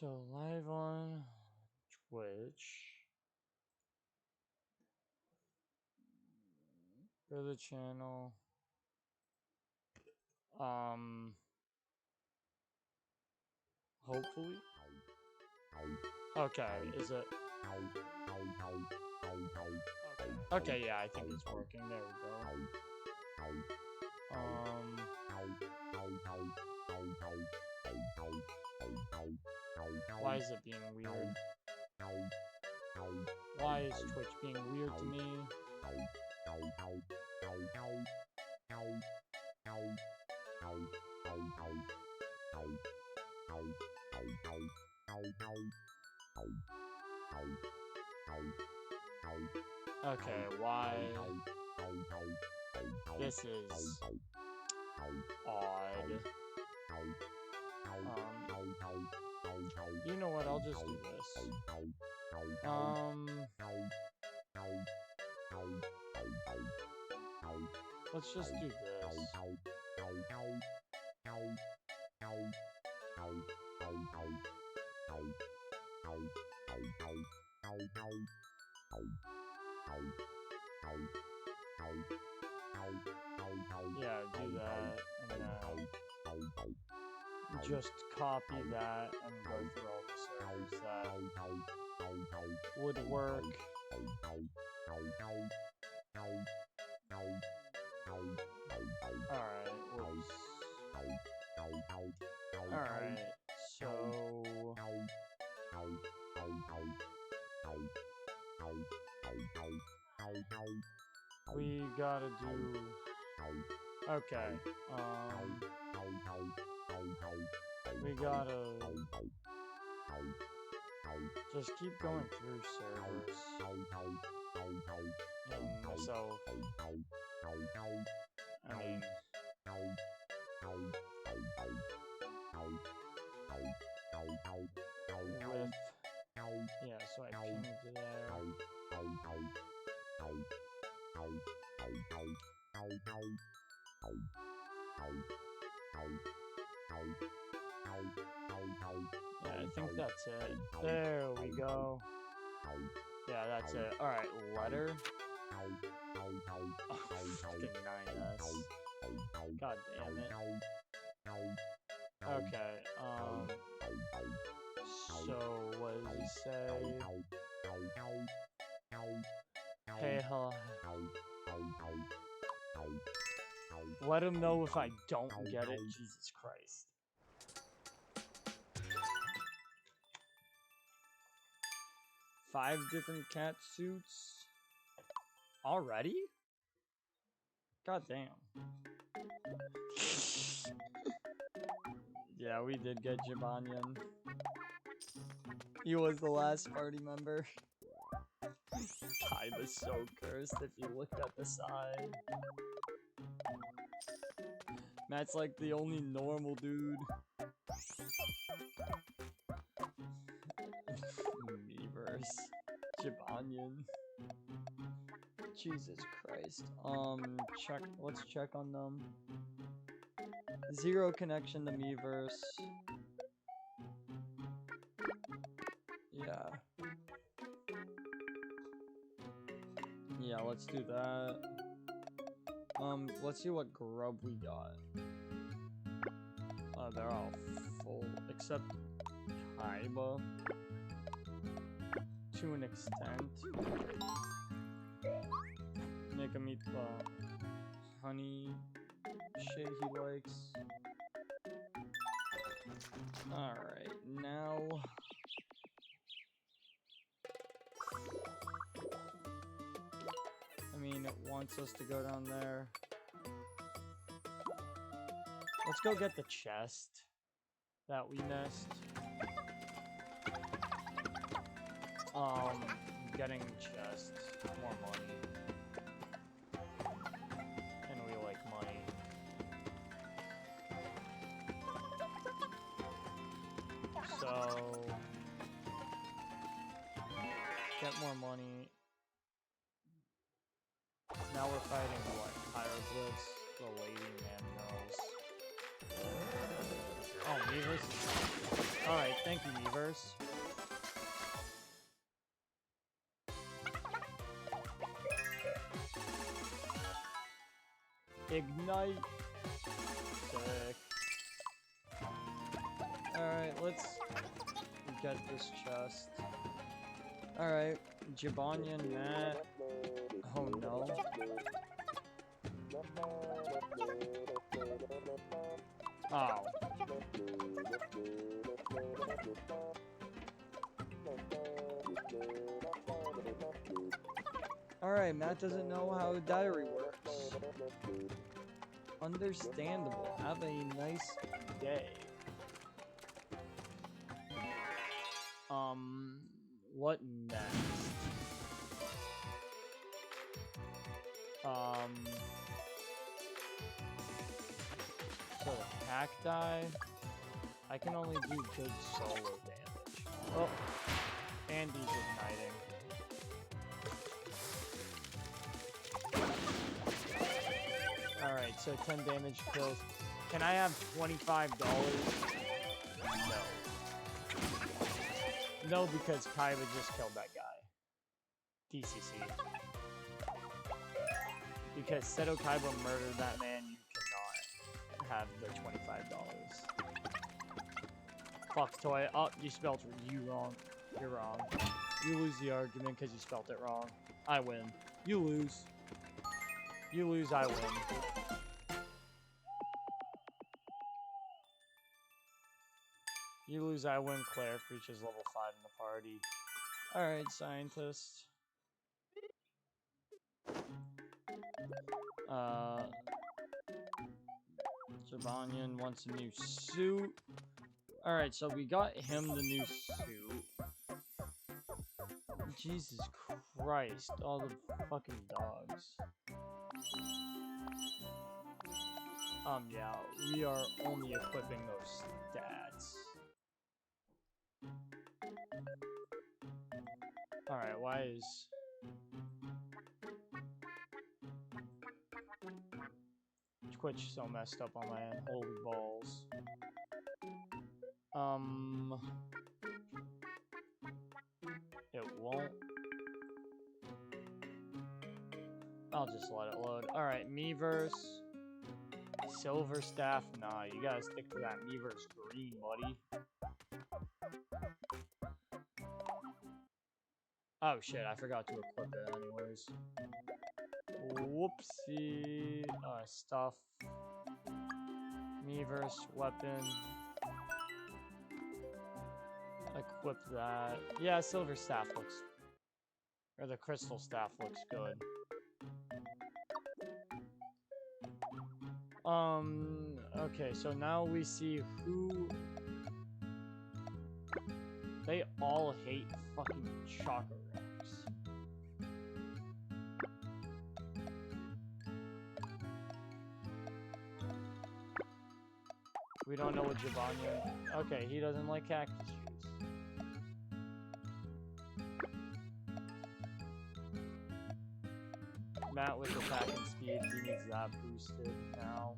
So live on Twitch. Go to the channel. Hopefully. Okay, is it? Okay, yeah, I think it's working. There we go. Why is it being weird? Why is Twitch being weird to me? Okay, why? This is odd. You know what? I'll just do this. Let's just do this. Yeah, do that, and then just copy that and go through all the servers that would work. Alright, whoops. Alright, so... we gotta do... Okay, we gotta... just keep going through servers. And myself... I mean... with... yeah, so I pinged there. Yeah, I think that's it. There we go. Yeah, that's it. Alright, letter. Oh, fucking 9S. God damn it. Okay, so what does he say? Hey, let him know if I don't get it. Jesus Christ. Five different cat suits? Already? God damn. Yeah, we did get Jibanyan. He was the last party member. Time is so cursed if you look at the side. Matt's like the only normal dude. Miiverse. Jibanyan. Jesus Christ. Let's check on them. 0 connection to Miiverse. Yeah. Yeah, let's do that. Let's see what grub we got. They're all full, except Kaiba. To an extent. Make him eat the honey shit he likes. Alright, now... I mean, it wants us to go down there. Let's go get the chest that we missed. Getting chest, more money. And we like money. So... get more money. Now we're fighting what? Hieroglyphs? The lady man knows. Oh, Miiverse is Alright, thank you, Weavers. Ignite. Sick. Alright, let's get this chest. Alright, Jabanya, Matt. Oh no. Oh. Alright, Matt doesn't know how a diary works. Understandable. Have a nice day. What next? So the cacti, I can only do good solo damage. Oh, and he's igniting. Alright, so 10 damage kills. Can I have $25? No. No, because Kaiba just killed that guy. DCC. Because Seto Kaiba murdered that man, you cannot have the $25. Fox Toy. Oh, you spelled you wrong. You're wrong. You lose the argument because you spelled it wrong. I win. You lose. You lose, I win. You lose, I win. Claire reaches level 5 in the party. Alright, scientist. Jabanyan wants a new suit. Alright, so we got him the new suit. Jesus Christ, all the fucking dogs. Yeah, we are only equipping those stats. Alright, why is... Twitch so messed up on my end? Holy balls. It won't. I'll just let it load. Alright, Miiverse. Silver staff. Nah, you gotta stick to that Miiverse green, buddy. Oh shit, I forgot to equip it anyways. Whoopsie. Stuff. Miiverse, weapon. Equip that. Yeah, silver staff looks... Or the crystal staff looks good. Okay, so now we see who... They all hate fucking chakra ranks. We don't know what Jabanya... Okay, he doesn't like cactus juice. Matt with attack and speed, he needs that boosted now.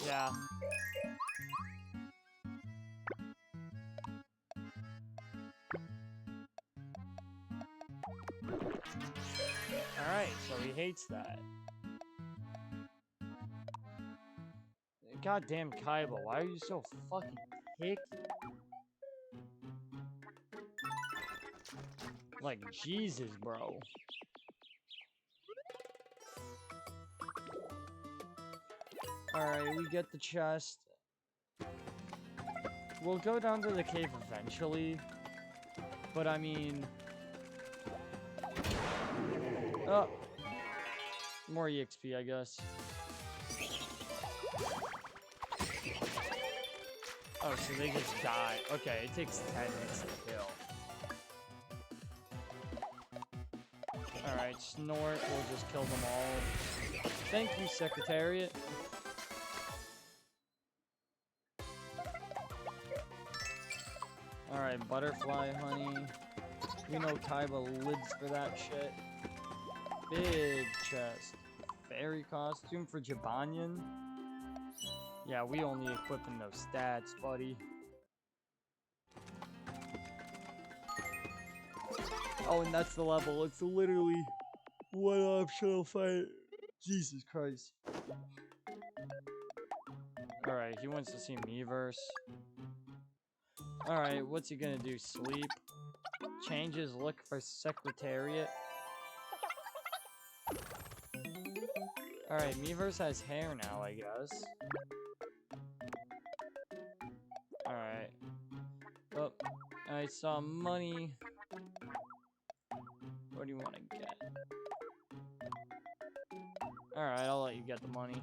Yeah. Alright, so he hates that. Goddamn Kaiba, why are you so fucking picky? Like, Jesus, bro. Alright, we get the chest. We'll go down to the cave eventually. But I mean... Oh! More EXP, I guess. Oh, so they just die. Okay, it takes 10 hits to kill. Alright, Snort will just kill them all. Thank you, Secretariat. Alright, Butterfly Honey. We know Kaiba lives for that shit. Big chest. fairy costume for Jibanyan. Yeah, we only equipping those stats, buddy. Oh, and that's the level. It's literally one optional fight. Jesus Christ. Alright, he wants to see Miiverse. Alright, what's he gonna do? Sleep? Change his look for Secretariat? Alright, Miiverse has hair now, I guess. Alright. Oh, I saw money. What do you want to get? Alright, I'll let you get the money.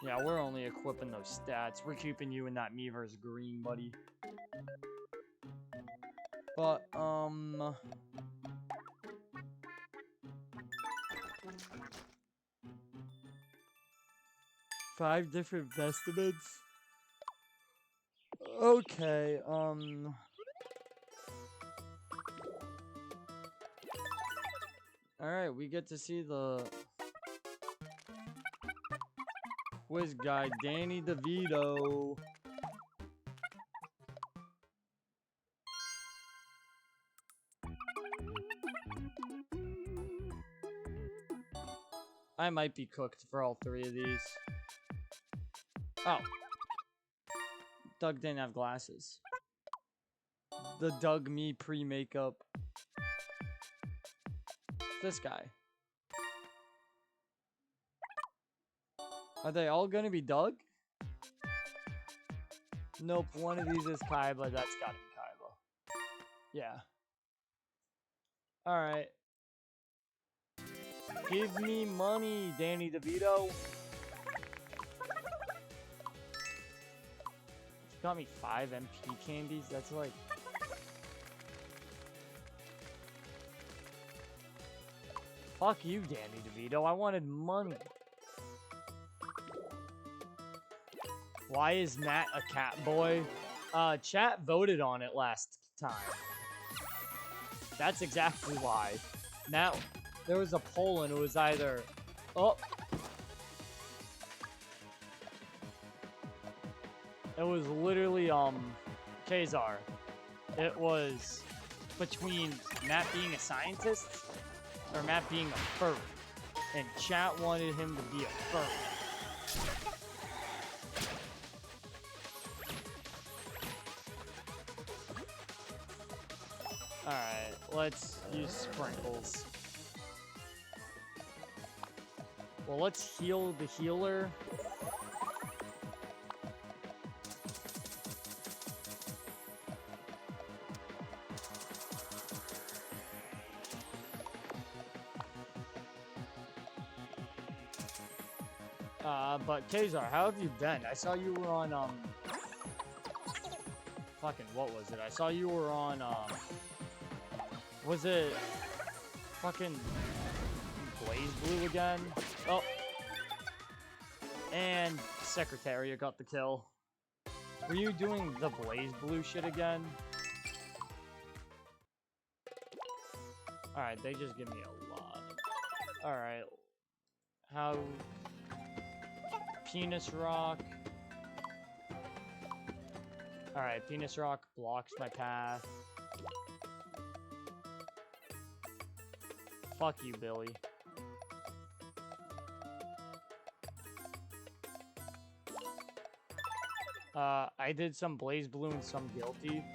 Yeah, we're only equipping those stats. We're keeping you in that Miiverse green, buddy. But, 5 different vestments? Okay, Alright, we get to see the quiz guy, Danny DeVito. I might be cooked for all 3 of these. Oh. Doug didn't have glasses. The Doug me pre-makeup. This guy. Are they all gonna be Doug? Nope, one of these is Kaiba. That's gotta be Kaiba. Yeah. Alright. Give me money, Danny DeVito. You got me 5 MP candies? That's like... Fuck you, Danny DeVito. I wanted money. Why is Matt a cat boy? Chat voted on it last time. That's exactly why. Matt, there was a poll and it was either... Oh! It was literally, Kazar. It was between Matt being a scientist or Matt being a furry. And chat wanted him to be a furry. Alright, let's use sprinkles. Well, let's heal the healer. But Kazar, how have you been? I saw you were on, fucking, what was it? I saw you were on, was it fucking Blaze Blue again? Oh. And Secretariat got the kill. Were you doing the Blaze Blue shit again? Alright, they just give me a lot. Alright. How... Penis Rock. Alright, Penis Rock blocks my path. Fuck you, Billy. I did some Blaze Blue and some Guilty.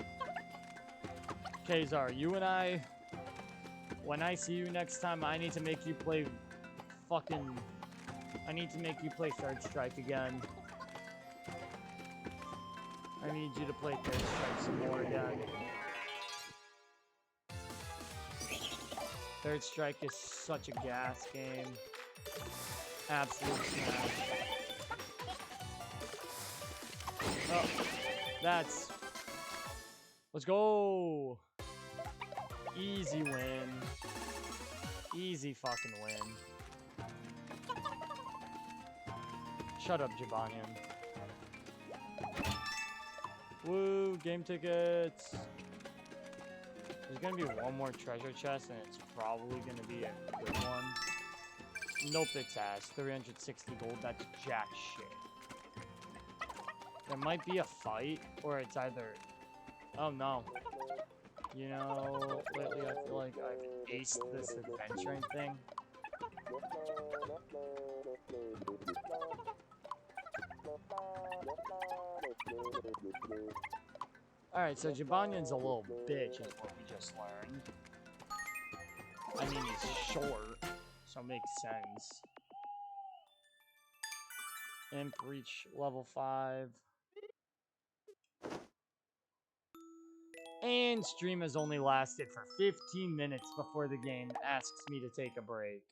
Kazar, you and I... When I see you next time, I need to make you play fucking... I need to make you play Third Strike again. I need you to play Third Strike some more again. Third Strike is such a gas game. Absolute smash. Oh, that's... Let's go! Easy win. Easy fucking win. Shut up, Jibanyan. Woo, game tickets. There's gonna be one more treasure chest, and it's probably gonna be a good one. Nope, it's ass. 360 gold, that's jack shit. There might be a fight, or it's either... Oh no. You know, lately I feel like I've aced this adventuring thing. Alright, so Jibanyan's a little bitch is what we just learned. I mean, he's short, so it makes sense. Imp reach level 5. And stream has only lasted for 15 minutes before the game asks me to take a break.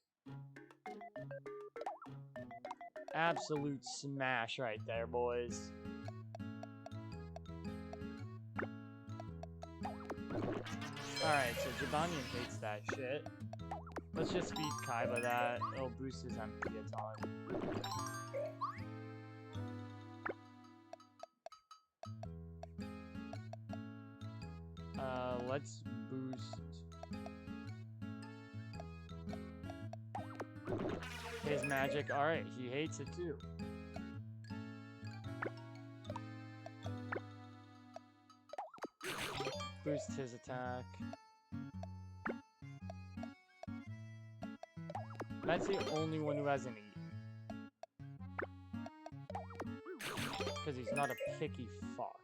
Absolute smash right there, boys. Alright, so Jibanyan hates that shit. Let's just feed Kaiba that. It'll boost his MP a ton. Let's boost his magic. Alright, he hates it too. Boost his attack. That's the only one who has an 8. Because he's not a picky fuck.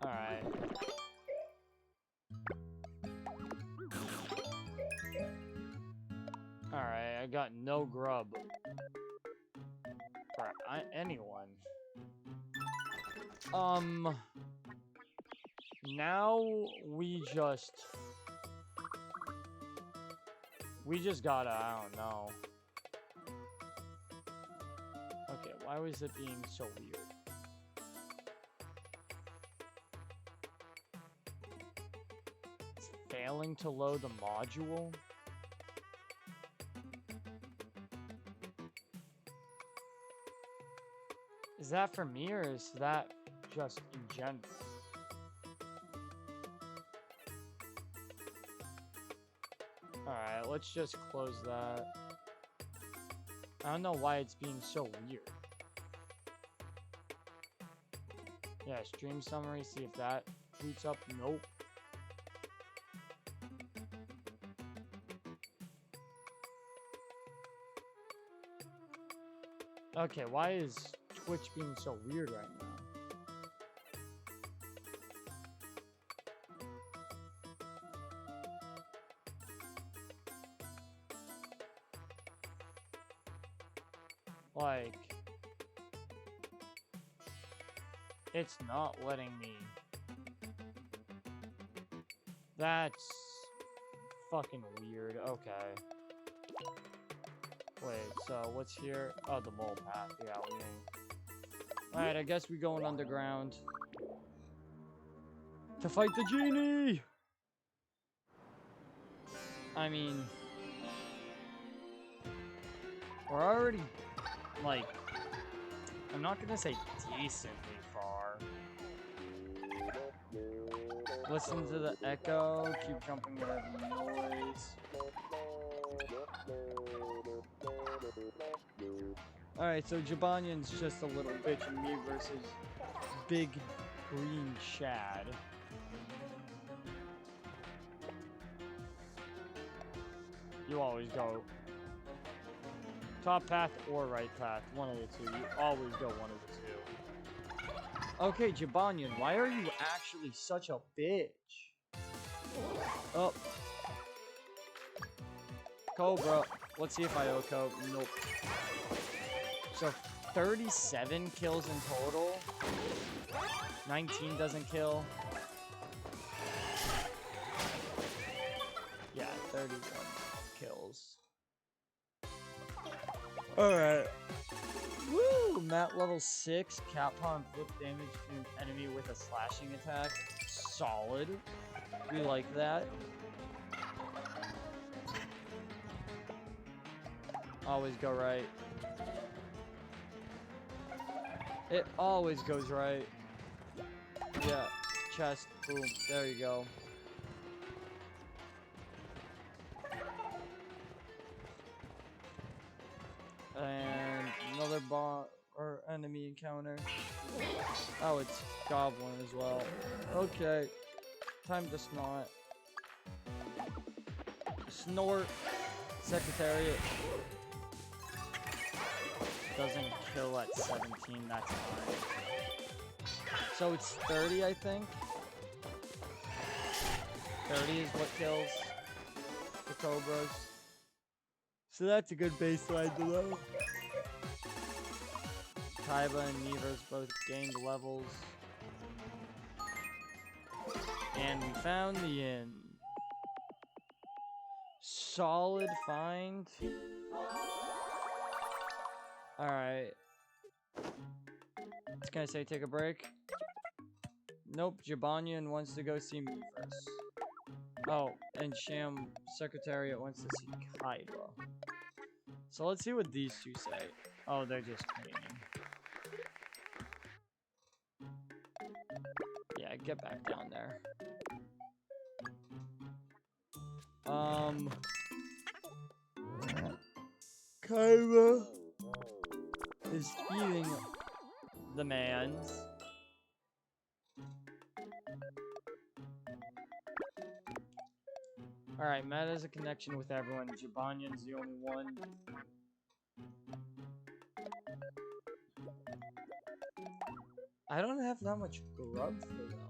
Alright. Alright, I got no grub. For anyone. Now we just gotta, I don't know. Okay, why was it being so weird? It's failing to load the module? Is that for me, or is that just in general? Alright, let's just close that. I don't know why it's being so weird. Yeah, stream summary, see if that boots up. Nope. Okay, why is Twitch being so weird right now? Like, it's not letting me. That's fucking weird. Okay. Wait, so what's here? Oh, the mole path. Yeah, we ain't. Alright, I guess we going underground. To fight the genie! I mean... we're already, like... I'm not gonna say decently far. Listen to the echo, keep jumping wherever noise. Alright, so Jibanyan's just a little bitch and me versus Big Green Shad. You always go top path or right path, one of the two. You always go one of the two. Okay, Jibanyan, why are you actually such a bitch? Oh. Cobra. Let's see if I OHKO. Nope. So 37 kills in total. 19 doesn't kill. Yeah, 31 kills. Alright. Woo! Mat level 6. Capon flip damage to an enemy with a slashing attack. Solid. We like that. always go right. It always goes right. Yeah, chest, boom, there you go. And another boss or enemy encounter. Oh, it's goblin as well. Okay, time to snort. Snort. Secretariat. Doesn't kill at 17, that's fine. So it's 30, I think. 30 is what kills the cobras. So that's a good baseline to know. Kaiba and Nevers both gained levels. And we found the inn. Solid find. Alright. It's gonna say take a break. Nope, Jabanian wants to go see me first. Oh, and Sham Secretariat wants to see Kaiba. So let's see what these two say. Oh, they're just cleaning. Yeah, get back down there. Kaiba is eating the man's. Alright, Matt has a connection with everyone. Jabanian's the only one. I don't have that much grub for them.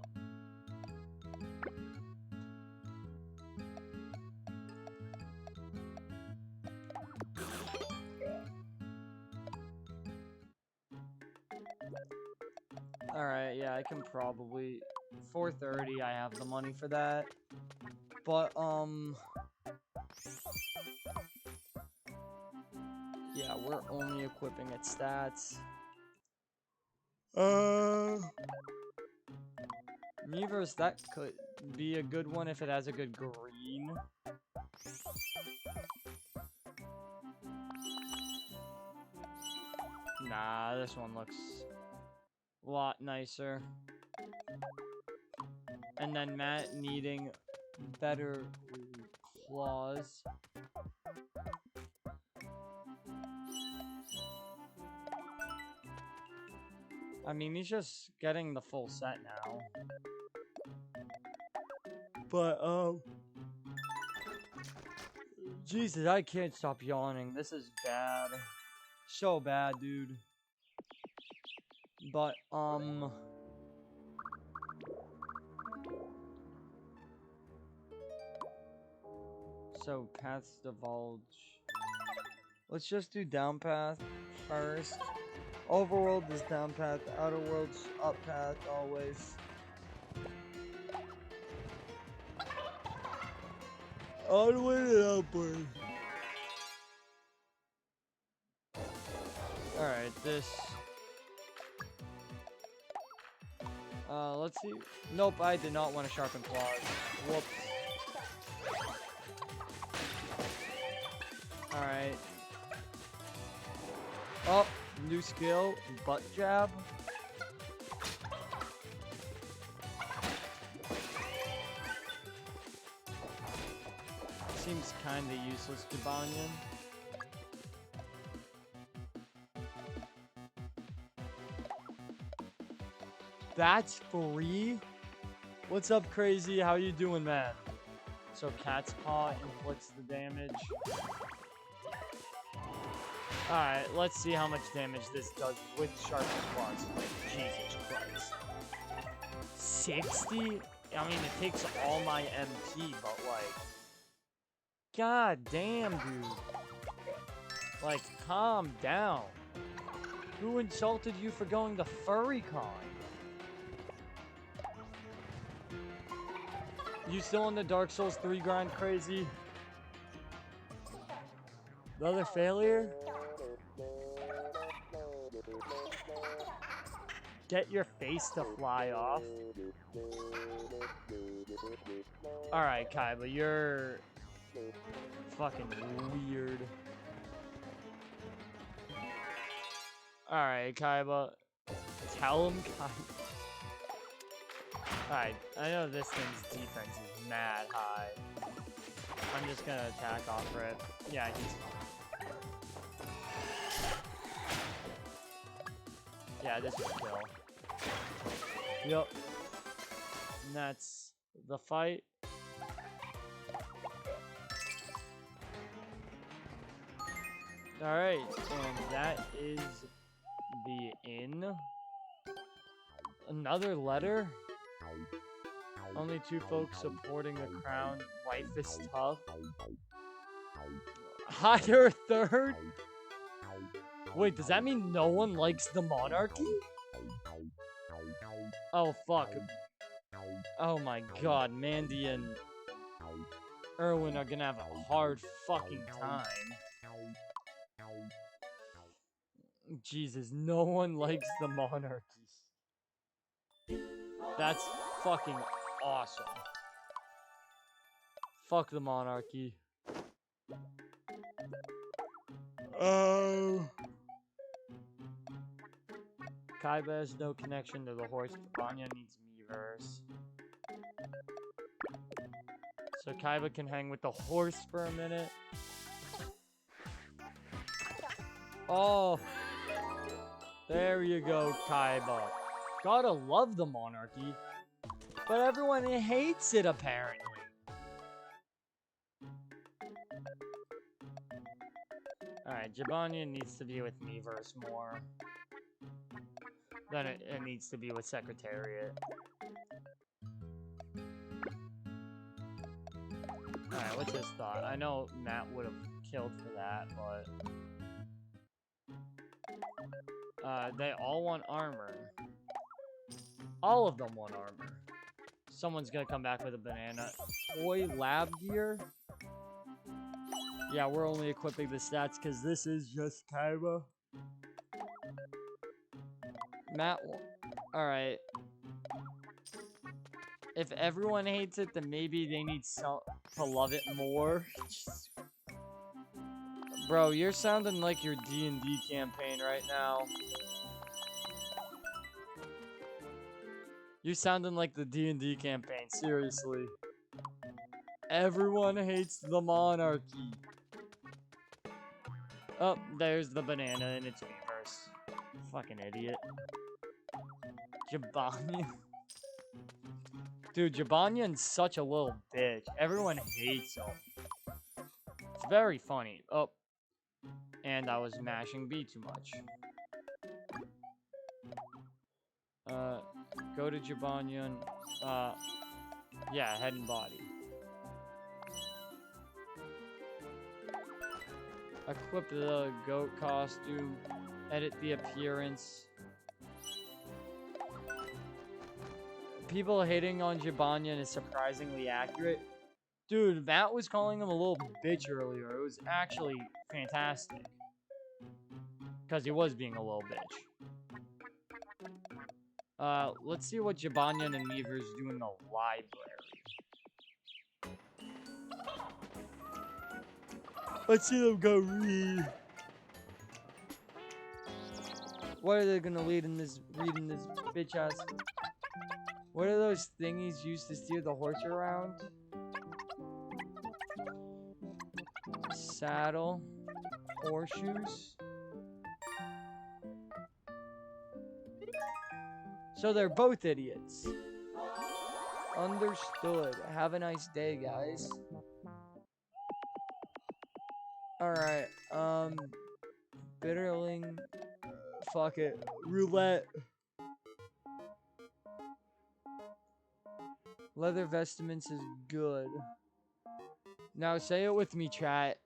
Alright, yeah, I can probably... 4:30, I have the money for that. But, yeah, we're only equipping its stats. Nevers, that could be a good one if it has a good green. Nah, this one looks a lot nicer. And then Matt needing better claws. I mean, he's just getting the full set now. But, Jesus, I can't stop yawning. This is bad. So bad, dude. But, so, paths divulge. Let's just do down path first. Overworld is down path, outer world's up path, always. Onward and upward. Alright, this. Let's see. Nope, I did not want to sharpen claws. Whoops. Alright. Oh, new skill, butt jab. Seems kinda useless to Banyan. That's free? What's up, crazy? How you doing, man? So cat's paw inflicts the damage. Alright, let's see how much damage this does with sharpened claws. Jesus Christ. 60? I mean, it takes all my MP, but like... God damn, dude. Like, calm down. Who insulted you for going to FurryCon? You still in the Dark Souls 3 grind, crazy? Another failure? Get your face to fly off. Alright, Kaiba, you're fucking weird. Alright, Kaiba. Tell him, Kaiba. Alright, I know this thing's defense is mad high. I'm just gonna attack off for it. Yeah, he's fine. Yeah, this will kill. Yep. And that's the fight. Alright, and that is the inn. Another letter? Only 2 folks supporting the crown. Life is tough. Hire third? Wait, does that mean no one likes the monarchy? Oh, fuck. Oh my god, Mandy and Erwin are gonna have a hard fucking time. Jesus, no one likes the monarchy. That's fucking awesome. Fuck the monarchy. Oh. Kaiba has no connection to the horse, but Vanya needs Miiverse. So Kaiba can hang with the horse for a minute. Oh. There you go, Kaiba. Gotta love the monarchy. But everyone hates it, apparently. Alright, Jabanya needs to be with Miiverse more than it needs to be with Secretariat. Alright, what's his thought? I know Matt would have killed for that, but... they all want armor. All of them want armor. Someone's gonna come back with a banana. Toy lab gear? Yeah, we're only equipping the stats because this is just Kaiba. Matt, alright. If everyone hates it, then maybe they need to love it more. Bro, you're sounding like your D&D campaign right now. You're sounding like the D&D campaign, seriously. Everyone hates the monarchy. Oh, there's the banana in its universe. Fucking idiot. Jabanya. Dude, Jabanyan's such a little bitch. Everyone hates him. It's very funny. Oh. And I was mashing B too much. Go to Jabanyan. Yeah, head and body. Equip the goat costume. Edit the appearance. People hating on Jabanyan is surprisingly accurate. Dude, Matt was calling him a little bitch earlier. It was actually fantastic. Because he was being a little bitch. Let's see what Jabanyan and Miiverse do in the library. Let's see them go read. What are they gonna read in this bitch ass? What are those thingies used to steer the horse around? Saddle. Horseshoes. So they're both idiots. Understood. Have a nice day, guys. Alright, Bitterling. Fuck it. Roulette. Leather vestments is good. Now say it with me, chat.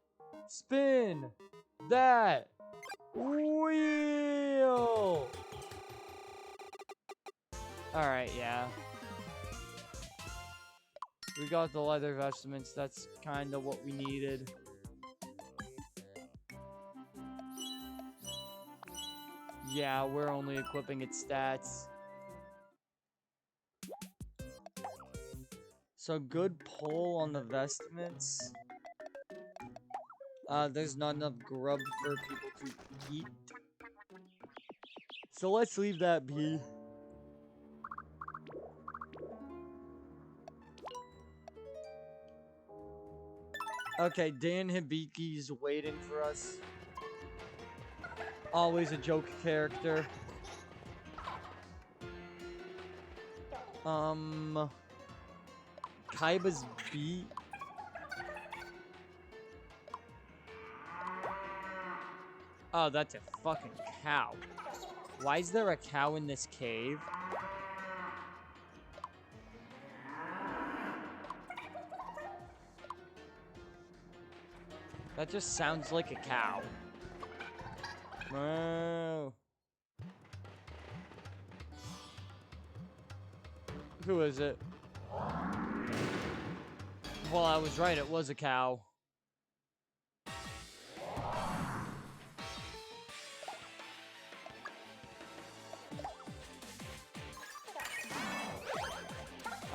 Spin that wheel. Alright, yeah. We got the leather vestments. That's kind of what we needed. Yeah, we're only equipping its stats. So good pull on the vestments. There's not enough grub for people to eat. so let's leave that be. Okay, Dan Hibiki's waiting for us. Always a joke character. Kaiba's beat. Oh, that's a fucking cow. Why is there a cow in this cave? That just sounds like a cow. Moo. Who is it? Well, I was right. It was a cow.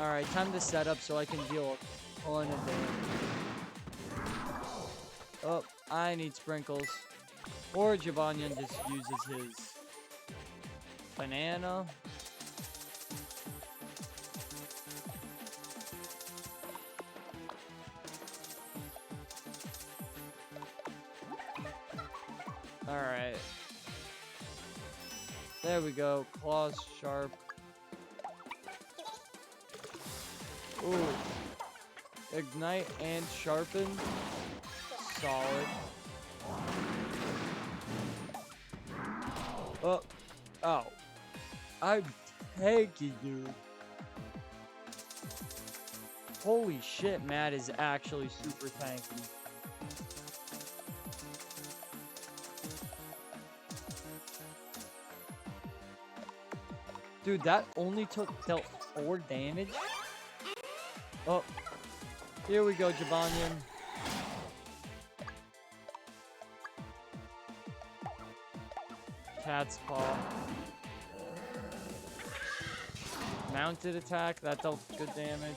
Alright, time to set up so I can deal a ton of damage. Oh, I need sprinkles. Or Jibanyan just uses his banana. Alright. There we go. Claws sharp. Ooh. Ignite and sharpen. Solid. Oh. Oh. I'm tanky, dude. Holy shit, Matt is actually super tanky. Dude, that only dealt 4 damage? Oh. Here we go, Jibanyan. Cat's paw. Mounted attack, that dealt good damage.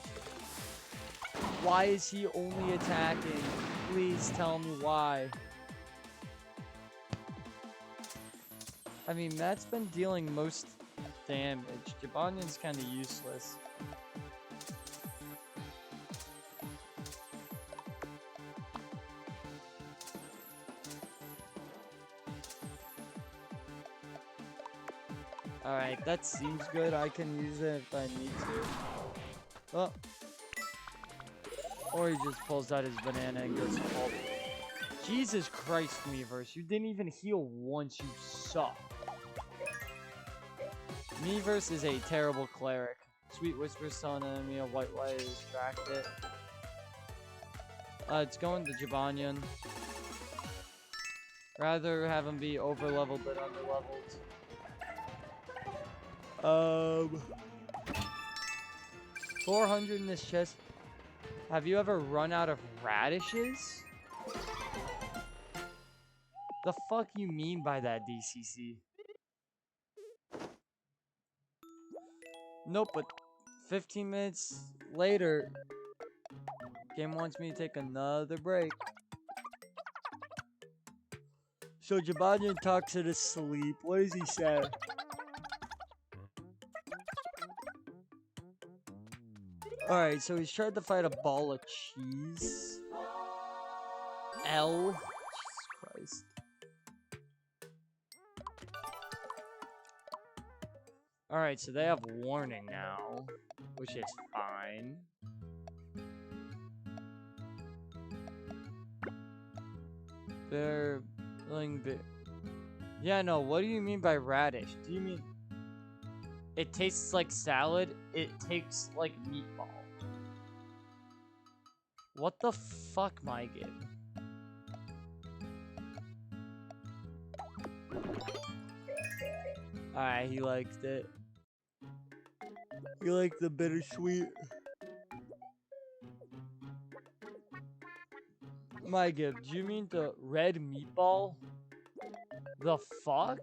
Why is he only attacking? Please tell me why. I mean, Matt's been dealing most damage. Jibanyan's kind of useless. Alright, that seems good. I can use it if I need to. Oh. Or he just pulls out his banana and goes full. Jesus Christ, Miiverse. You didn't even heal once, you suck. Miiverse is a terrible cleric. Sweet Whisper's telling an enemy a white light to distract it. It's going to Jibanyan. Rather have him be over-leveled than under-leveled. 400 in this chest. Have you ever run out of radishes? The fuck you mean by that, DCC? Nope, but 15 minutes later, game wants me to take another break. So Jibanyan talks in his sleep. What does he say? Alright, so he's trying to fight a ball of cheese. L. Jesus Christ. Alright, so they have warning now, which is fine. They're feeling bit. Yeah, no, what do you mean by radish? Do you mean it tastes like salad? It tastes like meatball. What the fuck, my game? Alright, he liked it. He liked the bittersweet. My gift, do you mean the red meatball? The fuck?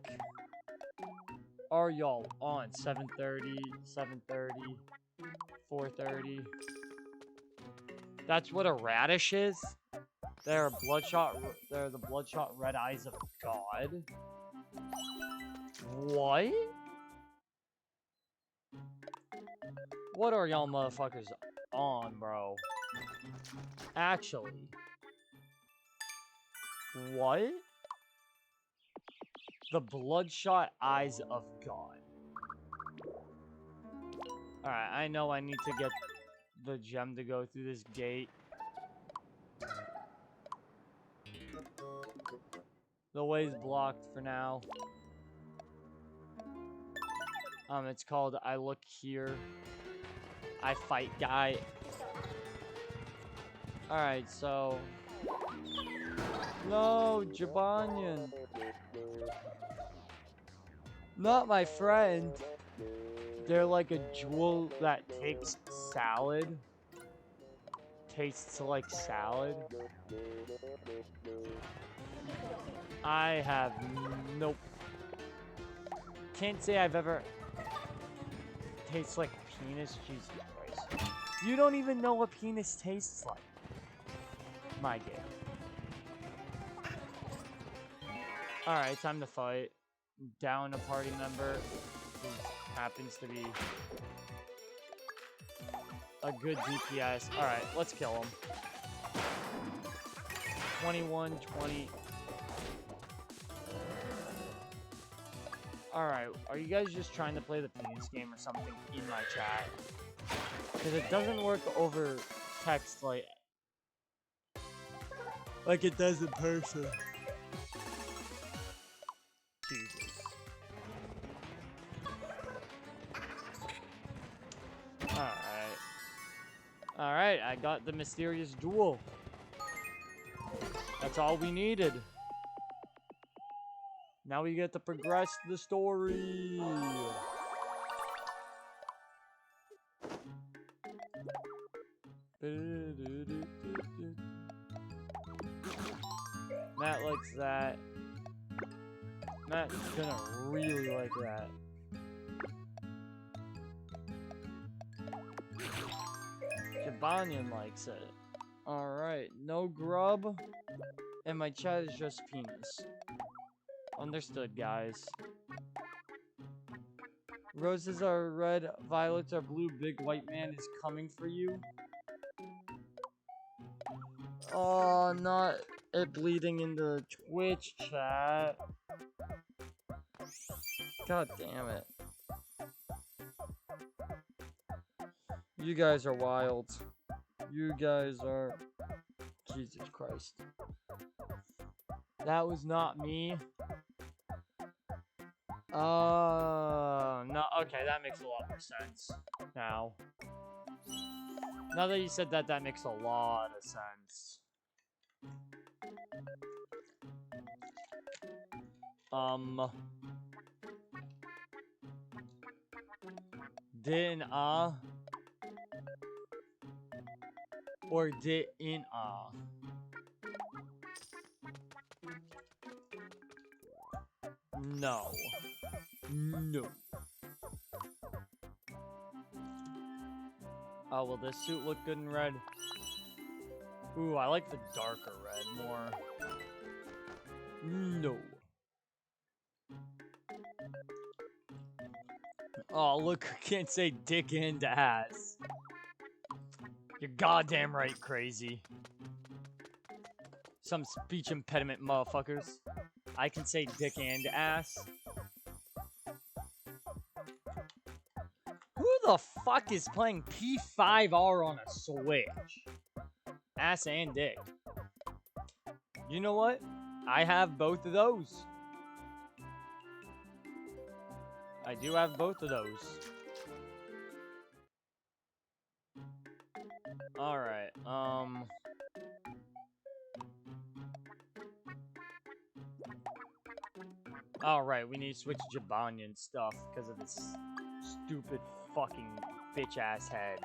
Are y'all on 7:30, 7:30, 4:30? That's what a radish is? They're the bloodshot red eyes of God. What? What are y'all motherfuckers on, bro? Actually. What? The bloodshot eyes of God. Alright, I know I need to get the gem to go through this gate. The way's blocked for now. It's called I Look Here. I Fight Guy. Alright, so... No, Jabanian. Not my friend. They're like a jewel that takes salad. Tastes like salad. I have nope. Can't say I've ever... Tastes like penis? Jesus Christ. You don't even know what penis tastes like. My game. Alright, time to fight. Down a party member who happens to be a good DPS. Alright, let's kill him. 21, 20. Alright, are you guys just trying to play the penis game or something in my chat? Because it doesn't work over text like it does in person. Jesus. Alright. Alright, I got the mysterious jewel. That's all we needed. Now we get to progress the story. Matt likes that. Matt's gonna really like that. Jabanian likes it. Alright, no grub. And my chat is just penis. Understood, guys. Roses are red, violets are blue, big white man is coming for you. Oh, not it bleeding into Twitch chat. God damn it. You guys are wild. You guys are... Jesus Christ. That was not me. No, okay, that makes a lot more sense now. Now that you said that, that makes a lot of sense. Didn't or didn't No. No. Oh, will this suit look good in red? Ooh, I like the darker red more. No. Oh, look, I can't say dick and ass. You're goddamn right, crazy. Some speech impediment motherfuckers. I can say dick and ass. Who the fuck is playing P5R on a Switch? Ass and dick. You know what? I have both of those. I do have both of those. Alright, Alright, we need to switch Jabanian stuff because of this stupid fucking bitch-ass head.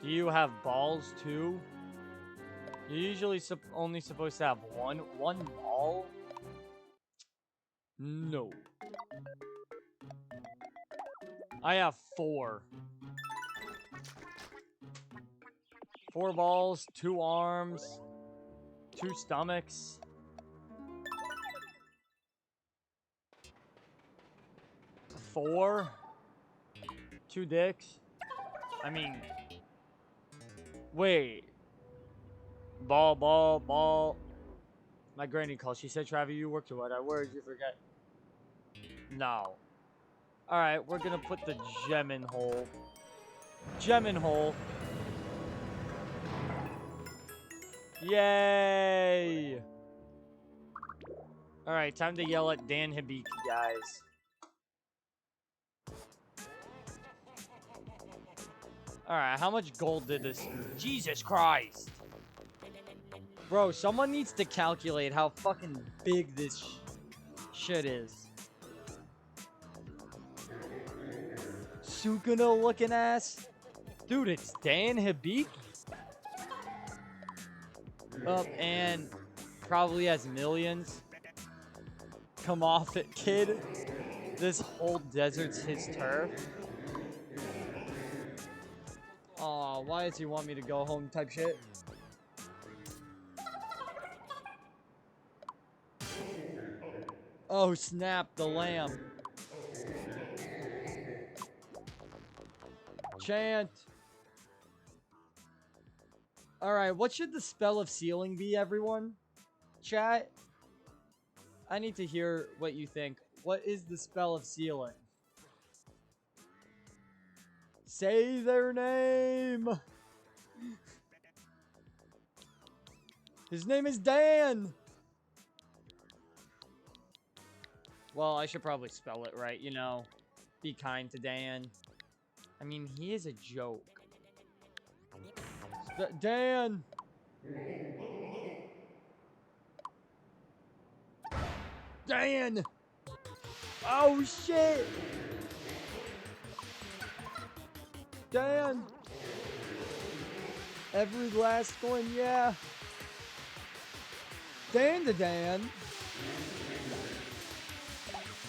Do you have balls too? You're usually only supposed to have one ball? No. I have 4. 4 balls, 2 arms. 2 stomachs. 4. 2 dicks. I mean, wait. Ball. My granny called. She said, Travis, you worked or what? Where did you forget? No. Alright, we're gonna put the gem in hole. Gem in hole. Yay! Alright, time to yell at Dan Hibiki, guys. Alright, how much gold did this... Jesus Christ! Bro, someone needs to calculate how fucking big this shit is. Sukuna looking ass? Dude, it's Dan Hibiki. And probably has millions. Come off it, kid. This whole desert's his turf. Aw, why does he want me to go home type shit? Oh, snap, the lamp. Chant. Alright, what should the spell of sealing be, everyone? Chat? I need to hear what you think. What is the spell of sealing? Say their name! His name is Dan! Well, I should probably spell it right, you know. Be kind to Dan. I mean, he is a joke. Dan! Dan! Oh, shit! Dan! Every last one, yeah. Dan to Dan.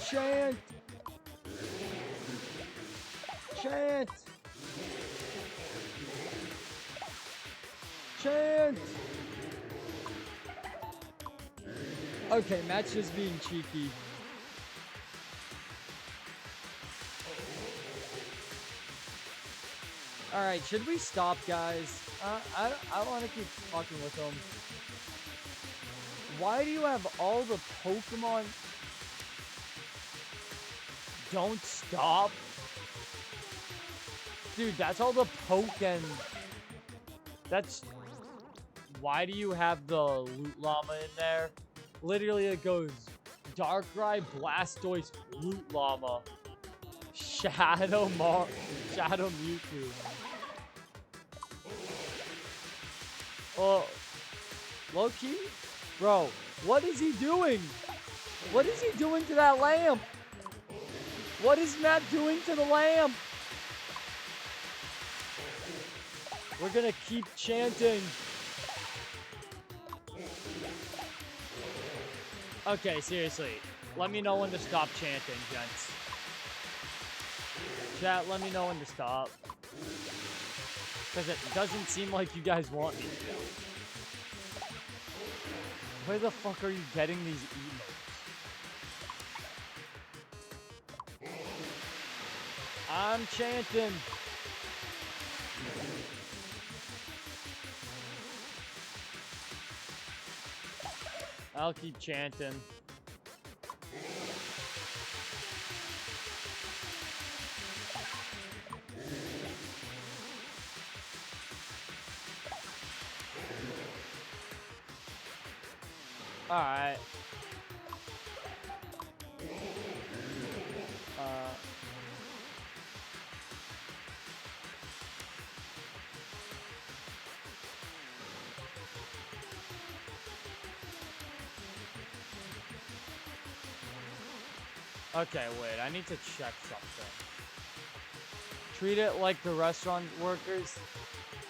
Chant. Chant. Chant. Okay, Matt's just being cheeky. Alright, should we stop, guys? I want to keep talking with him. Why do you have all the Pokemon? Don't stop. Dude, that's all the Pokken. That's... Why do you have the Loot Llama in there? Literally, it goes Darkrai, Blastoise, Loot Llama, Shadow Mewtwo. Oh, low-key? Bro, what is he doing? What is he doing to that lamp? What is Matt doing to the lamp? We're gonna keep chanting. Okay, seriously. Let me know when to stop chanting, gents. Chat, let me know when to stop. Because it doesn't seem like you guys want me to. Where the fuck are you getting these emotes? I'm chanting. I'll keep chanting. Alright. Okay, wait, I need to check something. Treat it like the restaurant workers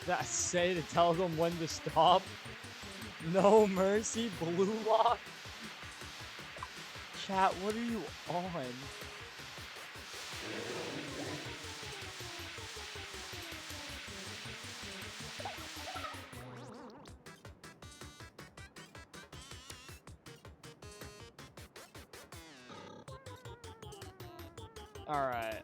that say to tell them when to stop. No mercy, blue lock. Chat, what are you on? Alright.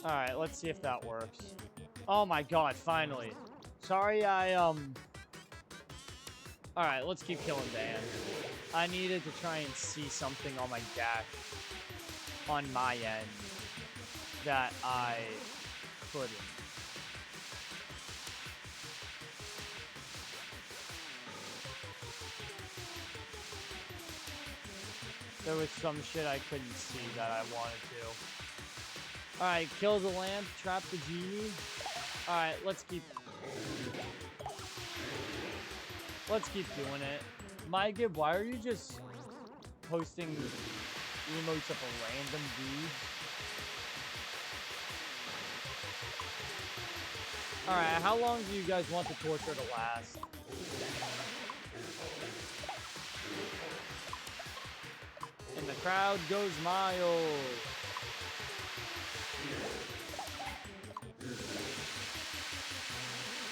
Alright, let's see if that works. Oh my god, finally. Sorry, Alright, let's keep killing Dan. I needed to try and see something on my dash on my end that I couldn't. There was some shit I couldn't see that I wanted to. Alright, kill the lamp, trap the genie. Alright, let's keep doing it. MyGib, why are you just posting emotes of a random dude? Alright, how long do you guys want the torture to last? And the crowd goes mild.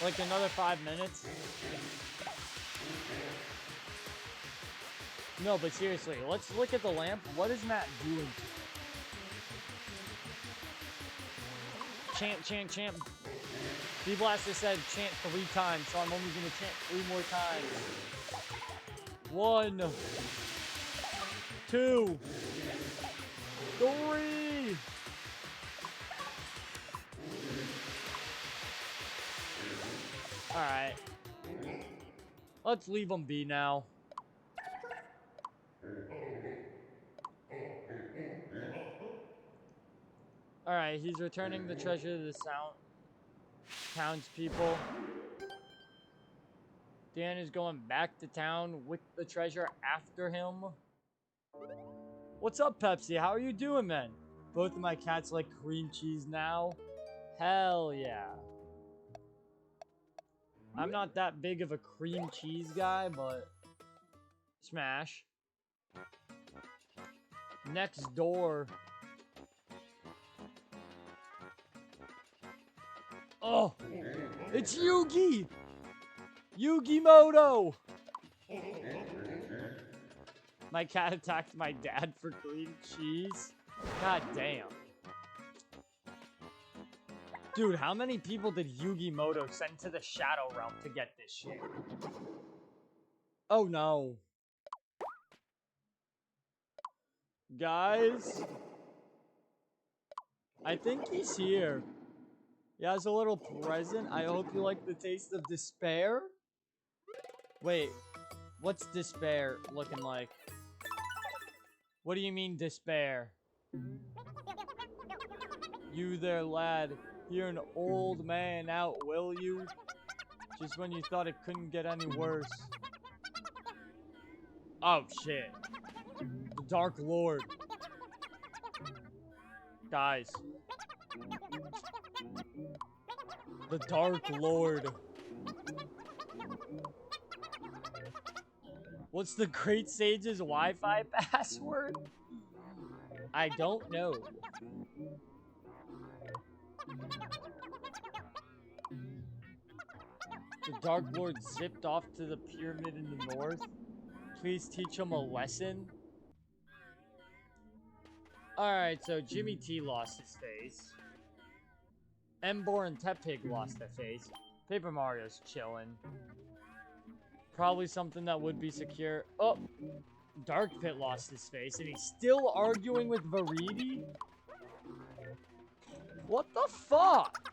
Like another 5 minutes? No, but seriously, let's look at the lamp. What is Matt doing to it? Chant, chant, chant. D-Blaster said chant 3 times, so I'm only gonna chant 3 more times. 1, 2, 3. Alright. Let's leave him be now. Alright, he's returning the treasure to the townspeople. Dan is going back to town with the treasure after him. What's up, Pepsi? How are you doing, man? Both of my cats like cream cheese now. Hell yeah. I'm not that big of a cream cheese guy, but smash. Next door. Oh, it's Yugi! Yugi-Moto! My cat attacked my dad for cream cheese. God damn. Dude, how many people did Yugi-Moto send to the Shadow Realm to get this shit? Oh no. Guys? I think he's here. He has a little present. I hope you like the taste of despair. Wait, what's despair looking like? What do you mean despair? You there, lad. You're an old man out, will you? Just when you thought it couldn't get any worse. Oh, shit. The Dark Lord. Guys. The Dark Lord. What's the Great Sage's Wi-Fi password? I don't know. The Dark Lord zipped off to the pyramid in the north. Please teach him a lesson. Alright, so Jimmy T lost his face. Embor and Tepig lost their face. Paper Mario's chilling. Probably something that would be secure. Oh! Dark Pit lost his face, and he's still arguing with Veridi? What the fuck?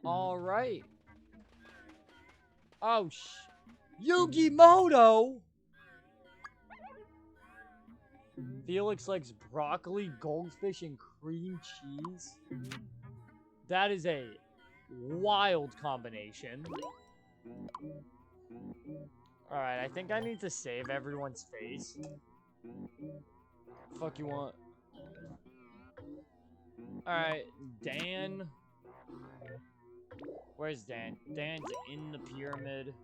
Alright. Oh, Yugi-Moto! Felix likes broccoli, goldfish, and cream cheese. That is a wild combination. Alright, I think I need to save everyone's face. Fuck you want? Alright, Dan. Where's Dan? Dan's in the pyramid.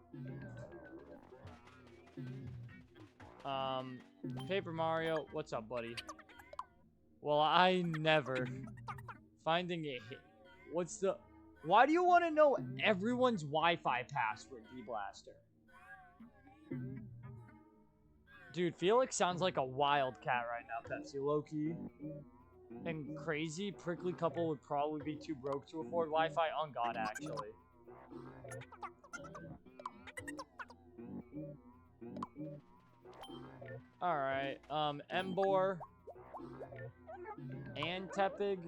Paper Mario, what's up, buddy? Well, I never. Finding a hit. What's the... Why do you want to know everyone's Wi-Fi password, D-Blaster? Dude, Felix sounds like a wildcat right now, Pepsi, low-key. And crazy, prickly couple would probably be too broke to afford Wi-Fi. On God, actually. Alright, Embor. And Tepig.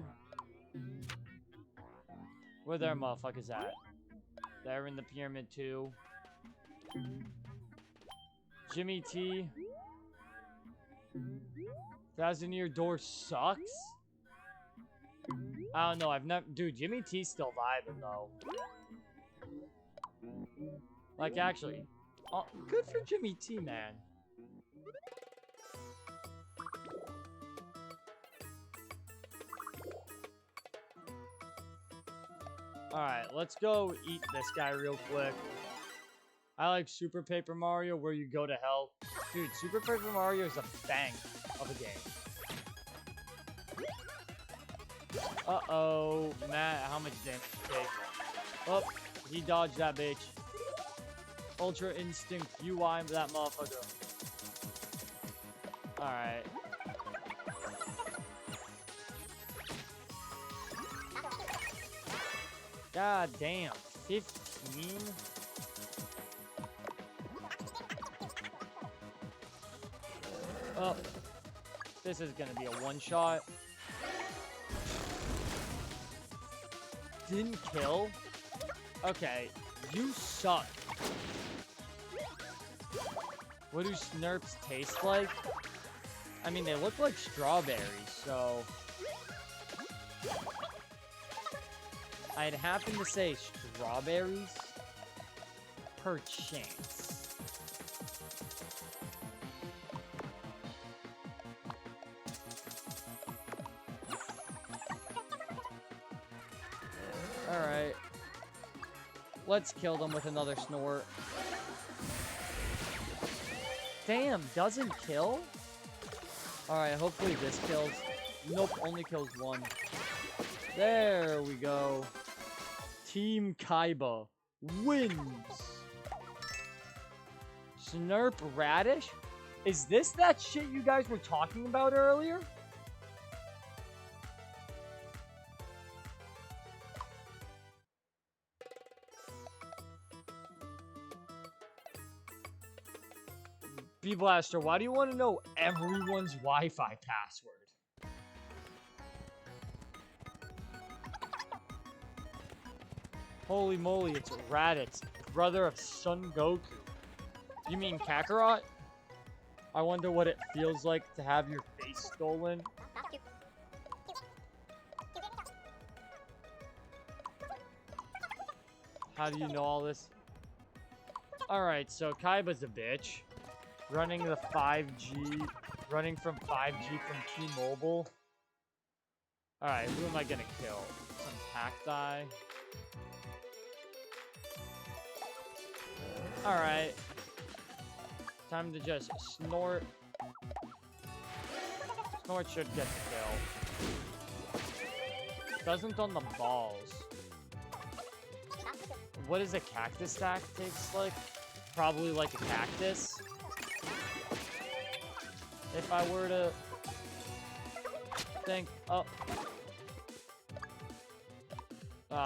Where their motherfuckers at? They're in the pyramid too. Jimmy T. 1,000-year door sucks? I don't know, I've never... Dude, Jimmy T's still vibing, though. Like, actually... good for Jimmy T, man. Alright, let's go eat this guy real quick. I like Super Paper Mario, where you go to hell. Dude, Super Paper Mario is a bank of a game. Uh-oh. Matt, how much damage did you take? Oh, he dodged that bitch. Ultra Instinct UI that motherfucker. Alright. God damn. 15? Oh. This is gonna be a one-shot. Didn't kill? Okay. You suck. What do Snurps taste like? I mean, they look like strawberries, so... I'd happen to say strawberries. Perchance. Alright. Let's kill them with another snort. Damn, doesn't kill? Alright, hopefully this kills. Nope, only kills one. There we go. Team Kaiba wins. Snurp Radish? Is this that shit you guys were talking about earlier? B-Blaster, why do you want to know everyone's Wi-Fi password? Holy moly, it's Raditz, brother of Son Goku. You mean Kakarot? I wonder what it feels like to have your face stolen. How do you know all this? Alright, so Kaiba's a bitch. Running the 5G, running from 5G from T-Mobile. Alright, who am I gonna kill? Some cacti. Alright. Time to just snort. Snort should get the kill. Doesn't on the balls. What does a cactus stack taste like? Probably like a cactus. If I were to think, oh.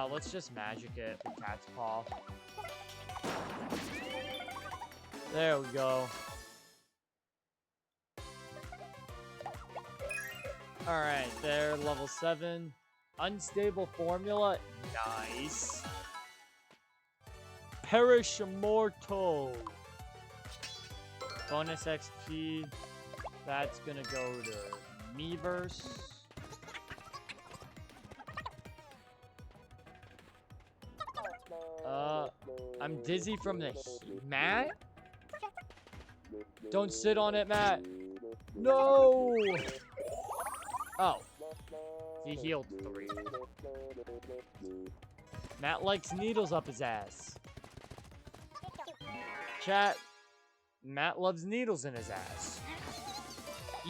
Let's just magic it with Cat's Paw. There we go. Alright, there, level 7. Unstable formula, nice. Perish Immortal. Bonus XP. That's gonna go to Miiverse. I'm dizzy from the heat. Matt? Don't sit on it, Matt. No! Oh. He healed 3. Matt likes needles up his ass. Chat, Matt loves needles in his ass.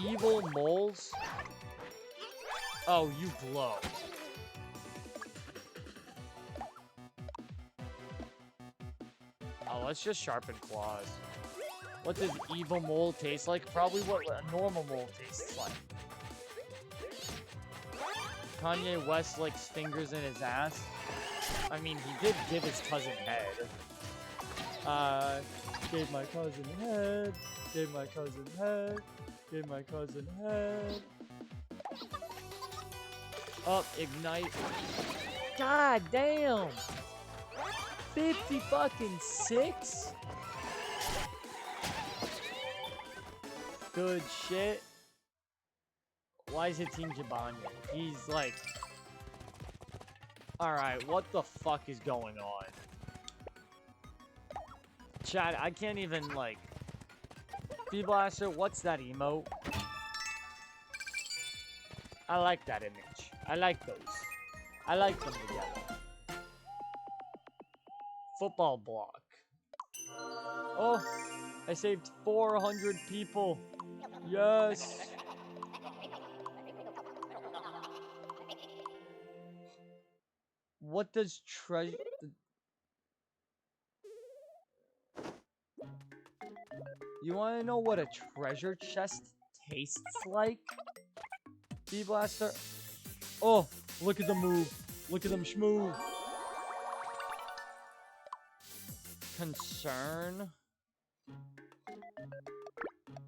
Evil moles. Oh, you blow. Oh, let's just sharpen claws. What does evil mole taste like? Probably what a normal mole tastes like. Kanye West likes fingers in his ass. I mean, he did give his cousin head. Gave my cousin head. Gave my cousin head. Gave my cousin head. Up, ignite. God damn. 50 fucking 6? Good shit. Why is it Team Jabanya? He's like... Alright, what the fuck is going on? Chat, I can't even, like... B-Blaster, what's that emote? I like that image. I like those. I like them together. Football block. Oh, I saved 400 people. Yes. What does treasure... You want to know what a treasure chest tastes like? B-Blaster. Oh, look at the move. Look at them schmove. Concern.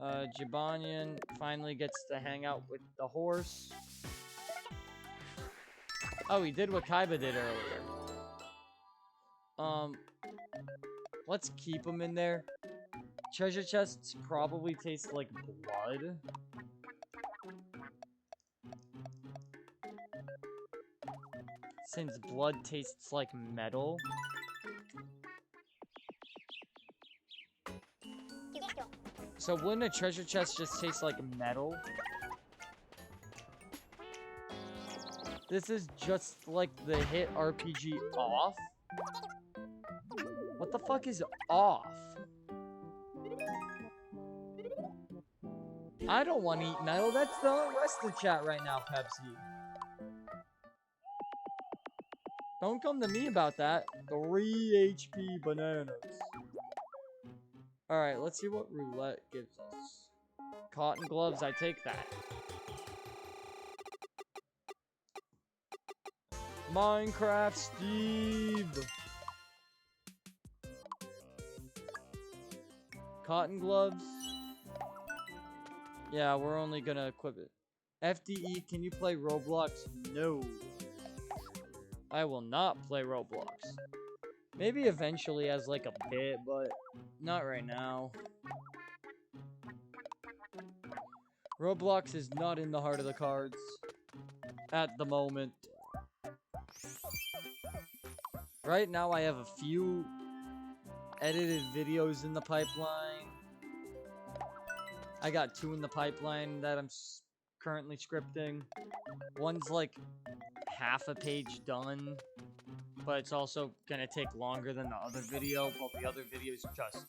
Jibanyan finally gets to hang out with the horse. Oh, he did what Kaiba did earlier. Let's keep him in there. Treasure chests probably taste like blood. Since blood tastes like metal. So wouldn't a treasure chest just taste like metal? This is just like the hit RPG off. What the fuck is off? I don't want to eat metal. That's the rest of the chat right now, Pepsi. Don't come to me about that. 3 HP bananas. Alright, let's see what roulette gives us. Cotton gloves, I take that. Minecraft Steve. Cotton gloves. Yeah, we're only gonna equip it. FDE, can you play Roblox? No. I will not play Roblox. Maybe eventually as like a bit, but not right now. Roblox is not in the heart of the cards at the moment. Right now I have a few edited videos in the pipeline. I got 2 in the pipeline that I'm currently scripting. One's like half a page done, but it's also gonna take longer than the other video, but the other video's just...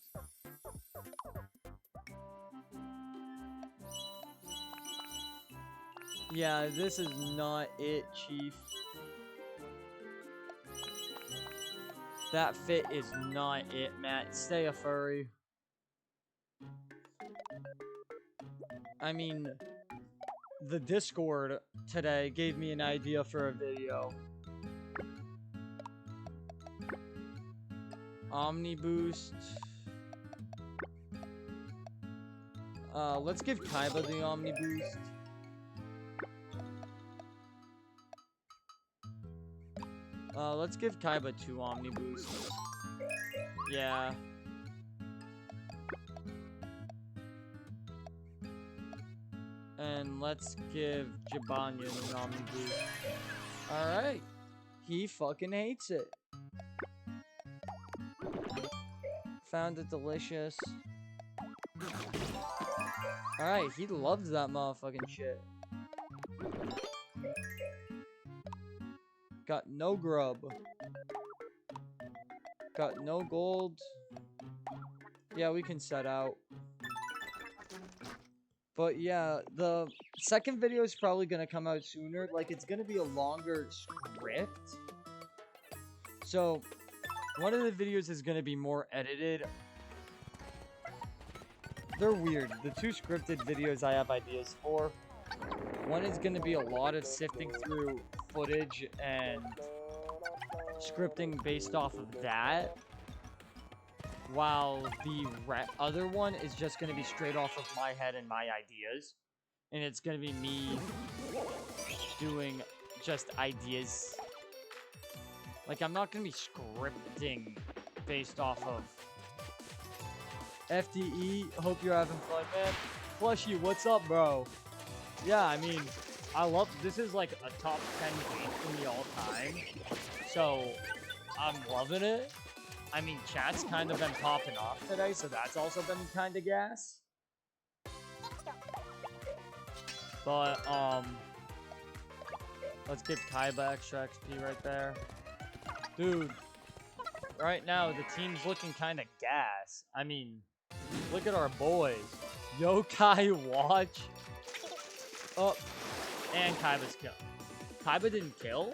Yeah, this is not it, Chief. That fit is not it, Matt. Stay a furry. I mean, the Discord today gave me an idea for a video. Omni Boost. Let's give Kaiba the Omni Boost. Let's give Kaiba 2 Omni Boosts. Yeah. And let's give Jibanyan an Omni Boost. Alright. He fucking hates it. Found it delicious. Alright, he loves that motherfucking shit. Got no grub. Got no gold. Yeah, we can set out. But yeah, the second video is probably gonna come out sooner. Like, it's gonna be a longer script. So, one of the videos is gonna be more edited. They're weird. The two scripted videos I have ideas for. One is gonna be a lot of sifting through footage and scripting based off of that. While the other one is just going to be straight off of my head and my ideas. And it's going to be me doing just ideas. Like, I'm not going to be scripting based off of FDE. Hope you're having fun, man. Plushy, what's up, bro? Yeah, I mean, I love... This is like a top 10 game for me all time. So, I'm loving it. I mean, chat's kind of been popping off today, so that's also been kind of gas. But, let's give Kaiba extra XP right there. Dude, right now, the team's looking kind of gas. I mean, look at our boys. Yokai Watch. Oh, and Kaiba's kill. Kaiba didn't kill?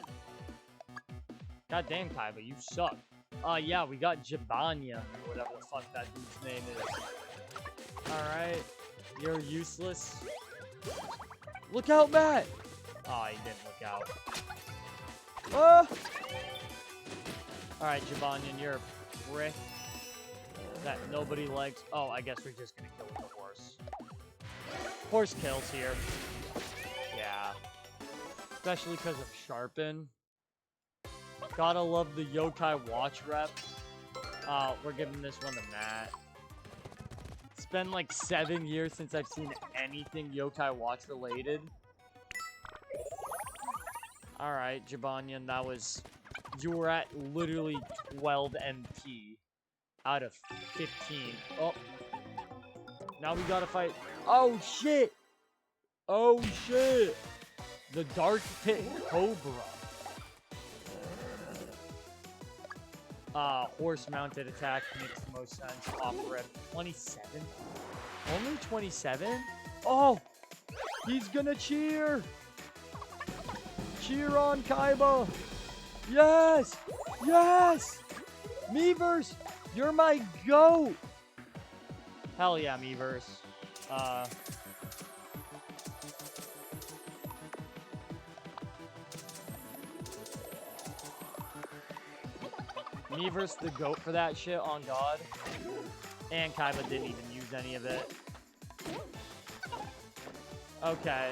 God damn, Kaiba, you suck. Yeah, we got Jabanya, or whatever the fuck that dude's name is. Alright, you're useless. Look out, Matt! Oh, he didn't look out. Oh! Alright, Jabanya, you're a prick that nobody likes. Oh, I guess we're just gonna kill the horse. Horse kills here. Yeah. Especially because of Sharpen. Gotta love the Yokai Watch rep. We're giving this one to Matt. It's been like 7 years since I've seen anything Yokai Watch related. Alright, Jabanyan, that was... You were at literally 12 MP out of 15. Oh. Now we gotta fight... Oh, shit! Oh, shit! The Dark Pit Cobra. Horse-mounted attack makes the most sense. Off rep 27? Only 27? Oh! He's gonna cheer! Cheer on Kaiba! Yes! Yes! Miiverse! You're my GOAT! Hell yeah, Miiverse. Miiverse the GOAT for that shit, on God. And Kaiba didn't even use any of it. Okay.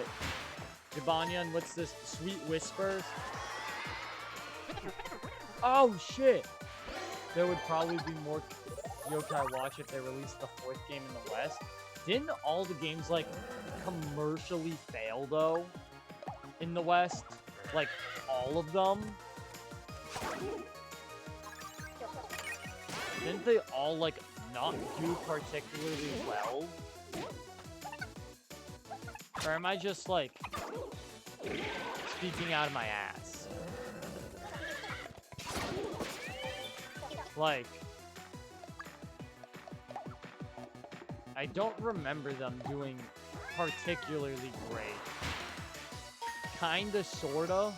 Jabanyan, what's this? Sweet Whispers? Oh, shit! There would probably be more Yokai Watch if they released the 4th game in the West. Didn't all the games, like, commercially fail, though? In the West? Like, all of them? Didn't they all, like, not do particularly well? Or am I just, like, speaking out of my ass? Like, I don't remember them doing particularly great. Kinda, sorta.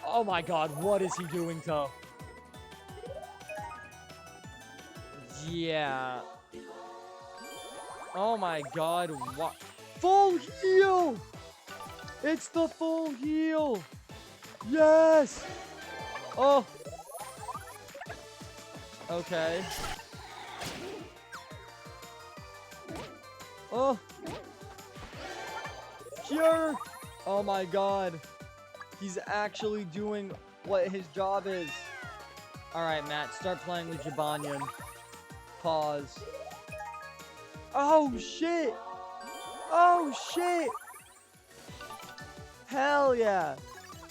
Oh my god, what is he doing to... Yeah. Oh my god, what? Full heal! It's the full heal! Yes! Oh! Okay. Oh! Cure! Oh my god. He's actually doing what his job is. Alright, Matt, start playing with Jabanyan. Pause. Oh, shit! Oh, shit! Hell yeah!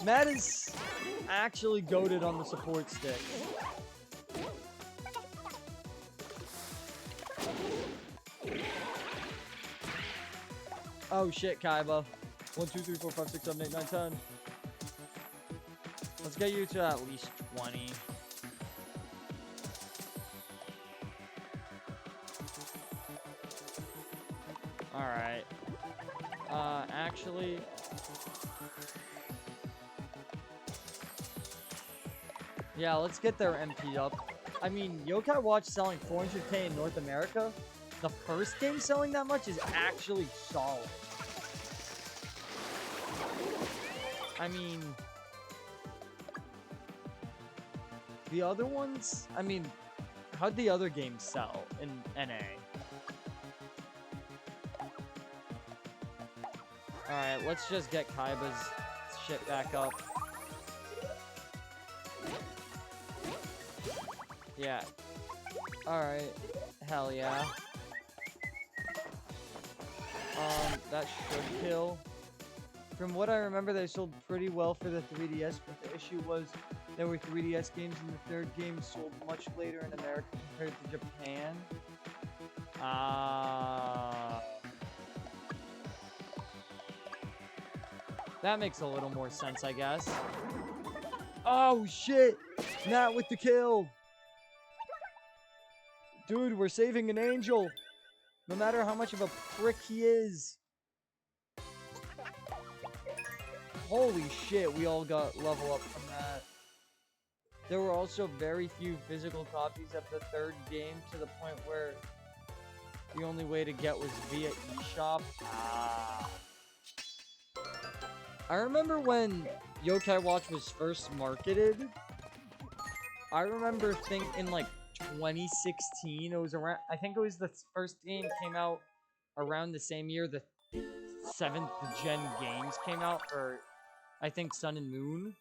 Matt is actually goated on the support stick. Oh shit, Kaiba. 1, 2, 3, 4, 5, 6, 7, 8, 9, 10. Let's get you to at least 20. Alright. Actually... Yeah, let's get their MP up. I mean, Yokai Watch selling 400K in North America, the first game selling that much is actually solid. I mean... The other ones, I mean, how'd the other games sell in NA? Alright, let's just get Kaiba's shit back up. Yeah. Alright. Hell yeah. That should kill. From what I remember, they sold pretty well for the 3DS, but the issue was there were 3DS games and the third game sold much later in America compared to Japan. That makes a little more sense, I guess. Oh, shit! Nat with the kill! Dude, we're saving an angel! No matter how much of a prick he is. Holy shit, we all got level up from that. There were also very few physical copies of the third game to the point where the only way to get was via eShop. I remember when Yokai Watch was first marketed. I remember in like 2016, it was around, I think it was the first game came out around the same year the 7th gen games came out for, I think, Sun and Moon.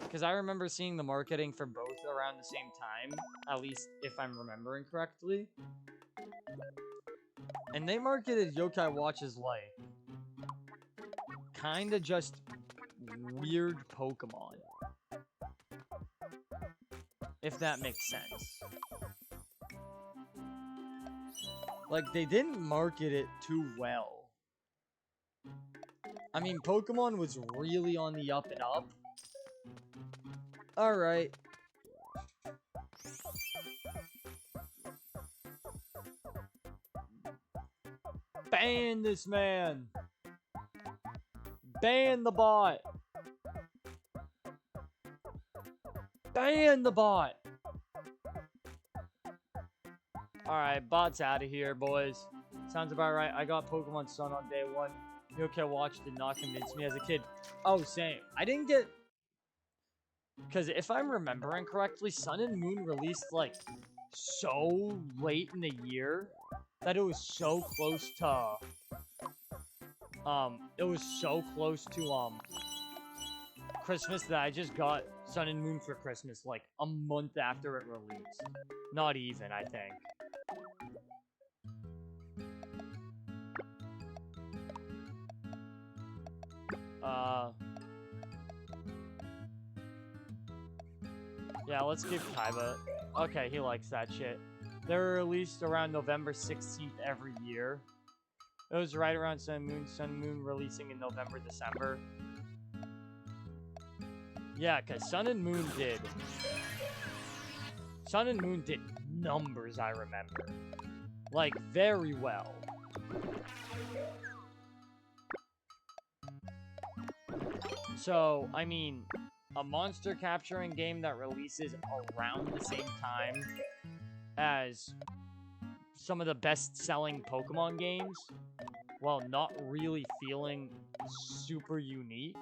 Because I remember seeing the marketing for both around the same time, at least if I'm remembering correctly. And they marketed Yokai Watch as like, kinda just weird Pokemon. If that makes sense. Like, they didn't market it too well. I mean, Pokemon was really on the up and up. Alright. Ban this man! Ban the bot! Ban the bot! Alright, bot's out of here, boys. Sounds about right. I got Pokemon Sun on day one. Yokai Watch did not convince me as a kid. Oh, same. I didn't get... Because if I'm remembering correctly, Sun and Moon released, like, so late in the year that it was so close to... It was so close to, Christmas that I just got Sun and Moon for Christmas, like, a month after it released. Not even, I think. Yeah, let's give Kaiba... Okay, he likes that shit. They're released around November 16th every year. It was right around Sun and Moon releasing in November, December. Yeah, because Sun and Moon did numbers, I remember. Like, very well. So, I mean, a monster capturing game that releases around the same time as some of the best-selling Pokemon games, while not really feeling super unique.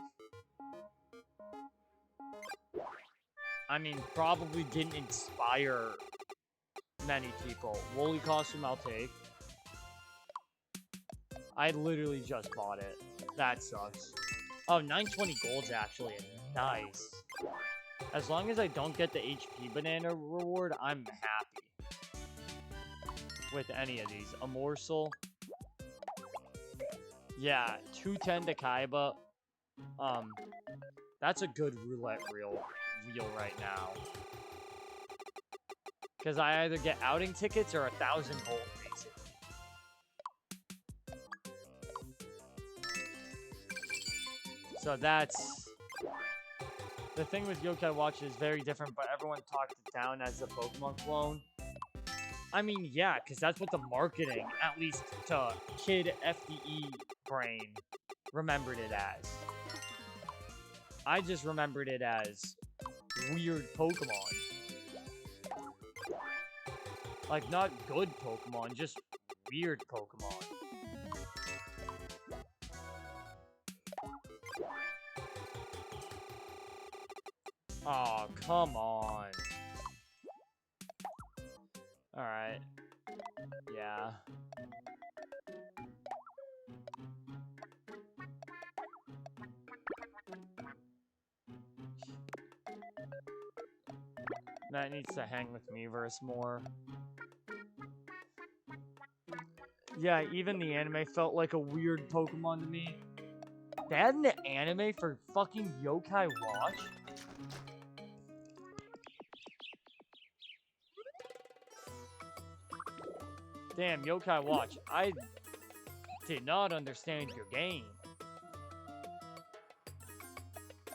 I mean, probably didn't inspire many people. Woolly costume, I'll take. I literally just bought it. That sucks. Oh, 920 gold's actually nice. As long as I don't get the HP banana reward, I'm happy with any of these. A morsel. Yeah, 210 to Kaiba. That's a good roulette wheel right now. Because I either get outing tickets or 1,000 gold, basically. So that's... The thing with Yokai Watch is very different, but everyone talked it down as a Pokemon clone. I mean, yeah, because that's what the marketing, at least to kid FDE brain, remembered it as. I just remembered it as weird Pokemon. Like, not good Pokemon, just weird Pokemon. Oh, come on. Alright. Yeah. That needs to hang with Miiverse more. Yeah, even the anime felt like a weird Pokemon to me. They had an anime for fucking Yokai Watch? Damn, Yokai Watch, I did not understand your game.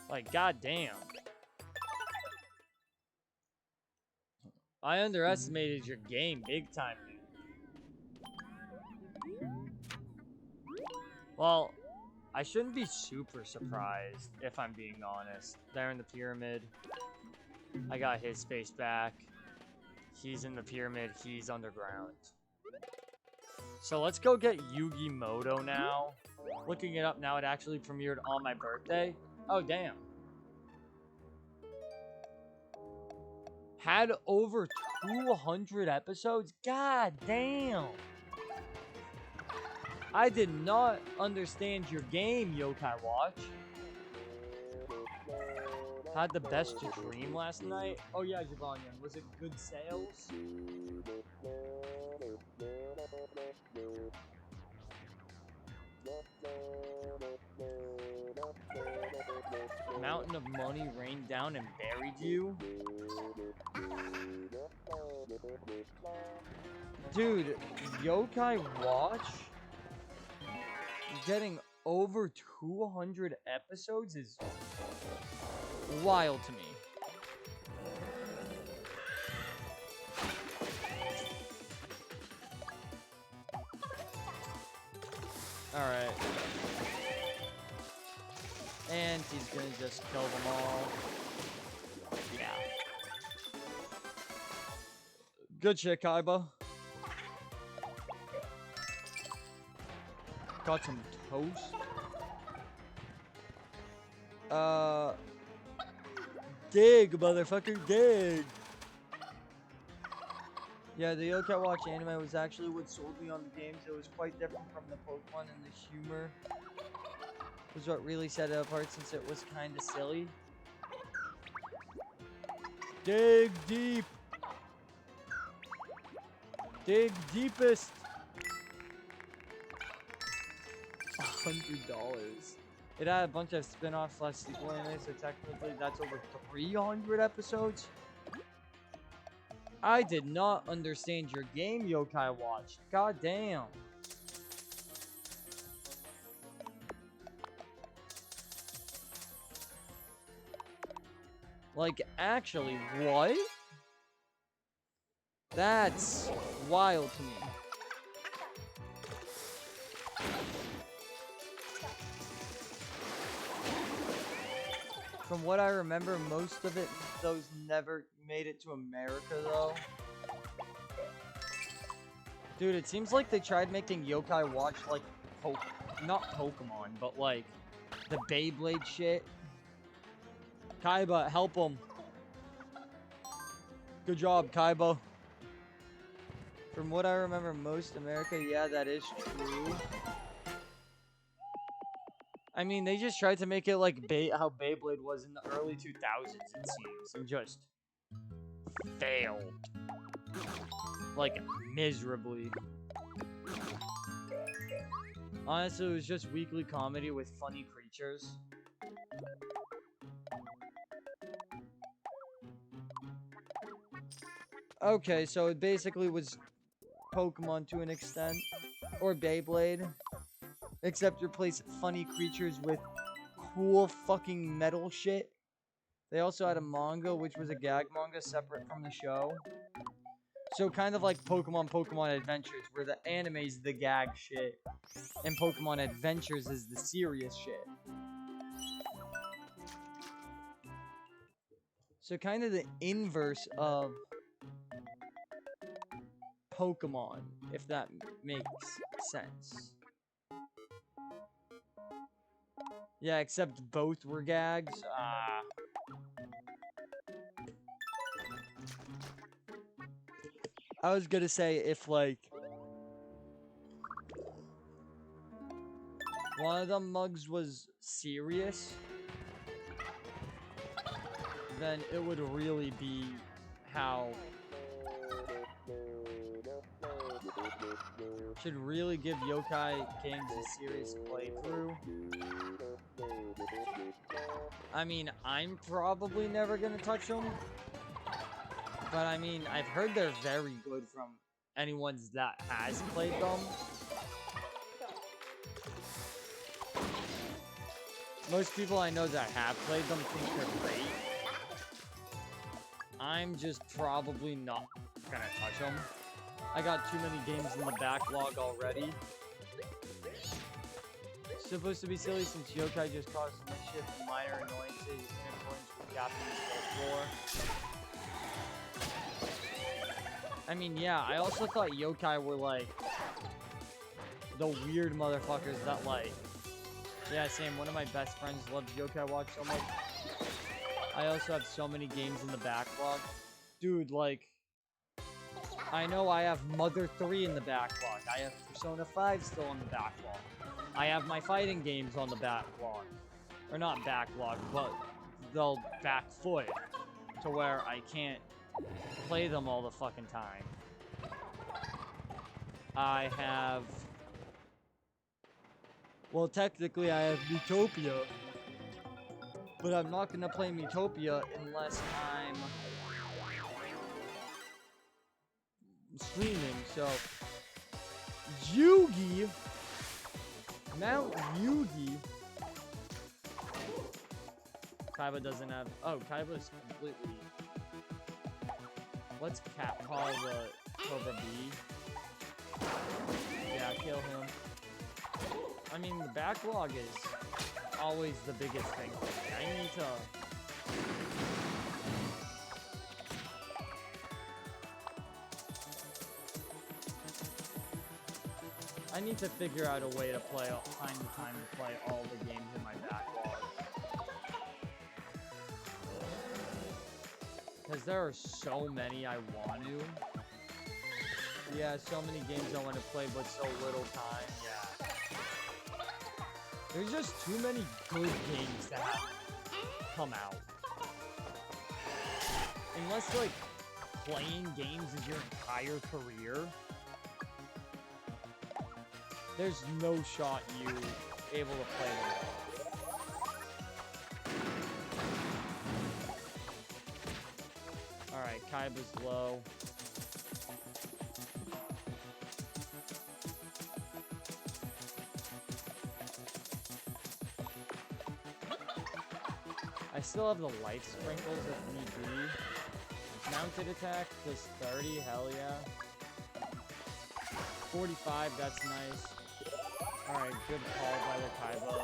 Like, goddamn. I underestimated your game big time, dude. Well, I shouldn't be super surprised, if I'm being honest. They're in the pyramid. I got his space back. He's in the pyramid. He's underground. So let's go get Yugi Moto now. Looking it up now, it actually premiered on my birthday. Oh, damn. Had over 200 episodes? God damn. I did not understand your game, Yokai Watch. Had the best dream last night? Oh yeah, Javonian. Was it good sales? Mountain of money rained down and buried you? Dude, Yokai Watch getting over 200 episodes is wild to me. Alright. And he's gonna just kill them all. Yeah. Good shit, Kaiba. Got some toast. Dig, motherfucker, dig. Yeah, the Yokai Watch anime was actually what sold me on the games. It was quite different from the Pokemon, and the humor was what really set it apart, since it was kind of silly. Dig deep. Dig deepest. $100. It had a bunch of spin-offs / sequel anime, so technically that's over 300 episodes. I did not understand your game, Yokai Watch. God damn. Like, actually, what? That's wild to me. From what I remember, most of those never made it to America, though. Dude, it seems like they tried making Yokai Watch like, not Pokemon, but like the Beyblade shit. Kaiba, help him. Good job, Kaiba. From what I remember, most America, yeah, that is true. I mean, they just tried to make it like how Beyblade was in the early 2000s, it seems, and just failed. Like, miserably. Honestly, it was just weekly comedy with funny creatures. Okay, so it basically was Pokemon to an extent. Or Beyblade. Except replace funny creatures with cool fucking metal shit. They also had a manga, which was a gag manga separate from the show. So kind of like Pokemon Adventures, where the anime's the gag shit, and Pokemon Adventures is the serious shit. So kind of the inverse of Pokemon, if that makes sense. Yeah, except both were gags. I was gonna say if, like, one of the mugs was serious, then it would really be how... Should really give yokai games a serious playthrough. I mean, I'm probably never gonna touch them. But I mean, I've heard they're very good from anyone that has played them. Most people I know that have played them think they're great. I'm just probably not gonna touch them. I got too many games in the backlog already. It's supposed to be silly since yokai just causes mischief and minor annoyances in accordance with Japanese folklore. I mean, yeah, I also thought yokai were, like, the weird motherfuckers that, like... Yeah, same. One of my best friends loves Yokai Watch so much. I also have so many games in the backlog. Dude, like... I know I have Mother 3 in the backlog. I have Persona 5 still on the backlog. I have my fighting games on the backlog. Or not backlog, but the back foot. To where I can't play them all the fucking time. I have... Well, technically I have Miitopia. But I'm not gonna play Miitopia unless I'm streaming, so... Yugi! Mount Yugi! Kaiba doesn't have... Oh, Kaiba's completely... Let's call the Cobra B. Yeah, kill him. I mean, the backlog is always the biggest thing for me. I need to... I need to figure out a way to find the time to play all the games in my backlog. Because there are so many I want to. Yeah, so many games I want to play, but so little time. Yeah. There's just too many good games that have come out. Unless, like, playing games is your entire career, there's no shot you able to play them all. Alright, Kaiba's low. I still have the life sprinkles if need be. Mounted attack does 30, hell yeah. 45, that's nice. Alright, good call by the Kaiba.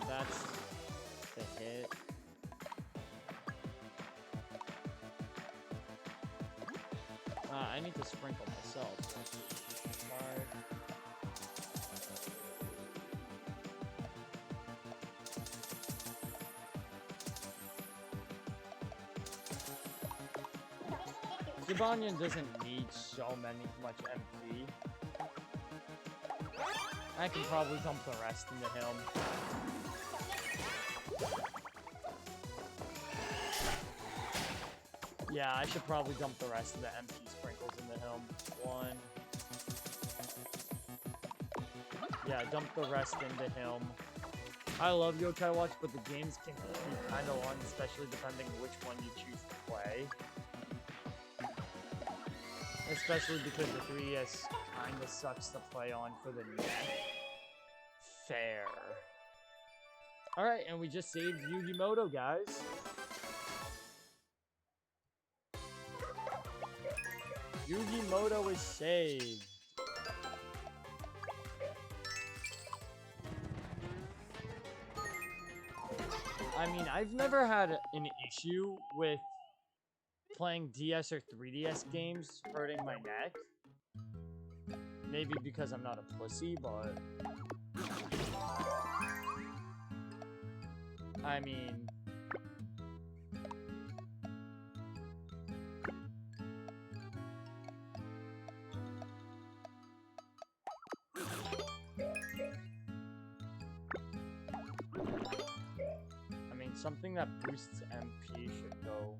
That's the hit. I need to sprinkle myself. Sorry. Jibanyan doesn't need much MP. I can probably dump the rest into him. Yeah, I should probably dump the rest of the MP sprinkles into him. One. Yeah, dump the rest into him. I love Yokai Watch, but the games can be kind of long, especially depending which one you choose to play. Especially because the 3DS kind of sucks to play on for the neck. Fair. Alright, and we just saved Yugimoto, guys. Yugimoto is saved. I mean, I've never had an issue with playing DS or 3DS games hurting my neck. Maybe because I'm not a pussy, but... I mean... something that boosts MP should go.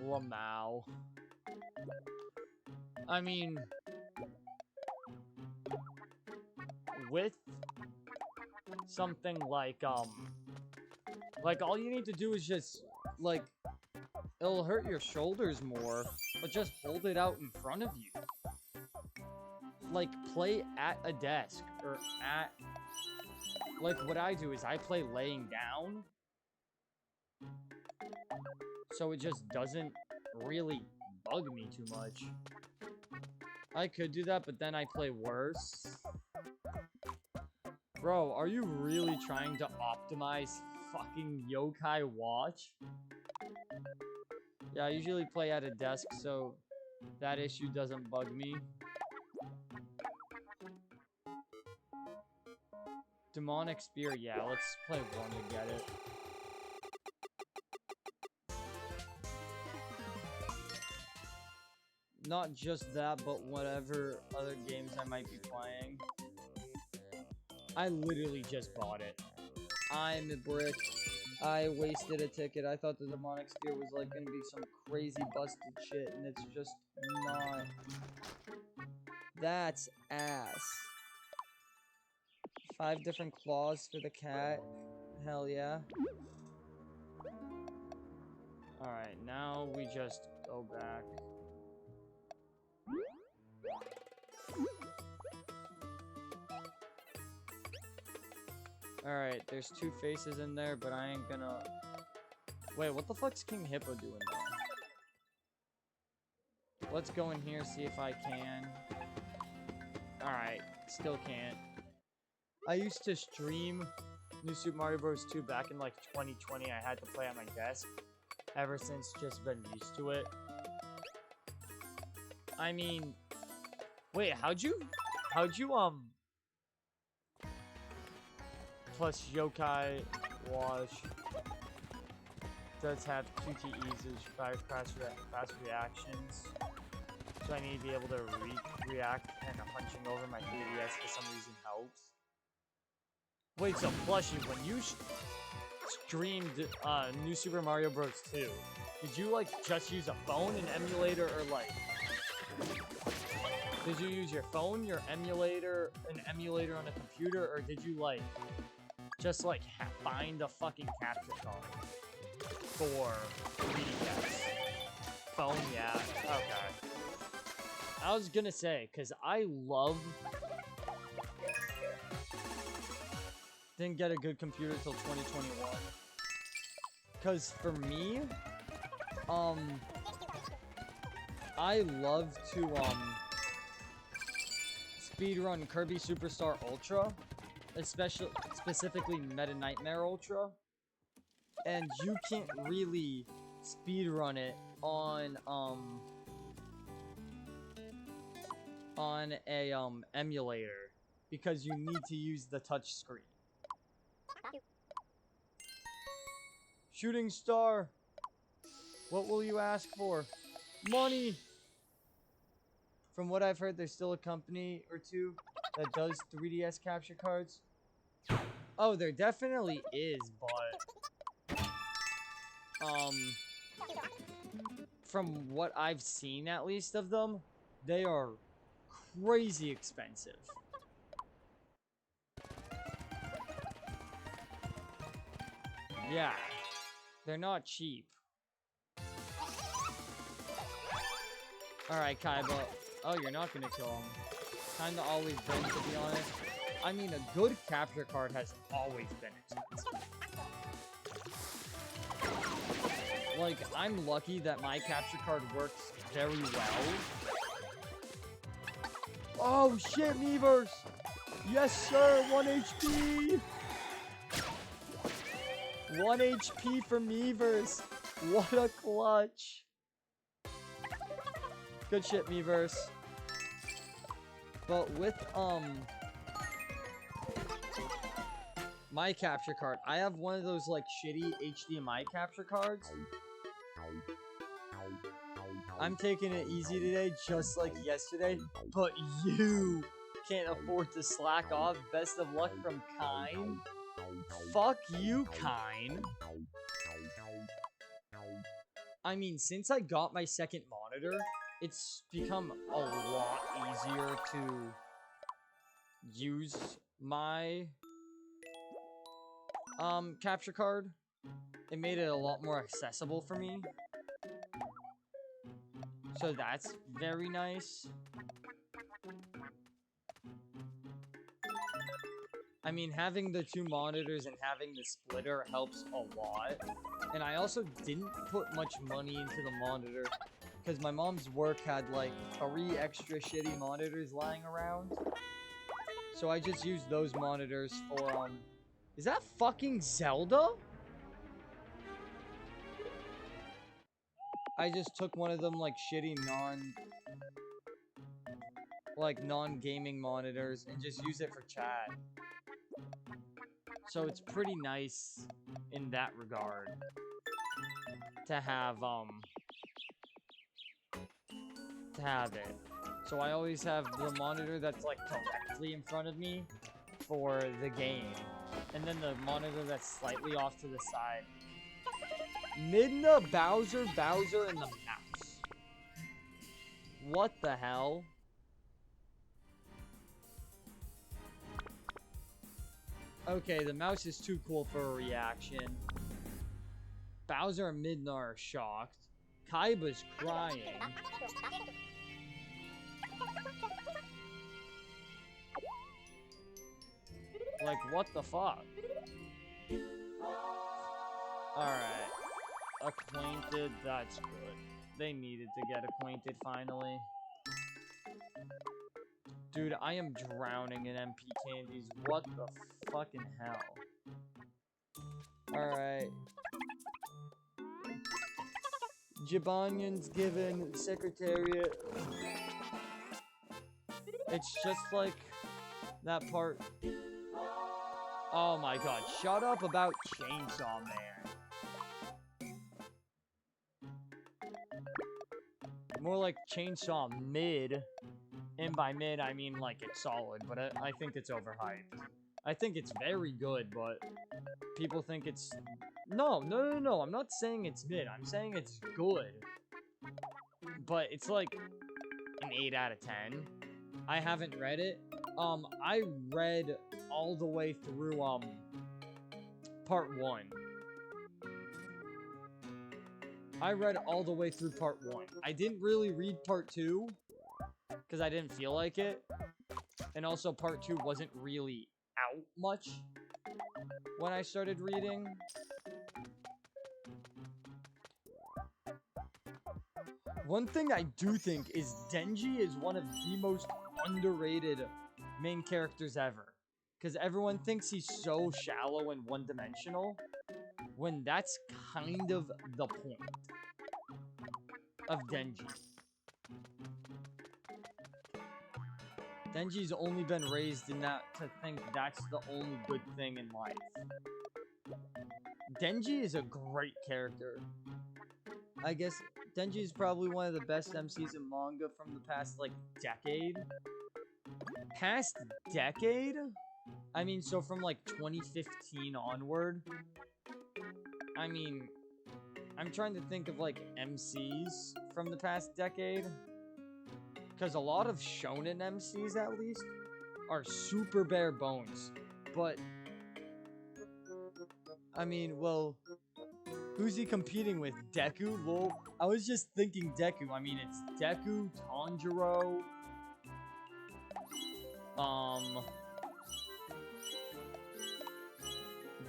Lamau. I mean... with something like all you need to do is just, like, it'll hurt your shoulders more, but just hold it out in front of you. Like, play at a desk, or at... Like, what I do is I play laying down. So it just doesn't really bug me too much. I could do that, but then I play worse. Bro, are you really trying to optimize fucking Yokai Watch? Yeah, I usually play at a desk, so that issue doesn't bug me. Demonic Spear, yeah, let's play one to get it. Not just that, but whatever other games I might be playing. I literally just bought it. I'm a brick. I wasted a ticket. I thought the Demonic Spear was like gonna be some crazy busted shit, and it's just not. That's ass. 5 different claws for the cat. Hell yeah. Alright, now we just go back. Alright, there's 2 faces in there, but I ain't gonna... Wait, what the fuck's King Hippo doing there? Let's go in here, see if I can. Alright, still can't. I used to stream New Super Mario Bros. 2 back in like 2020. I had to play at my desk. Ever since, just been used to it. I mean... Wait, how'd you plus Yokai Watch does have QTEs, which fast reactions. So I need to be able to react, and hunching over my 3DS for some reason helps. Wait, so Plushie, when you streamed New Super Mario Bros. 2, did you like just use a phone, an emulator, or like... Did you use your phone, your emulator, an emulator on a computer, or did you like just like find a fucking capture card for 3DS? Phone, yeah. Okay. I was gonna say, because I love... Didn't get a good computer till 2021. Because for me, I love to, speedrun Kirby Superstar Ultra, specifically Meta Nightmare Ultra, and you can't really speedrun it on a emulator because you need to use the touch screen. Shooting Star, what will you ask for? Money! From what I've heard, there's still a company or two that does 3DS capture cards. Oh, there definitely is, but... from what I've seen, at least, of them, they are crazy expensive. Yeah. They're not cheap. Alright, Kaiba. Oh, you're not gonna kill him. Kinda always been, to be honest. I mean, a good capture card has always been expensive. Like, I'm lucky that my capture card works very well. Oh, shit, Miiverse! Yes, sir! 1 HP! 1 HP for Miiverse! What a clutch! Good shit, Miiverse. But with, my capture card, I have one of those, like, shitty HDMI capture cards. I'm taking it easy today, just like yesterday, but you can't afford to slack off. Best of luck from Kine. Fuck you, Kine. I mean, since I got my second monitor, it's become a lot easier to use my capture card. It made it a lot more accessible for me. So that's very nice. I mean, having the 2 monitors and having the splitter helps a lot. And I also didn't put much money into the monitor because my mom's work had like 3 extra shitty monitors lying around. So I just used those monitors for, is that fucking Zelda? I just took one of them, like, shitty non-gaming monitors and just use it for chat. So it's pretty nice in that regard to have it. So I always have the monitor that's, like, directly in front of me for the game. And then the monitor that's slightly off to the side. Midna, Bowser, and the mouse. What the hell? Okay, the mouse is too cool for a reaction. Bowser and Midna are shocked. Kaiba's crying. Like, what the fuck? Alright. Acquainted, that's good. They needed to get acquainted finally. Dude, I am drowning in MP candies. What the fucking hell? Alright. Jibanyan's given Secretariat. It's just like that part. Oh my god, shut up about Chainsaw Man. More like Chainsaw Mid. And by mid, I mean like it's solid, but I think it's overhyped. I think it's very good, but people think it's... No, I'm not saying it's mid. I'm saying it's good. But it's like an 8 out of 10. I haven't read it. I read all the way through, part 1. I read all the way through part 1. I didn't really read part 2, because I didn't feel like it. And also part 2 wasn't really out much when I started reading. One thing I do think is Denji is one of the most underrated main characters ever. Because everyone thinks he's so shallow and one-dimensional, when that's kind of the point of Denji. Denji's only been raised in that to think that's the only good thing in life. Denji is a great character. I guess Denji is probably one of the best MCs in manga from the past, like, decade. Past decade? I mean, so from, like, 2015 onward. I mean, I'm trying to think of, like, MCs from the past decade. Because a lot of shonen MCs, at least, are super bare bones. But, I mean, well, Who's he competing with? Deku? Well, I was just thinking Deku. I mean, it's Deku, Tanjiro.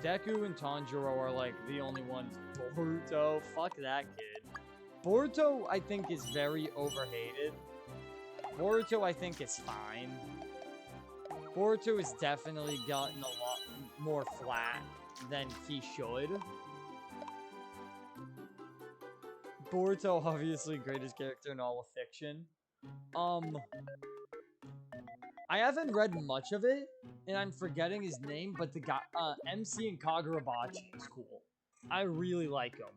Deku and Tanjiro are like the only ones. Boruto, fuck that kid. Boruto, I think, is very overhated. Boruto, I think, is fine. Boruto has definitely gotten a lot more flat than he should. Boruto, obviously, greatest character in all of fiction. I haven't read much of it, and I'm forgetting his name, but the guy, MC and Kagurabachi is cool. I really like him.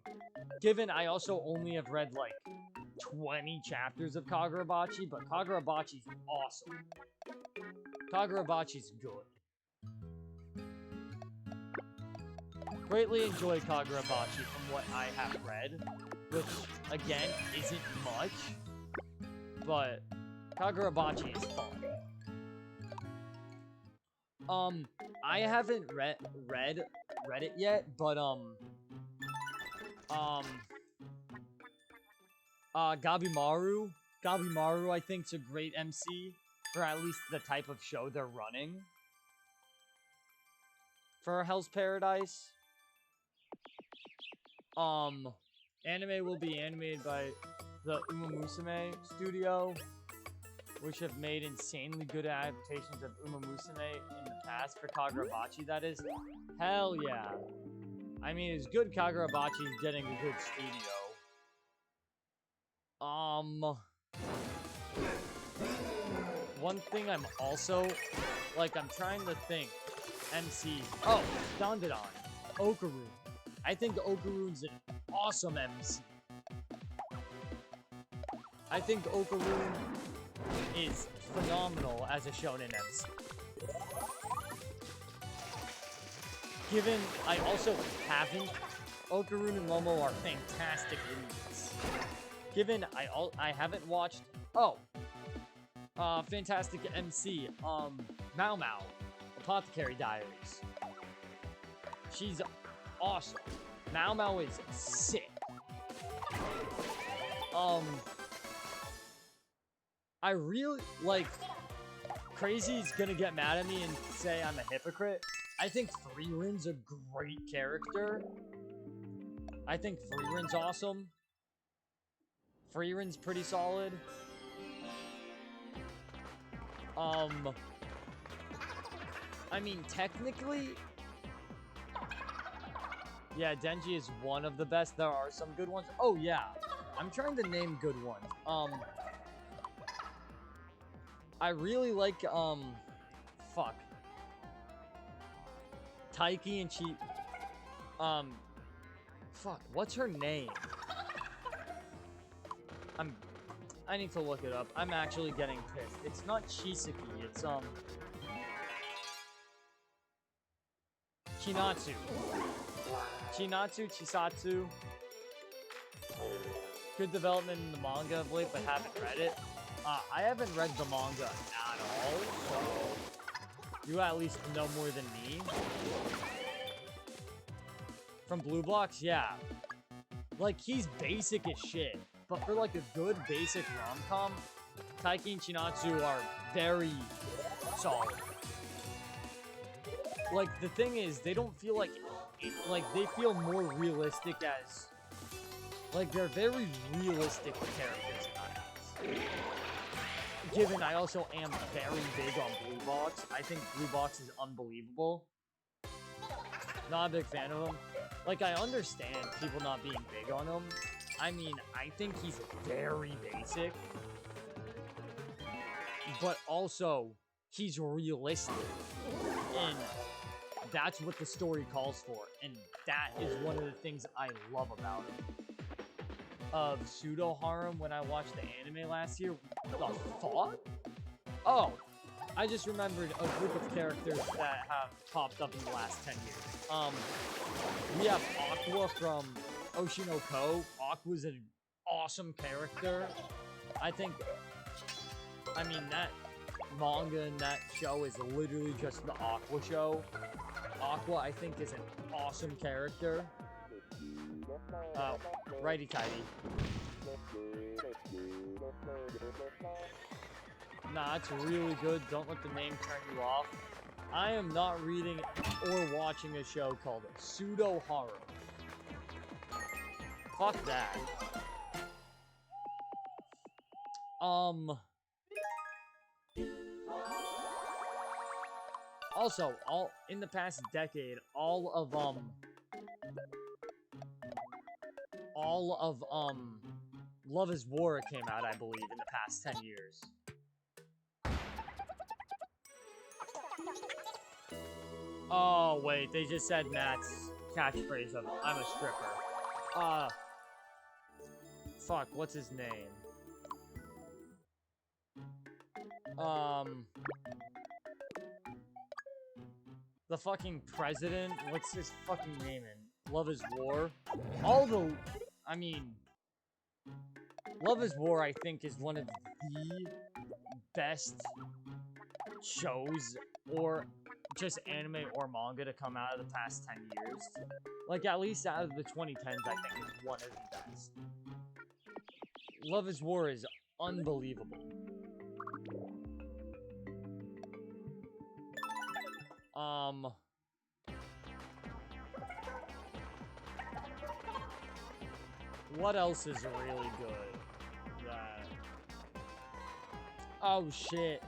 Given I also only have read like 20 chapters of Kagurabachi, but Kagurabachi's awesome. Kagurabachi's good. Greatly enjoy Kagurabachi from what I have read, which, again, isn't much, but Kagurabachi is fun. I haven't read it yet, but, Gabimaru, I think, is a great MC for at least the type of show they're running for Hell's Paradise. Anime will be animated by the Uma Musume studio, which have made insanely good adaptations of Uma Musume in the past for Kagurabachi, that is. Hell yeah. I mean, it's good Kagurabachi's getting a good studio. One thing I'm also, like, I'm trying to think. MC. Oh, Dandadan. Okaroon. I think Okaroon's an awesome MC. I think Okaroon is phenomenal as a shonen MC. Given I also haven't, Okaroon and Momo are fantastic leads. Given I haven't watched, fantastic MC, Mao Mao, Apothecary Diaries. She's awesome. Mao Mao is sick. I really, like, Crazy's gonna get mad at me and say I'm a hypocrite. I think Freeren's a great character. I think Freeren's awesome. Freeren's pretty solid. I mean, technically, yeah, Denji is one of the best. There are some good ones. Oh, yeah. I'm trying to name good ones. I really like, fuck. Taiki and fuck, what's her name? I need to look it up. I'm actually getting pissed. It's not Chisaki, it's, Chinatsu. Chisatsu. Good development in the manga of late, but haven't read it. I haven't read the manga at all, so you at least know more than me. From Blue Blocks, yeah. Like, he's basic as shit, but for, like, a good basic rom-com, Taiki and Chinatsu are very solid. Like, the thing is, they don't feel like, they feel more realistic as, like, they're very realistic characters in my eyes. Given I also am very big on Blue Box, I think Blue Box is unbelievable. Not a big fan of him. Like, I understand people not being big on him. I mean, I think he's very basic. But also, he's realistic. And that's what the story calls for. And that is one of the things I love about him. Of Pseudo Harem when I watched the anime last year. What the fuck? Oh, I just remembered a group of characters that have popped up in the last 10 years. We have Aqua from Oshinoko. Aqua's an awesome character. I mean, that manga and that show is literally just the Aqua show. Aqua, I think, is an awesome character. Oh, righty-tighty. Nah, it's really good. Don't let the name turn you off. I am not reading or watching a show called Pseudo Horror. Fuck that. Also, in the past decade, all of Love is War came out, I believe, in the past 10 years. Oh, wait, they just said Matt's catchphrase of, I'm a stripper. Fuck, what's his name? The fucking president, what's his fucking name in Love is War? I mean, Love is War, I think, is one of the best shows, or just anime or manga, to come out of the past 10 years. Like, at least out of the 2010s, I think it's one of the best. Love is War is unbelievable. What else is really good? That... Oh, shit.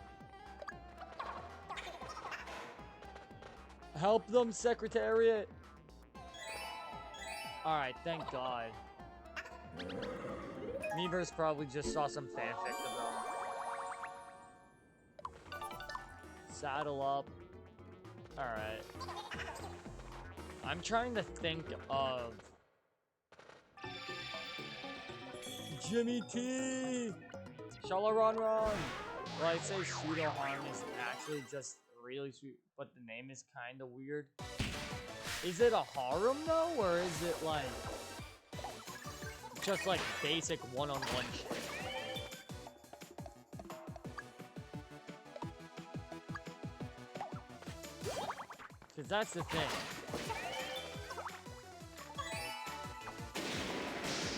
Help them, Secretariat! Alright, thank God. Meverse probably just saw some fanfic of them. Saddle up. Alright. I'm trying to think of... Jimmy T! Shalaron Ron! Well, I'd say Pseudo Harm is actually just really sweet, but the name is kind of weird. Is it a harem, though? Or is it, like... just, like, basic one-on-one shit? Because that's the thing.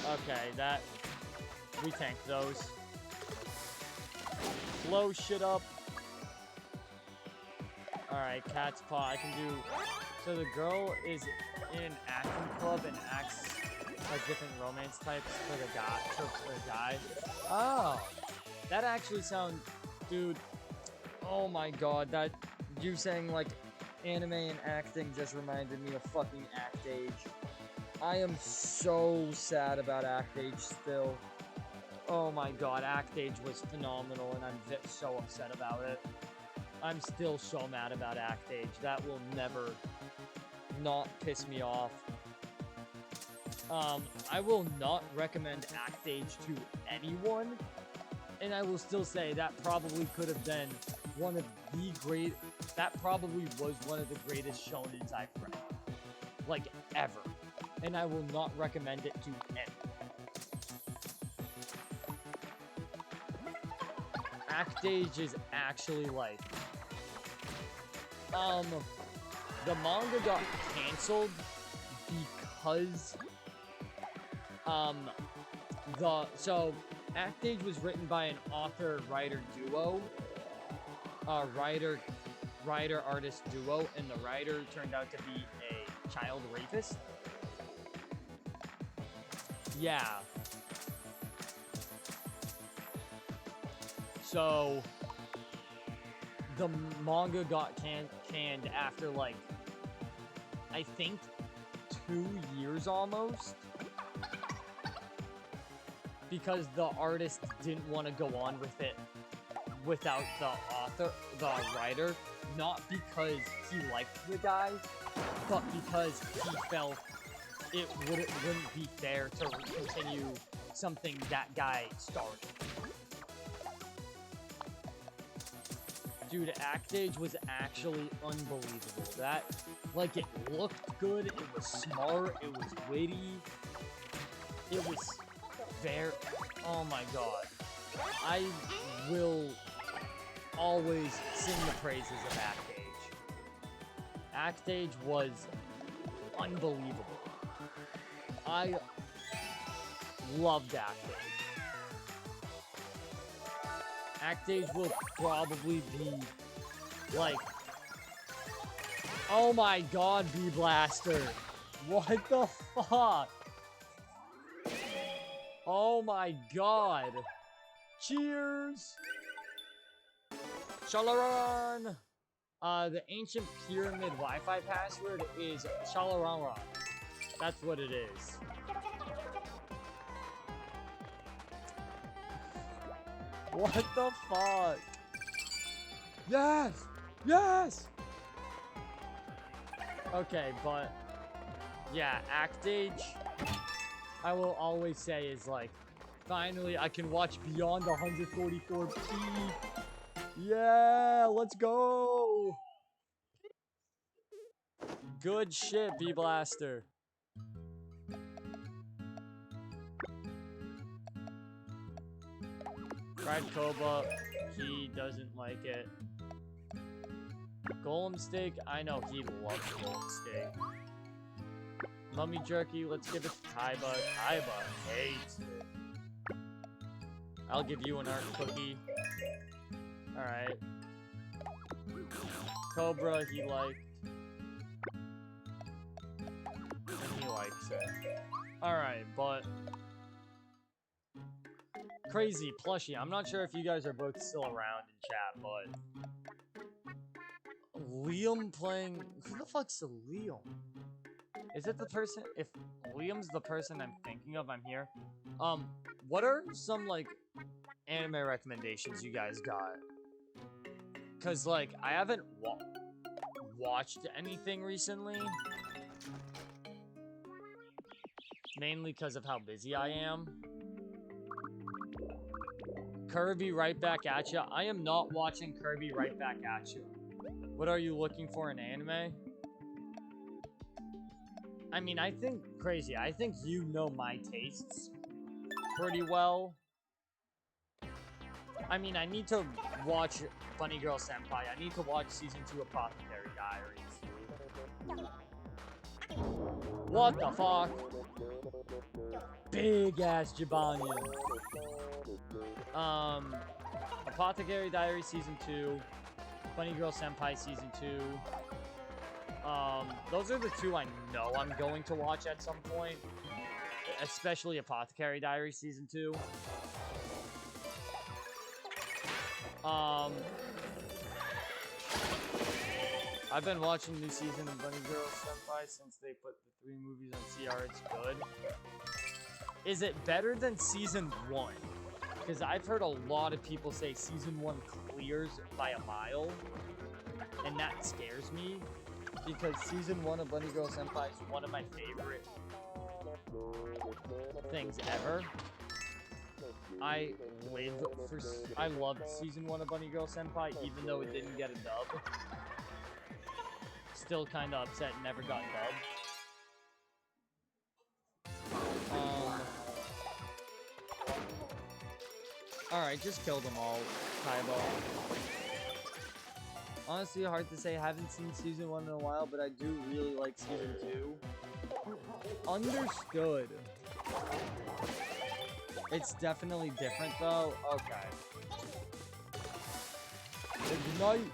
Okay, that... we tank those. Blow shit up. Alright, cat's paw. I can do... So the girl is in an acting club and acts like different romance types for the guy. For the guy. Oh! That actually sounds... Dude. Oh my god, that... You saying, like, anime and acting just reminded me of fucking Act Age. I am so sad about Act Age still. Oh my god, Act Age was phenomenal, and I'm so upset about it. I'm still so mad about Act Age. That will never not piss me off. I will not recommend Act Age to anyone, and I will still say that probably could have been one of the great... That probably was one of the greatest shonens I've read. Like, ever. And I will not recommend it to anyone. Act Age is actually like... the manga got canceled because... So, Act Age was written by an author-writer duo. Writer-artist duo, and the writer turned out to be a child rapist. Yeah. So, the manga got canned after, like, I think 2 years almost. Because the artist didn't want to go on with it without the writer. Not because he liked the guy, but because he felt it wouldn't be fair to continue something that guy started. Dude, Act Age was actually unbelievable. That, like, it looked good, it was smart, it was witty, it was very... Oh my god. I will always sing the praises of Act Age. Act Age was unbelievable. I loved Act Age. Act Age will probably be like, oh my god, Bee Blaster. What the fuck? Oh my god. Cheers. Shalaran. The ancient pyramid Wi-Fi password is Shalaran. That's what it is. What the fuck? Yes! Yes! Okay, but yeah, Act Age, I will always say is like, finally I can watch beyond 144p. Yeah, let's go! Good shit, Bee Blaster. Fried Koba, he doesn't like it. Golem Steak, I know he loves Golem Steak. Mummy Jerky, let's give it to Taiba. Taiba hates it. I'll give you an art cookie. Alright. Cobra, he liked. And he likes it. Alright, but... Crazy Plushie, I'm not sure if you guys are both still around in chat, but... Liam playing... Who the fuck's Liam? Is it the person... If Liam's the person I'm thinking of, I'm here. What are some, like, anime recommendations you guys got? Because, like, I haven't watched anything recently. Mainly because of how busy I am. Kirby Right Back At Ya. I am not watching Kirby Right Back At Ya. What are you looking for in anime? I mean, I think, Crazy, I think you know my tastes pretty well. I mean, I need to watch Bunny Girl Senpai. I need to watch Season 2 Apothecary Diaries. What the fuck? Big ass Jabanian. Apothecary Diaries Season 2. Bunny Girl Senpai Season 2. Those are the two I know I'm going to watch at some point. Especially Apothecary Diaries Season 2. I've been watching new season of Bunny Girl Senpai since they put the 3 movies on CR. It's good. Is it better than Season 1? Because I've heard a lot of people say Season 1 clears by a mile. And that scares me. Because Season 1 of Bunny Girl Senpai is one of my favorite things ever. I loved Season 1 of Bunny Girl Senpai, even though it didn't get a dub. Still kind of upset it never got dubbed. Alright, just kill them all, Kaiba. Honestly, hard to say. I haven't seen Season 1 in a while, but I do really like Season 2. Understood. It's definitely different, though. Okay. Ignite!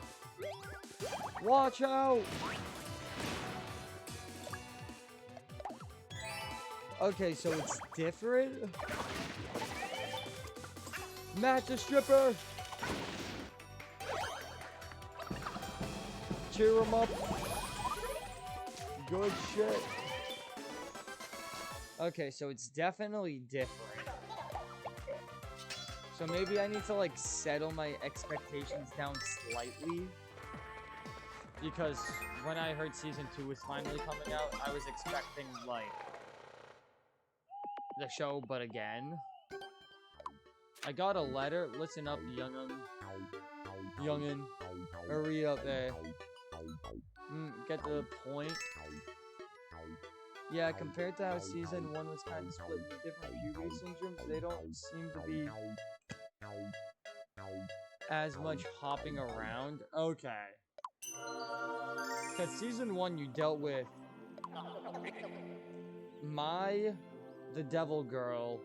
Watch out! Okay, so it's different? Matt the stripper! Cheer him up. Good shit. Okay, so it's definitely different. So maybe I need to, like, settle my expectations down slightly. Because when I heard Season 2 was finally coming out, I was expecting, like, the show, but again. I got a letter. Listen up, young'un. Young'un. Hurry up there. Get to the point. Yeah, compared to how Season 1 was kind of split into different puberty syndromes, they don't seem to be as much hopping around. Okay. Because Season 1, you dealt with the Devil Girl,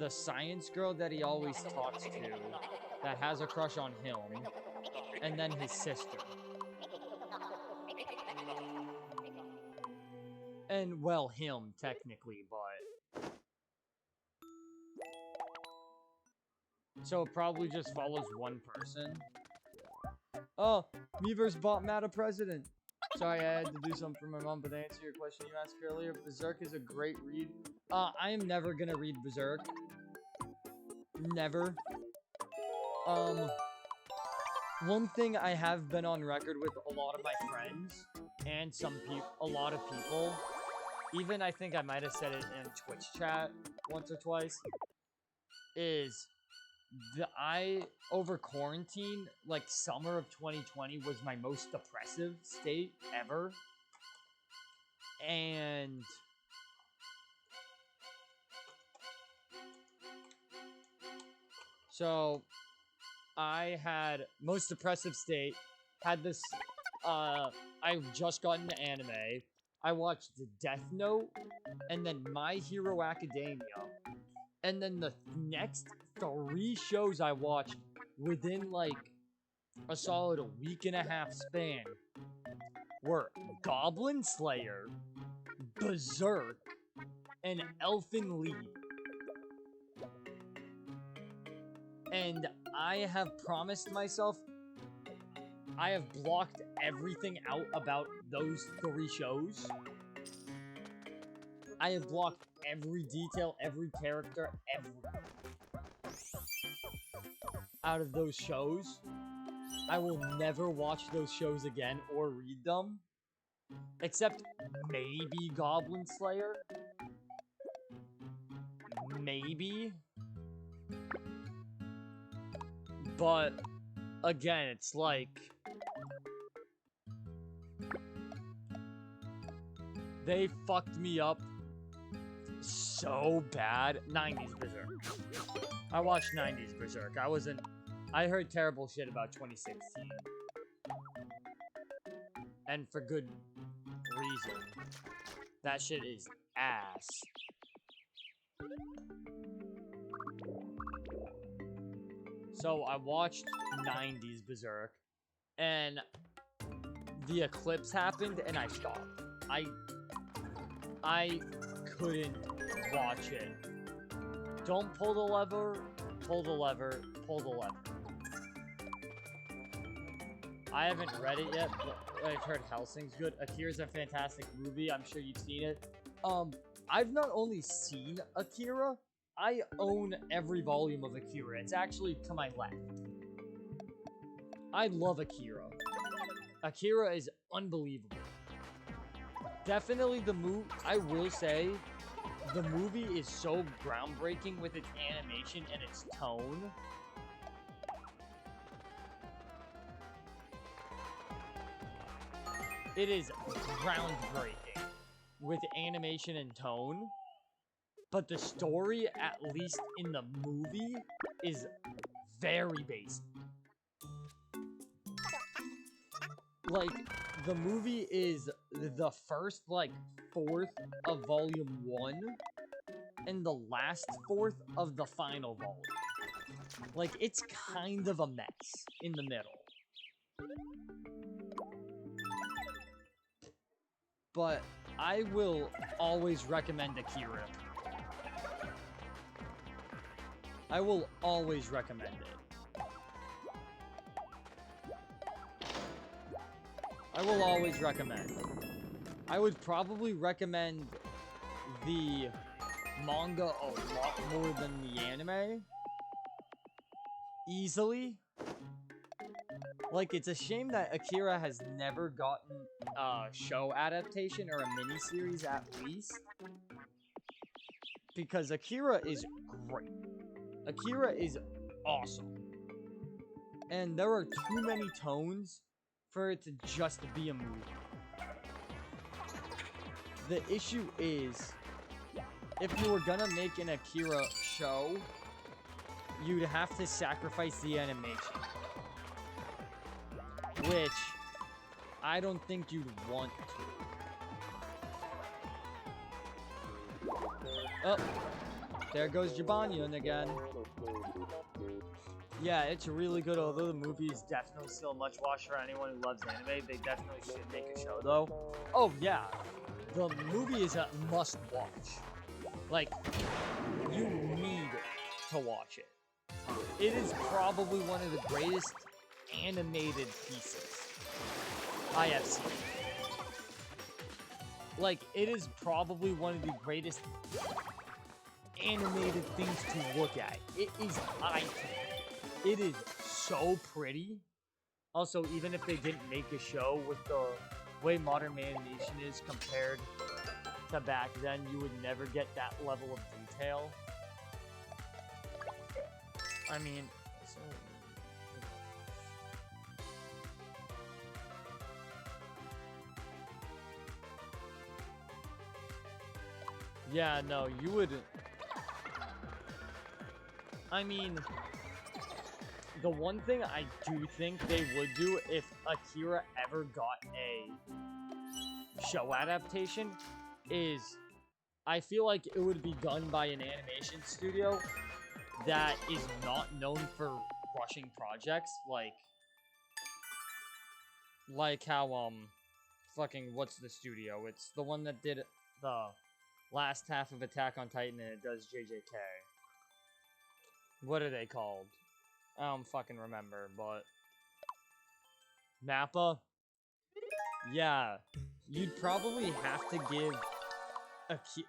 the science girl that he always talks to that has a crush on him, and then his sister. And, well, him, technically, but... So it probably just follows one person. Oh, Mever's bought Matt a president. Sorry, I had to do something for my mom, but to answer your question you asked earlier, Berserk is a great read. I am never gonna read Berserk. Never. One thing I have been on record with a lot of my friends, and a lot of people, even I think I might have said it in Twitch chat once or twice, is over quarantine, like summer of 2020 was my most depressive state ever. And so I had most depressive state, had this, I've just gotten to anime. I watched Death Note, and then My Hero Academia. And then the next 3 shows I watched within, like, a solid a week and a half span were Goblin Slayer, Berserk, and Elfen Lied. And I have promised myself, I have blocked everything out about those 3 shows. I have blocked every detail, every character, everything out of those shows. I will never watch those shows again or read them. Except maybe Goblin Slayer. Maybe. But, again, it's like... they fucked me up so bad. 90s Berserk. I watched 90s Berserk. I heard terrible shit about 2016. And for good reason. That shit is ass. So I watched 90s Berserk, and the eclipse happened, and I stopped. I couldn't watch it. Don't pull the lever, pull the lever, pull the lever. I haven't read it yet, but I've heard Hellsing's good. Akira's a fantastic movie. I'm sure you've seen it. I've not only seen Akira, I own every volume of Akira. It's actually to my left. I love Akira. Akira is unbelievable. Definitely I will say, the movie is so groundbreaking with its animation and its tone. It is groundbreaking with animation and tone. But the story, at least in the movie, is very basic. Like, the movie is the first, like, 4th of Volume 1, and the last 4th of the final volume. Like, it's kind of a mess in the middle. But I will always recommend Akira. I will always recommend it. I will always recommend. I would probably recommend the manga a lot more than the anime. Easily. Like, it's a shame that Akira has never gotten a show adaptation or a miniseries at least. Because Akira is great. Akira is awesome. And there are too many tones for it to just be a movie. The issue is, if you were gonna make an Akira show, you'd have to sacrifice the animation. Which, I don't think you'd want to. Oh. There goes Jabanian again. Yeah, it's really good, although the movie is definitely still a much watch for anyone who loves anime. They definitely should make a show, though. Oh, yeah. The movie is a must-watch. Like, you need to watch it. It is probably one of the greatest animated pieces I have seen. Like, it is probably one of the greatest animated things to look at. It is eye-catching. It is so pretty. Also, even if they didn't make a show with the way modern animation is compared to back then, you would never get that level of detail. I mean, so... yeah, no, you would... I mean... the one thing I do think they would do if Akira ever got a show adaptation is I feel like it would be done by an animation studio that is not known for rushing projects, like how fucking what's the studio? It's the one that did the last half of Attack on Titan and it does JJK. What are they called? I don't fucking remember, but... Mappa? Yeah. You'd probably have to give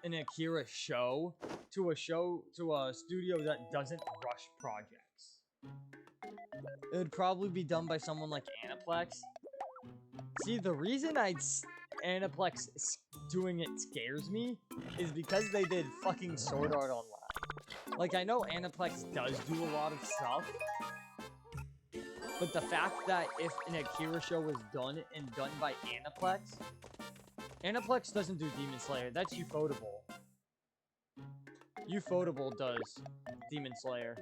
an Akira show to a studio that doesn't rush projects. It would probably be done by someone like Aniplex. See, the reason Aniplex doing it scares me is because they did fucking Sword Art Online. Like, I know Aniplex does do a lot of stuff, but the fact that if an Akira show was done by Aniplex doesn't do Demon Slayer. That's Ufotable. Ufotable does Demon Slayer.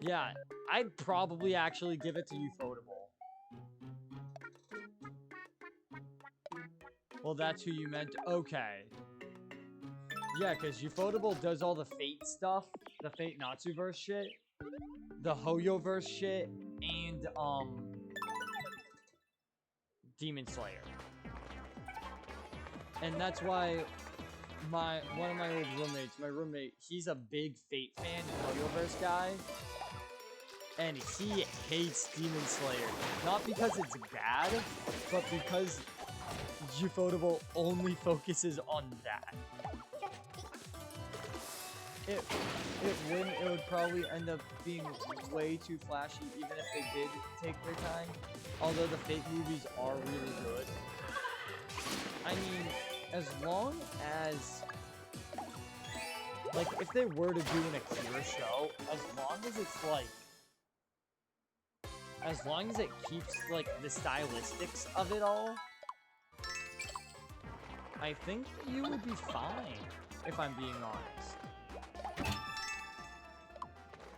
Yeah, I'd probably actually give it to Ufotable. Well, that's who you meant. Okay. Yeah, because Ufotable does all the Fate stuff, the Fate Natsuverse shit, the Hoyoverse shit, and, Demon Slayer. And that's why one of my old roommates, my roommate, he's a big Fate fan and Hoyoverse guy, and he hates Demon Slayer. Not because it's bad, but because Ufotable only focuses on that. It would probably end up being way too flashy, even if they did take their time. Although the Fate movies are really good. I mean, as long as... like, if they were to do an Akira show, as long as it's, like... as long as it keeps, like, the stylistics of it all, I think you would be fine, if I'm being honest.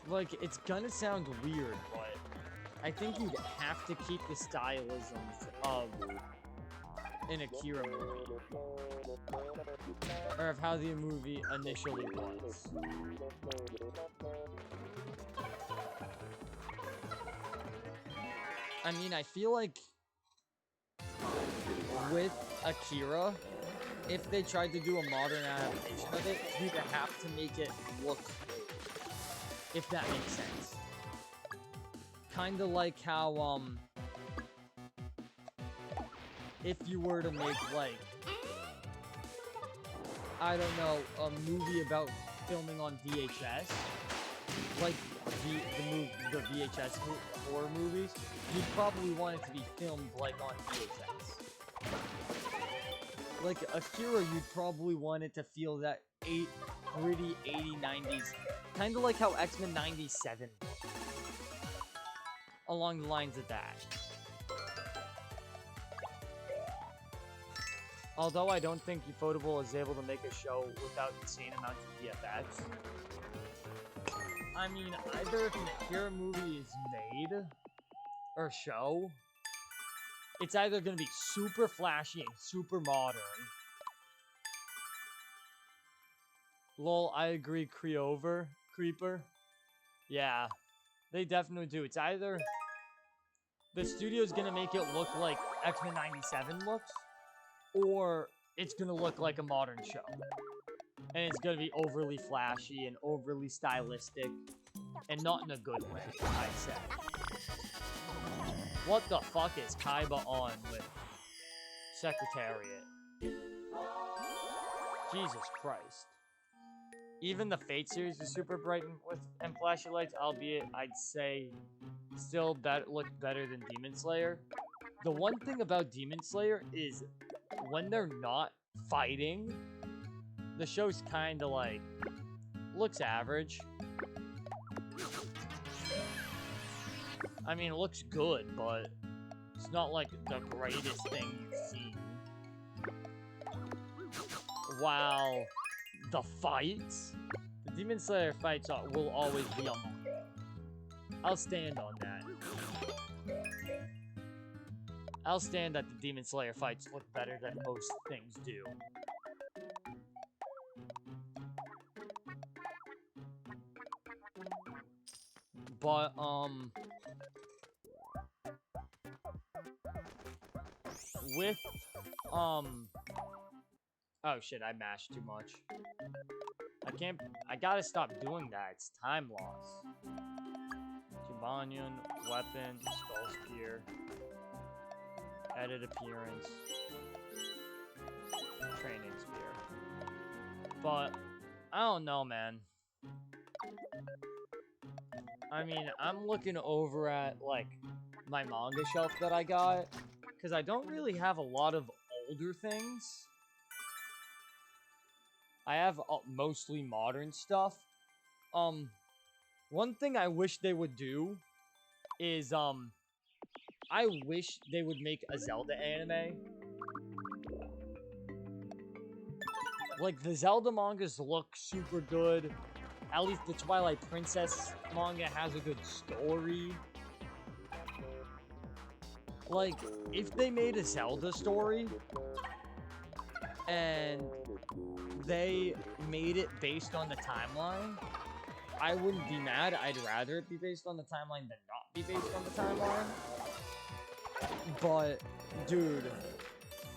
Like, it's gonna sound weird, but I think you'd have to keep the stylisms of an Akira movie. Or of how the movie initially was. I mean, I feel like with Akira, if they tried to do a modern adaptation of it, you'd have to make it look good. If that makes sense. Kinda like how, if you were to make, like, I don't know, a movie about filming on VHS, like the VHS horror movies, you'd probably want it to be filmed, like, on VHS. Like, Akira, you'd probably want it to feel that gritty 80s, 90s, kind of like how X-Men 97 looked. Along the lines of that. Although I don't think Ufotable is able to make a show without insane amounts of VFX. I mean, either if an Akira movie is made, or show, it's either going to be super flashy and super modern. Lol, I agree, Creeper. Yeah, they definitely do. It's either the studio's going to make it look like X-Men 97 looks, or it's going to look like a modern show. And it's going to be overly flashy and overly stylistic, and not in a good way, I'd say. What the fuck is Kaiba on with Secretariat? Jesus Christ. Even the Fate series is super bright and flashy lights, albeit I'd say still looked better than Demon Slayer. The one thing about Demon Slayer is when they're not fighting, the show's kind of like looks average. I mean, it looks good, but it's not like the greatest thing you've seen. While the fights, the Demon Slayer fights will always be on manga. I'll stand on that. I'll stand that the Demon Slayer fights look better than most things do. But, with, oh shit, I mashed too much. I gotta stop doing that, it's time loss. Chibanian, weapon, skull spear, edit appearance, training spear. But, I don't know, man. I mean, I'm looking over at, like, my manga shelf that I got, because I don't really have a lot of older things. I have mostly modern stuff. One thing I wish they would do is, I wish they would make a Zelda anime. Like, the Zelda mangas look super good. At least the Twilight Princess manga has a good story. Like, if they made a Zelda story, and they made it based on the timeline, I wouldn't be mad. I'd rather it be based on the timeline than not be based on the timeline. But, dude,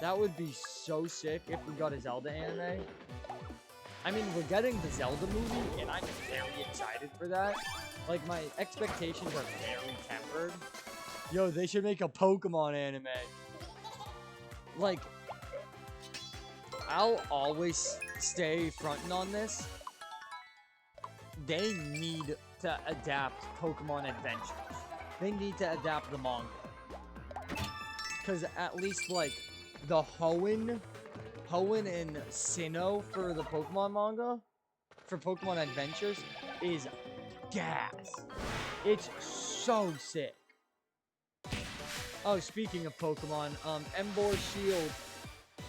that would be so sick if we got a Zelda anime. I mean, we're getting the Zelda movie, and I'm very excited for that. Like, my expectations are very tempered. Yo, they should make a Pokemon anime. Like, I'll always stay fronting on this. They need to adapt Pokemon Adventures. They need to adapt the manga. Because at least, like, the Hoenn and Sinnoh for the Pokemon manga, for Pokemon Adventures, is gas. It's so sick. Oh, speaking of Pokemon, Emboar Shield,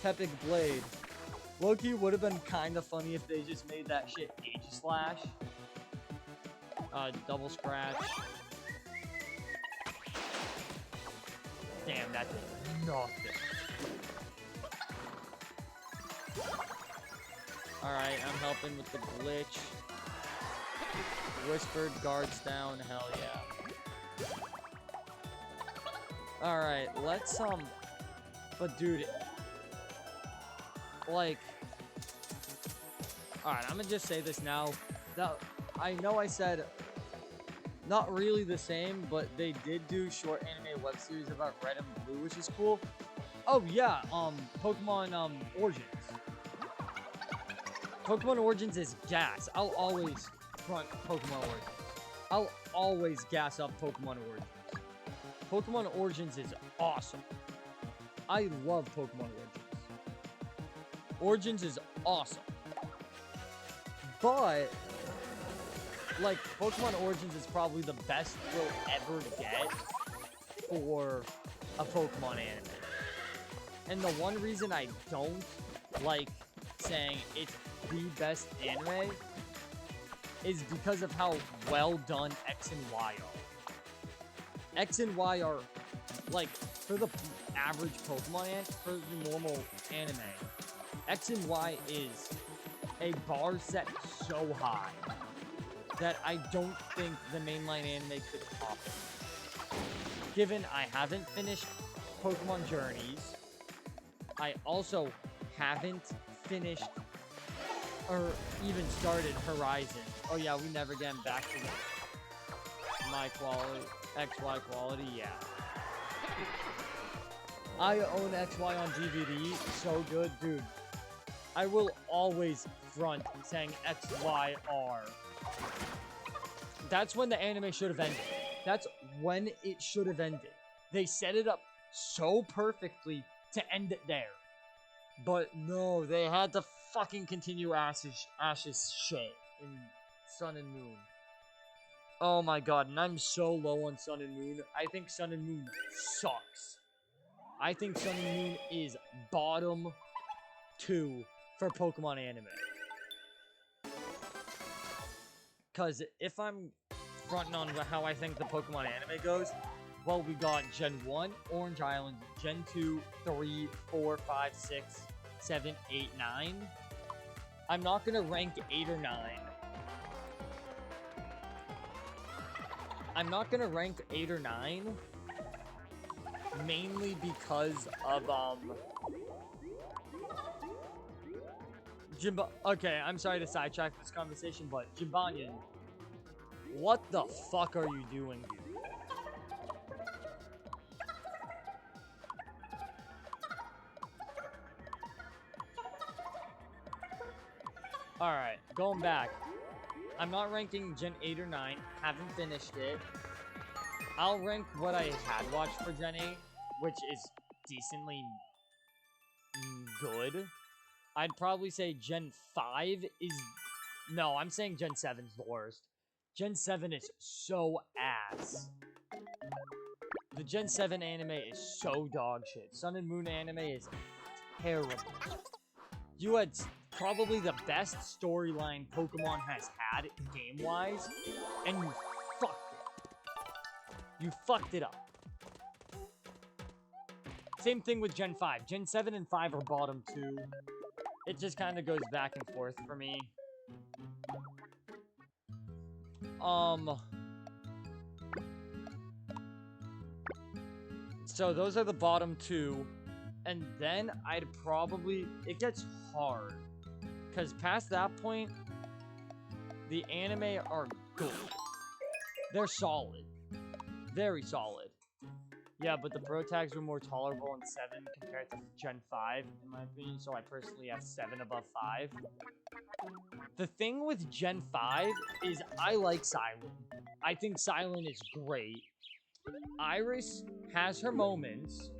Tepic Blade. Loki would have been kind of funny if they just made that shit Aegislash. Double Scratch. Damn, that did nothing. Alright, I'm helping with the glitch. Whispered, guards down, hell yeah. Alright, let's, but dude, like, alright, I'm gonna just say this now. I know I said not really the same, but they did do short anime web series about Red and Blue, which is cool. Oh yeah, Pokemon, Origins. Pokemon Origins is gas. I'll always front Pokemon Origins. I'll always gas up Pokemon Origins. Pokemon Origins is awesome. I love Pokemon Origins. Origins is awesome. But, like, Pokemon Origins is probably the best we'll ever get for a Pokemon anime. And the one reason I don't like saying it's the best anime is because of how well done X and Y are. X and Y are like, for the average Pokemon for the normal anime, X and Y is a bar set so high that I don't think the mainline anime could top it. Given I haven't finished Pokemon Journeys, I also haven't finished or even started Horizon. Oh yeah, we never get back to my quality, XY quality, yeah. I own XY on DVD, so good, dude. I will always front saying XYR. That's when the anime should have ended. That's when it should have ended. They set it up so perfectly to end it there. But no, they had to fucking continue Ash's shit in Sun and Moon. Oh my god, and I'm so low on Sun and Moon. I think Sun and Moon sucks. I think Sun and Moon is bottom 2 for Pokemon anime. Because if I'm fronting on how I think the Pokemon anime goes, well, we got Gen 1, Orange Island, Gen 2, 3, 4, 5, 6, 7, 8, 9. I'm not going to rank 8 or 9. I'm not going to rank 8 or 9. Mainly because of, okay, I'm sorry to sidetrack this conversation, but Jimbanian, what the fuck are you doing, dude? Alright, going back. I'm not ranking Gen 8 or 9. Haven't finished it. I'll rank what I had watched for Gen 8, which is decently good. I'd probably say Gen 5 is... No, I'm saying Gen 7's the worst. Gen 7 is so ass. The Gen 7 anime is so dog shit. Sun and Moon anime is terrible. You had probably the best storyline Pokemon has had game-wise, and you fucked it. You fucked it up. Same thing with Gen 5. Gen 7 and 5 are bottom 2. It just kind of goes back and forth for me. So those are the bottom 2. And then I'd probably... It gets hard. Because past that point, the anime are good. They're solid. Very solid. Yeah, but the pro tags were more tolerable in 7 compared to Gen 5, in my opinion, so I personally have 7 above 5. The thing with Gen 5 is I like Silent. I think Silent is great. Iris has her moments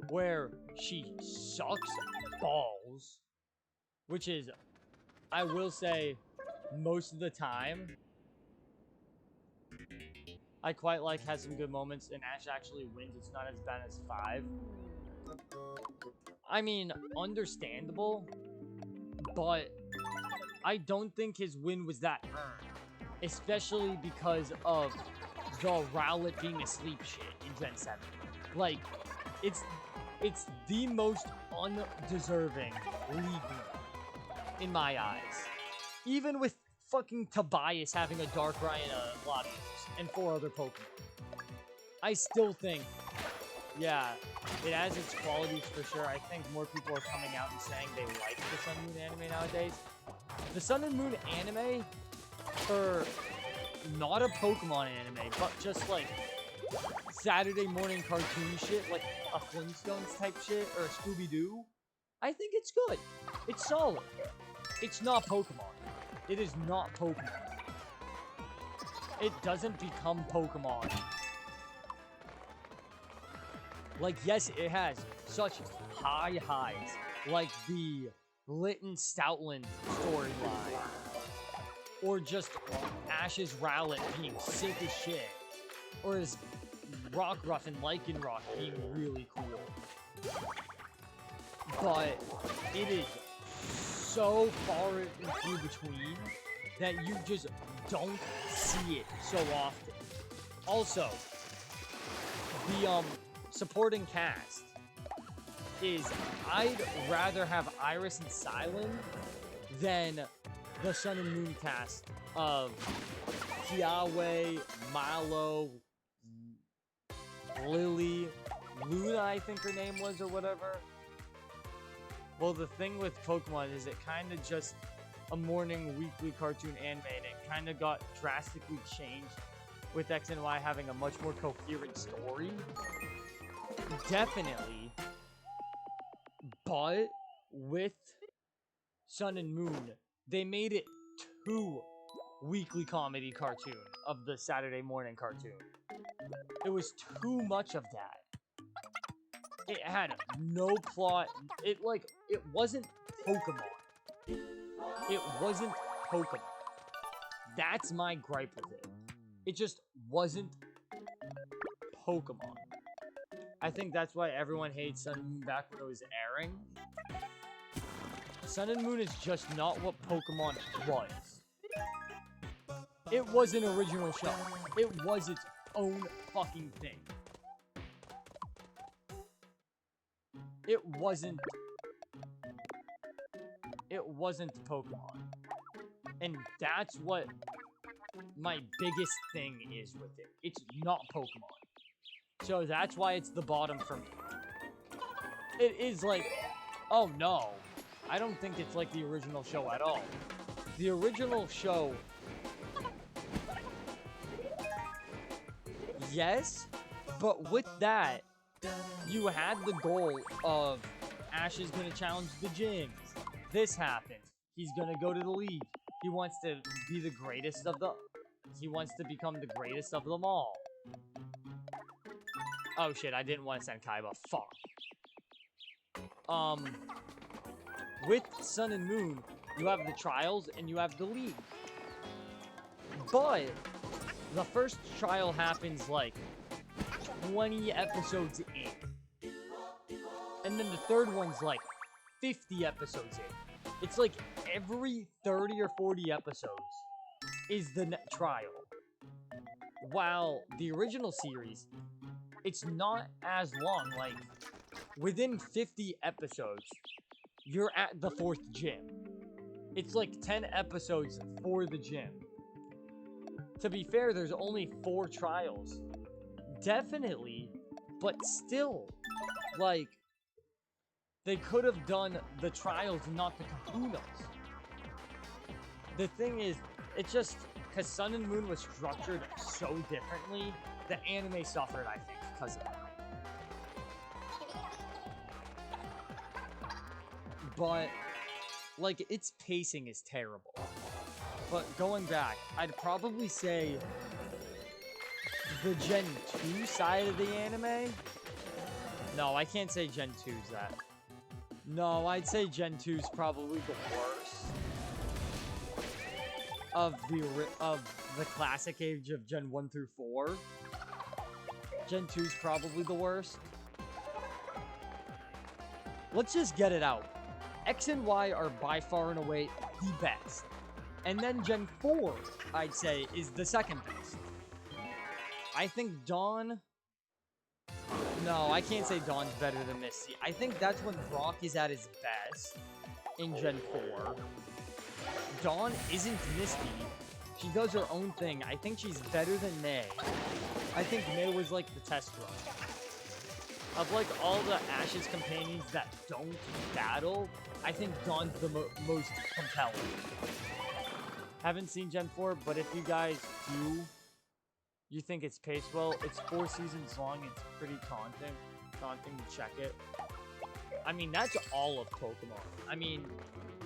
where she sucks balls, which is, I will say, most of the time. I quite like has some good moments, and Ash actually wins. It's not as bad as 5. I mean, understandable, but I don't think his win was that earned, especially because of the Rowlet being asleep shit in Gen 7. Like, it's the most undeserving league in my eyes. Even with fucking Tobias having a Darkrai and a Latios and 4 other Pokemon, I still think, yeah, it has its qualities for sure. I think more people are coming out and saying they like the Sun and Moon anime nowadays. The Sun and Moon anime, for not a Pokemon anime, but just like Saturday morning cartoon shit, like a Flintstones type shit, or a Scooby-Doo, I think it's good. It's solid. It's not Pokemon. It is not Pokemon. It doesn't become Pokemon. Like, yes, it has such high highs, like the Litten Stoutland storyline, or just Ash's Rowlet being sick as shit, or his Rockruff and Lycanroc being really cool. But it is so far and few between that you just don't see it so often. Also, the supporting cast is I'd rather have Iris and Silent than the Sun and Moon cast of Kiawe, Malo, Lily, Luna, I think her name was, or whatever. Well, the thing with Pokemon is it kind of just a morning weekly cartoon anime, and it kind of got drastically changed with X and Y having a much more coherent story. Definitely. But with Sun and Moon, they made it 2 weekly comedy cartoon of the Saturday morning cartoon. It was too much of that. It had no plot. It wasn't Pokemon. It wasn't Pokemon. That's my gripe with it. It just wasn't Pokemon. I think that's why everyone hates Sun and Moon back when it was airing. Sun and Moon is just not what Pokemon was. It was an original show. It was its own fucking thing. It wasn't Pokemon. And that's what my biggest thing is with it. It's not Pokemon. So that's why it's the bottom for me. It is like, oh no, I don't think it's like the original show at all. The original show, yes, but with that, you had the goal of Ash is going to challenge the gyms. This happens. He's going to go to the league. He wants to be the greatest of the... He wants to become the greatest of them all. Oh shit, I didn't want to send Kaiba. Fuck. With Sun and Moon, you have the trials and you have the league. But the first trial happens like 20 episodes in. And then the third one's like 50 episodes in. It's like every 30 or 40 episodes is the trial. While the original series, it's not as long. Like, within 50 episodes, you're at the 4th gym. It's like 10 episodes for the gym. To be fair, there's only 4 trials. Definitely, but still, like, they could have done the trials, not the kahunas. The thing is, it's just, because Sun and Moon was structured so differently, the anime suffered, I think, because of that. But, like, its pacing is terrible. But going back, I'd probably say the Gen 2 side of the anime? No, I can't say Gen 2's that. No, I'd say Gen 2's probably the worst of the classic age of Gen 1 through 4. Gen 2's probably the worst. Let's just get it out. X and Y are by far and away the best. And then Gen 4, I'd say, is the second best. I think Dawn... No, I can't say Dawn's better than Misty. I think that's when Brock is at his best in Gen 4. Dawn isn't Misty. She does her own thing. I think she's better than May. I think May was like the test run. Of like all the Ash's companions that don't battle, I think Dawn's the most compelling. Haven't seen Gen 4, but if you guys do, you think it's paced well, it's 4 seasons long, it's pretty daunting to check it. I mean, that's all of Pokemon. I mean,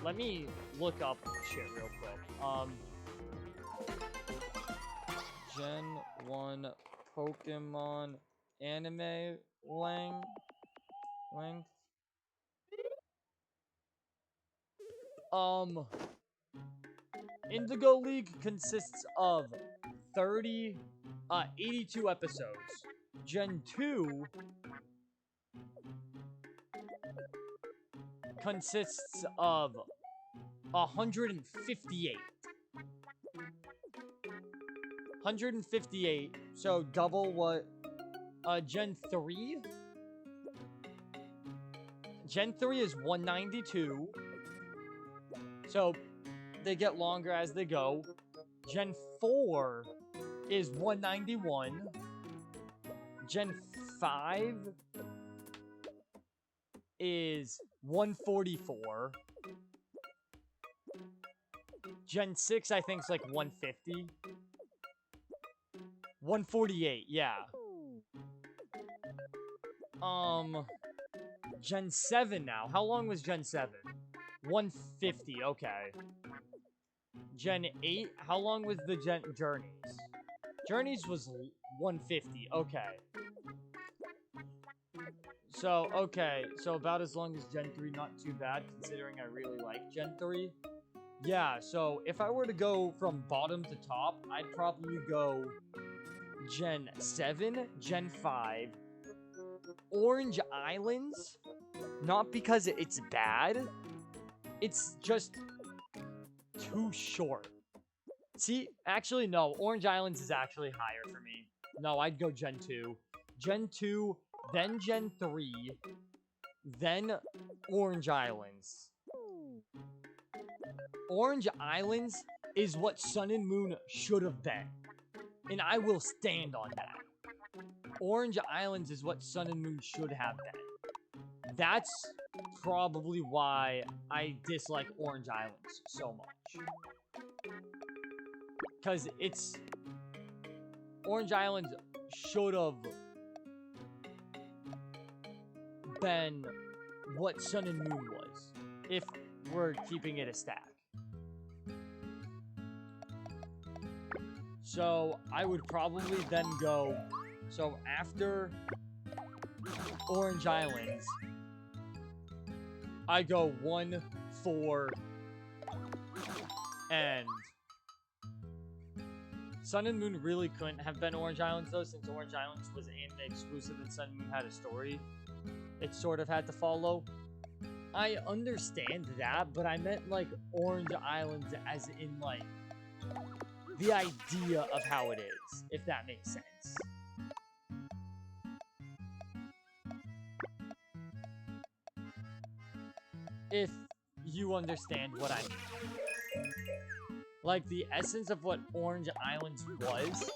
let me look up shit real quick. Gen 1 Pokemon anime length. Indigo League consists of 82 episodes. Gen 2 consists of 158. 158, so double what Gen 3. Gen 3 is 192. So they get longer as they go. Gen 4 is 191. Gen 5 is 144. Gen 6, I think, is like 150. 148, yeah. Gen 7 now. How long was Gen 7? 150, okay. Gen 8, how long was the Journeys? Journeys was 150, okay. So, okay, so about as long as Gen 3, not too bad, considering I really like Gen 3. Yeah, so if I were to go from bottom to top, I'd probably go Gen 7, Gen 5, Orange Islands, not because it's bad, it's just too short. See, actually, no, Orange Islands is actually higher for me. No, I'd go Gen 2. Gen 2, then Gen 3, then Orange Islands. Orange Islands is what Sun and Moon should have been. And I will stand on that. Orange Islands is what Sun and Moon should have been. That's probably why I dislike Orange Islands so much. Because it's... Orange Islands should have been what Sun and Moon was, if we're keeping it a stack. So, I would probably then go... So, after Orange Islands, I go 1, 4, and... Sun and Moon really couldn't have been Orange Islands, though, since Orange Islands was anime exclusive and Sun and Moon had a story. It sort of had to follow. I understand that, but I meant, like, Orange Islands as in, like, the idea of how it is, if that makes sense. If you understand what I mean. Like, the essence of what Orange Islands was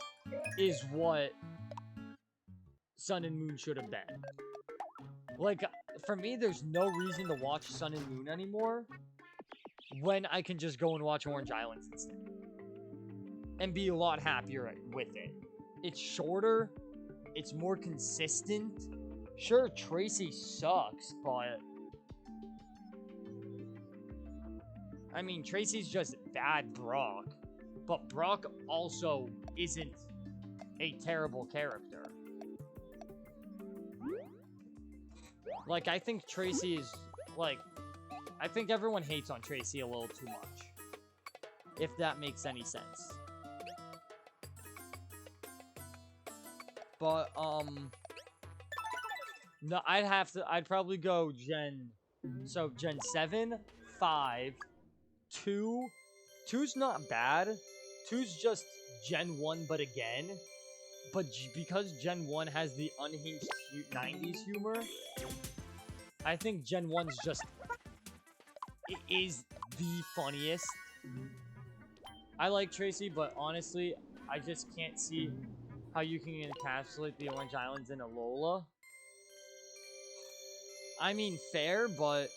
is what Sun and Moon should have been. Like, for me, there's no reason to watch Sun and Moon anymore when I can just go and watch Orange Islands instead. And be a lot happier with it. It's shorter. It's more consistent. Sure, Tracy sucks, but... I mean, Tracy's just bad Brock. But Brock also isn't a terrible character. Like, I think Tracy is, like... I think everyone hates on Tracy a little too much. If that makes any sense. But, no, I'd probably go Gen 7, 5, 2. 2's not bad. 2's just Gen 1, but again. But because Gen 1 has the unhinged 90s humor, I think Gen 1's just... It is the funniest. I like Tracy, but honestly, I just can't see how you can encapsulate the Orange Islands in Alola. I mean, fair, but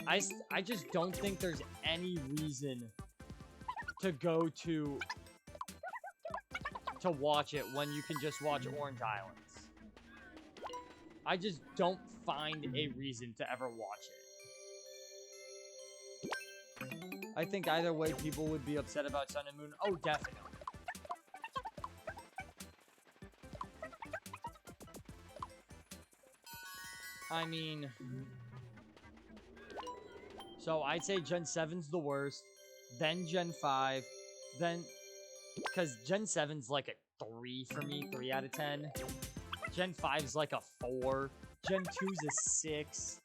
I just don't think there's any reason to go to watch it when you can just watch Orange Islands. I just don't find a reason to ever watch it. I think either way people would be upset about Sun and Moon. Oh, definitely. I mean... So, I'd say Gen 7's the worst, then Gen 5, then... Because Gen 7's like a 3 for me, 3 out of 10. Gen 5's like a 4. Gen 2's a 6.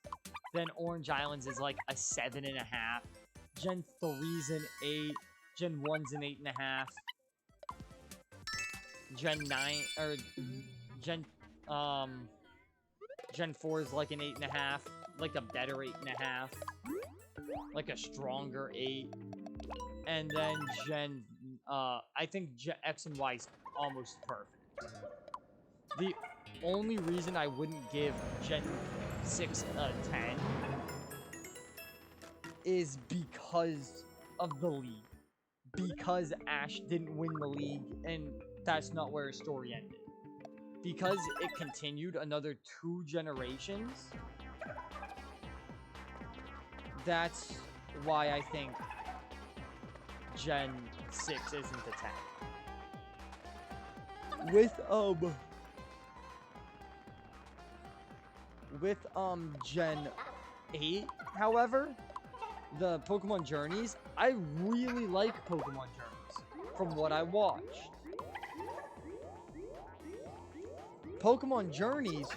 Then Orange Islands is like a 7.5. Gen 3's an 8. Gen 1's an 8.5. Gen 9, or um, Gen 4 is like an 8.5, like a better 8.5, like a stronger 8. And then I think X and Y is almost perfect. The only reason I wouldn't give Gen 6 a 10 is because of the league. Because Ash didn't win the league, and that's not where his story ended. Because it continued another 2 generations, that's why I think Gen 6 isn't a 10. With Gen 8, however, the Pokemon Journeys, I really like Pokemon Journeys from what I watched. Pokemon Journeys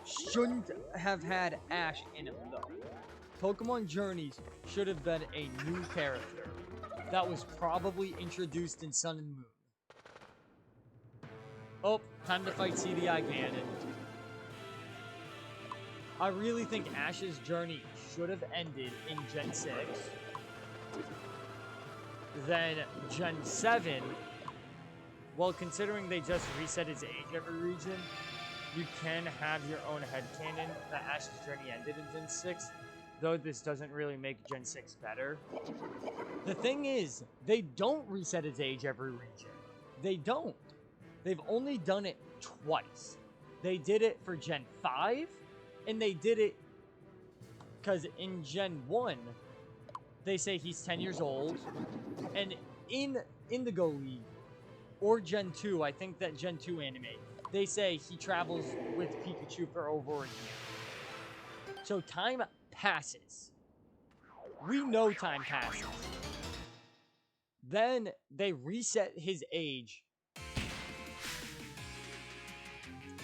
shouldn't have had Ash in it, though. Pokemon Journeys should have been a new character that was probably introduced in Sun and Moon. Oh, time to fight CDI Ganon. I really think Ash's journey should have ended in Gen 6. Then Gen 7, well, considering they just reset his age every region, you can have your own headcanon that Ash's journey ended in Gen 6, though this doesn't really make Gen 6 better. The thing is, they don't reset his age every region. They don't. They've only done it twice. They did it for Gen 5, and they did it because in Gen 1, they say he's 10 years old, and in Indigo League, or Gen 2, I think that Gen 2 anime, they say he travels with Pikachu for over a year. So time passes. We know time passes. Then they reset his age.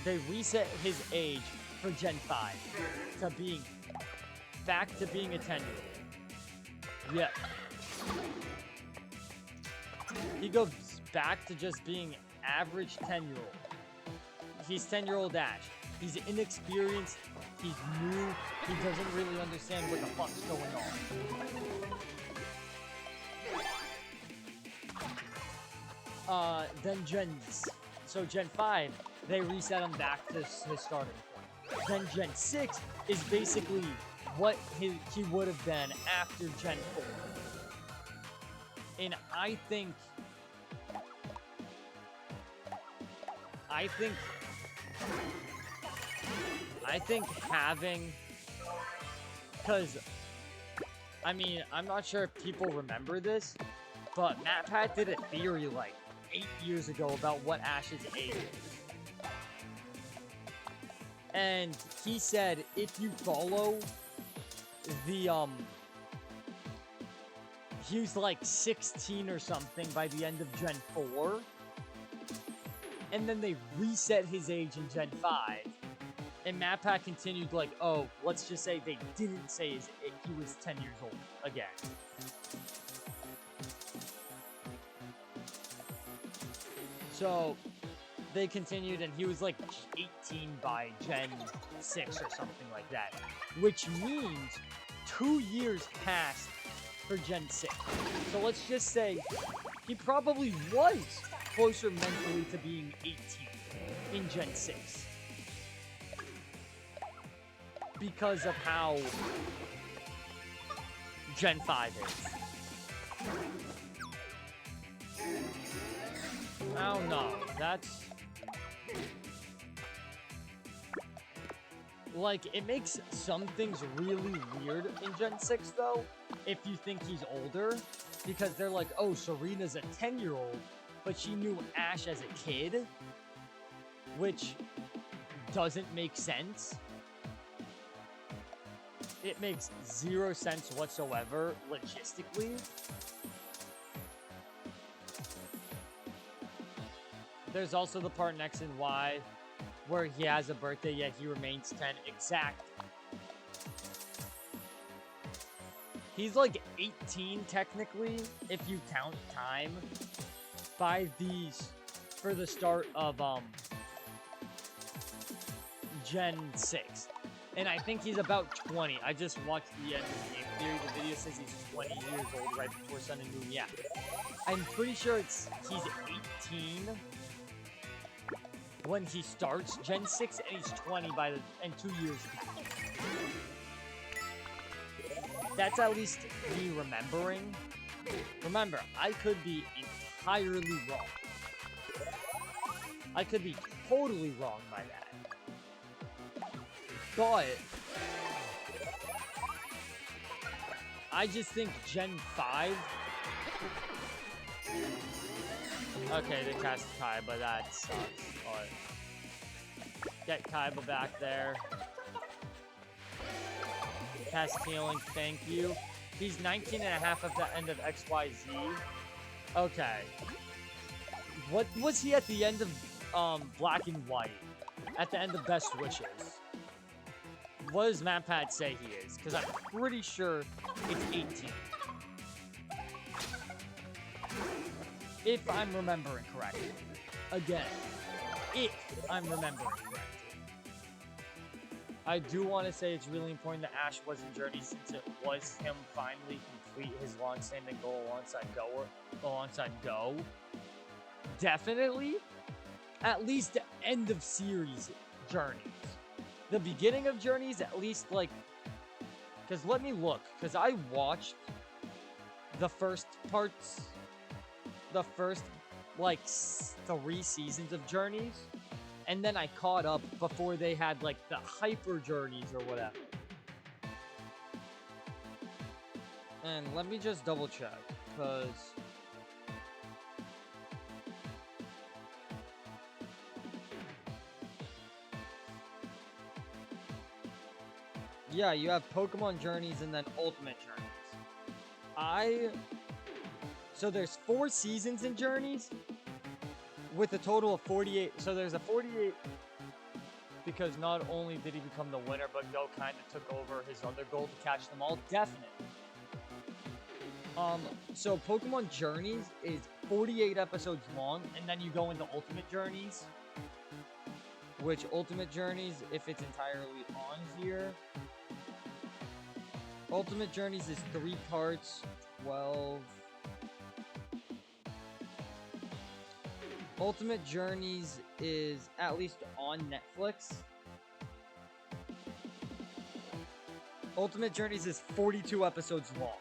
They reset his age for Gen 5 to being back to being a 10-year-old. Yeah. He goes back to just being average 10-year-old. He's 10-year-old Ash. He's inexperienced. He's new. He doesn't really understand what the fuck's going on. Then Gen 5, they reset him back to his starting point. Then Gen 6 is basically what he would have been after Gen 4. And I think having, because, I mean, I'm not sure if people remember this, but MatPat did a theory like 8 years ago about what Ash's age is. And he said if you follow the, he was like 16 or something by the end of Gen 4. And then they reset his age in Gen 5. And MatPat continued like, oh, let's just say they didn't say he was 10 years old again. So they continued, and he was like 18 by Gen 6 or something like that. Which means 2 years passed for Gen 6. So let's just say he probably was closer mentally to being 18 in Gen 6. Because of how Gen 5 is. I don't know. That's... like, it makes some things really weird in Gen 6, though, if you think he's older. Because they're like, oh, Serena's a 10-year-old, but she knew Ash as a kid. Which doesn't make sense. It makes zero sense whatsoever, logistically. There's also the part in X and Y where he has a birthday, yet he remains 10. Exact. He's like 18 technically, if you count time, by these for the start of Gen 6. And I think he's about 20. I just watched the end of the game theory. The video says he's 20 years old right before Sun and Moon. Yeah. I'm pretty sure he's 18 when he starts Gen 6, and he's 20 in 2 years. That's at least me remembering. Remember, I could be entirely wrong. I could be totally wrong by that. But I just think Gen 5. Okay, they cast Kaiba, that sucks. But get Kaiba back there. Cast healing, thank you. He's 19 and a half at the end of XYZ. Okay. What was he at the end of Black and White? At the end of Best Wishes? What does MatPat say he is? Because I'm pretty sure it's 18. If I'm remembering correctly. Again, if I'm remembering correctly. I do want to say it's really important that Ash was in Journey, since it was him finally complete his long-standing goal alongside Go. Definitely, at least the end of series Journeys. The beginning of Journeys, at least, like, because let me look, because I watched the first parts, the first, like, 3 seasons of Journeys. And then I caught up before they had, like, the hyper journeys or whatever. And let me just double check, because... yeah, you have Pokemon Journeys and then Ultimate Journeys. So there's 4 seasons in Journeys, with a total of 48. So there's a 48 because not only did he become the winner, but Go kind of took over his other goal to catch them all. Definitely. So Pokemon Journeys is 48 episodes long, and then you go into Ultimate Journeys, which Ultimate Journeys, if it's entirely on here, Ultimate Journeys is 3 parts, 12. Ultimate Journeys is at least on Netflix. Ultimate Journeys is 42 episodes long.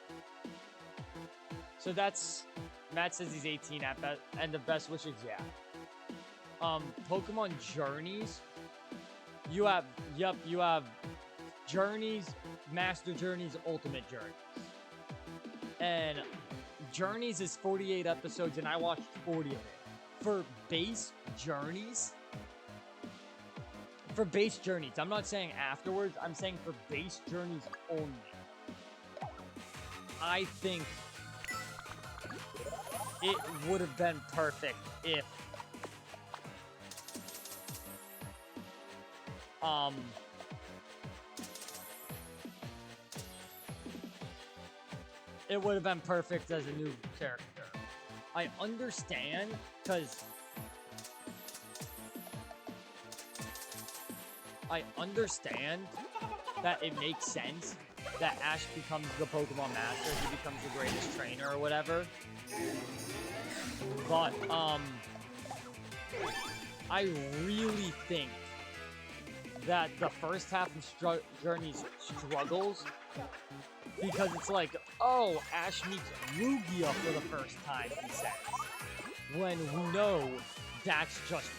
So that's... Matt says he's 18 at end of Best Wishes, yeah. Pokemon Journeys, you have Journeys, Master Journeys, Ultimate Journeys. And Journeys is 48 episodes, and I watched 40 of it. For base journeys, I'm not saying afterwards, I'm saying for base journeys only. I think it would have been perfect if it would have been perfect as a new character. I understand, because I understand that it makes sense that Ash becomes the Pokemon Master, he becomes the greatest trainer or whatever. But, I really think that the first half of Journeys struggles, because it's like, oh, Ash meets Lugia for the first time, he says. When we know that's just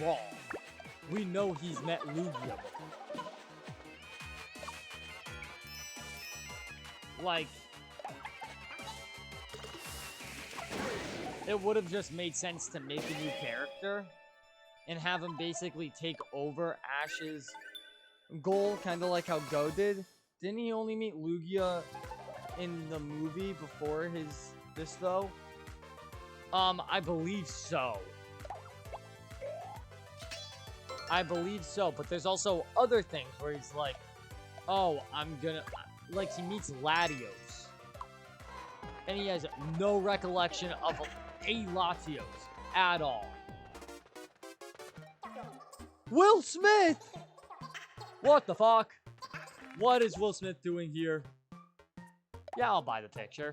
wrong. We know he's met Lugia. Like, it would have just made sense to make a new character and have him basically take over Ash's goal, kind of like how Go did. Didn't he only meet Lugia in the movie before this though? I believe so. I believe so, but there's also other things where he's like, oh, like he meets Latios. And he has no recollection of a Latios at all. Will Smith! What the fuck? What is Will Smith doing here? Yeah, I'll buy the picture.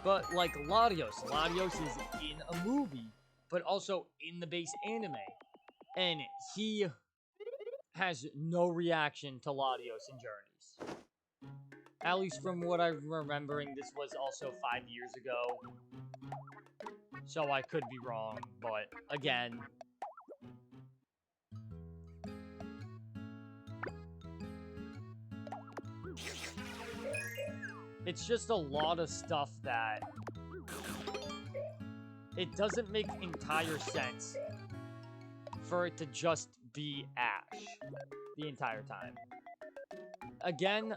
But, like, Latios is in a movie, but also in the base anime. And he has no reaction to Latios in Journeys. At least from what I'm remembering, this was also 5 years ago. So I could be wrong, but again... It's just a lot of stuff that... It doesn't make entire sense for it to just be Ash the entire time. Again,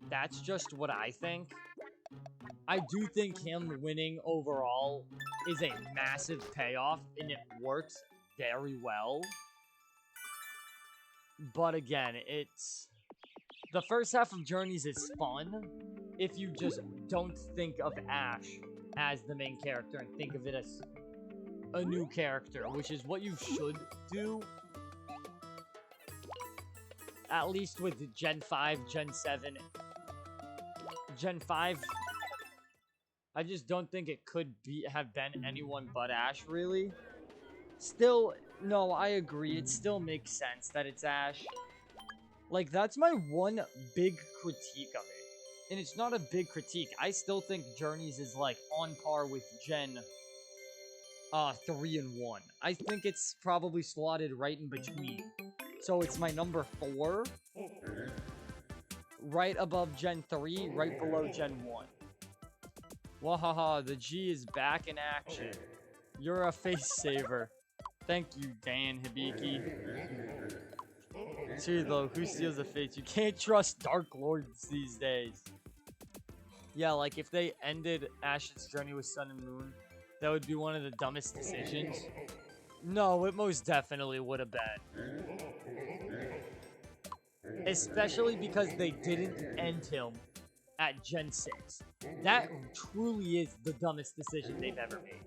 that's just what I think. I do think him winning overall is a massive payoff, and it works very well. But again, it's... The first half of Journeys is fun if you just don't think of Ash as the main character and think of it as a new character, which is what you should do. At least with Gen 5, Gen 7. Gen 5, I just don't think it could have been anyone but Ash, really. Still, no, I agree. It still makes sense that it's Ash. Like, that's my one big critique of it. And it's not a big critique. I still think Journeys is, like, on par with Gen 3 and 1. I think it's probably slotted right in between. So it's my number 4. Right above Gen 3, right below Gen 1. Wahaha, the G is back in action. You're a face saver. Thank you, Dan Hibiki. Seriously though, who steals a face? You can't trust Dark Lords these days. Yeah, like if they ended Ash's journey with Sun and Moon, that would be one of the dumbest decisions. No, it most definitely would have been. Especially because they didn't end him at Gen 6. That truly is the dumbest decision they've ever made.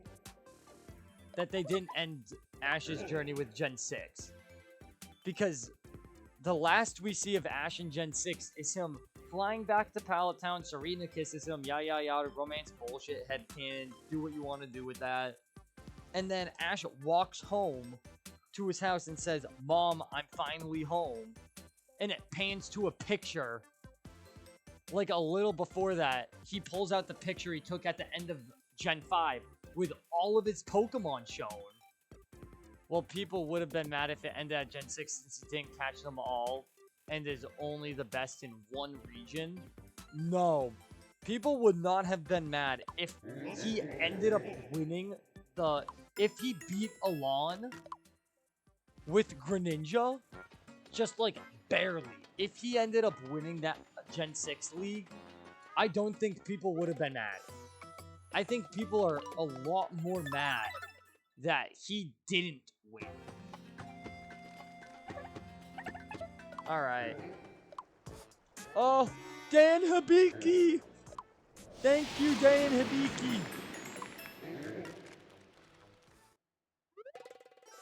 That they didn't end Ash's journey with Gen 6. Because the last we see of Ash in Gen 6 is him flying back to Pallet Town. Serena kisses him, yada yada, romance bullshit, headcanon, do what you want to do with that. And then Ash walks home to his house and says, Mom, I'm finally home. And it pans to a picture. Like a little before that, he pulls out the picture he took at the end of Gen 5 with all of his Pokemon shown. Well, people would have been mad if it ended at Gen 6 since he didn't catch them all and is only the best in one region. No. People would not have been mad if he ended up winning the... If he beat Alon with Greninja, just like barely. If he ended up winning that Gen 6 league, I don't think people would have been mad. I think people are a lot more mad that he didn't win. Alright. Oh, Dan Hibiki! Thank you, Dan Hibiki!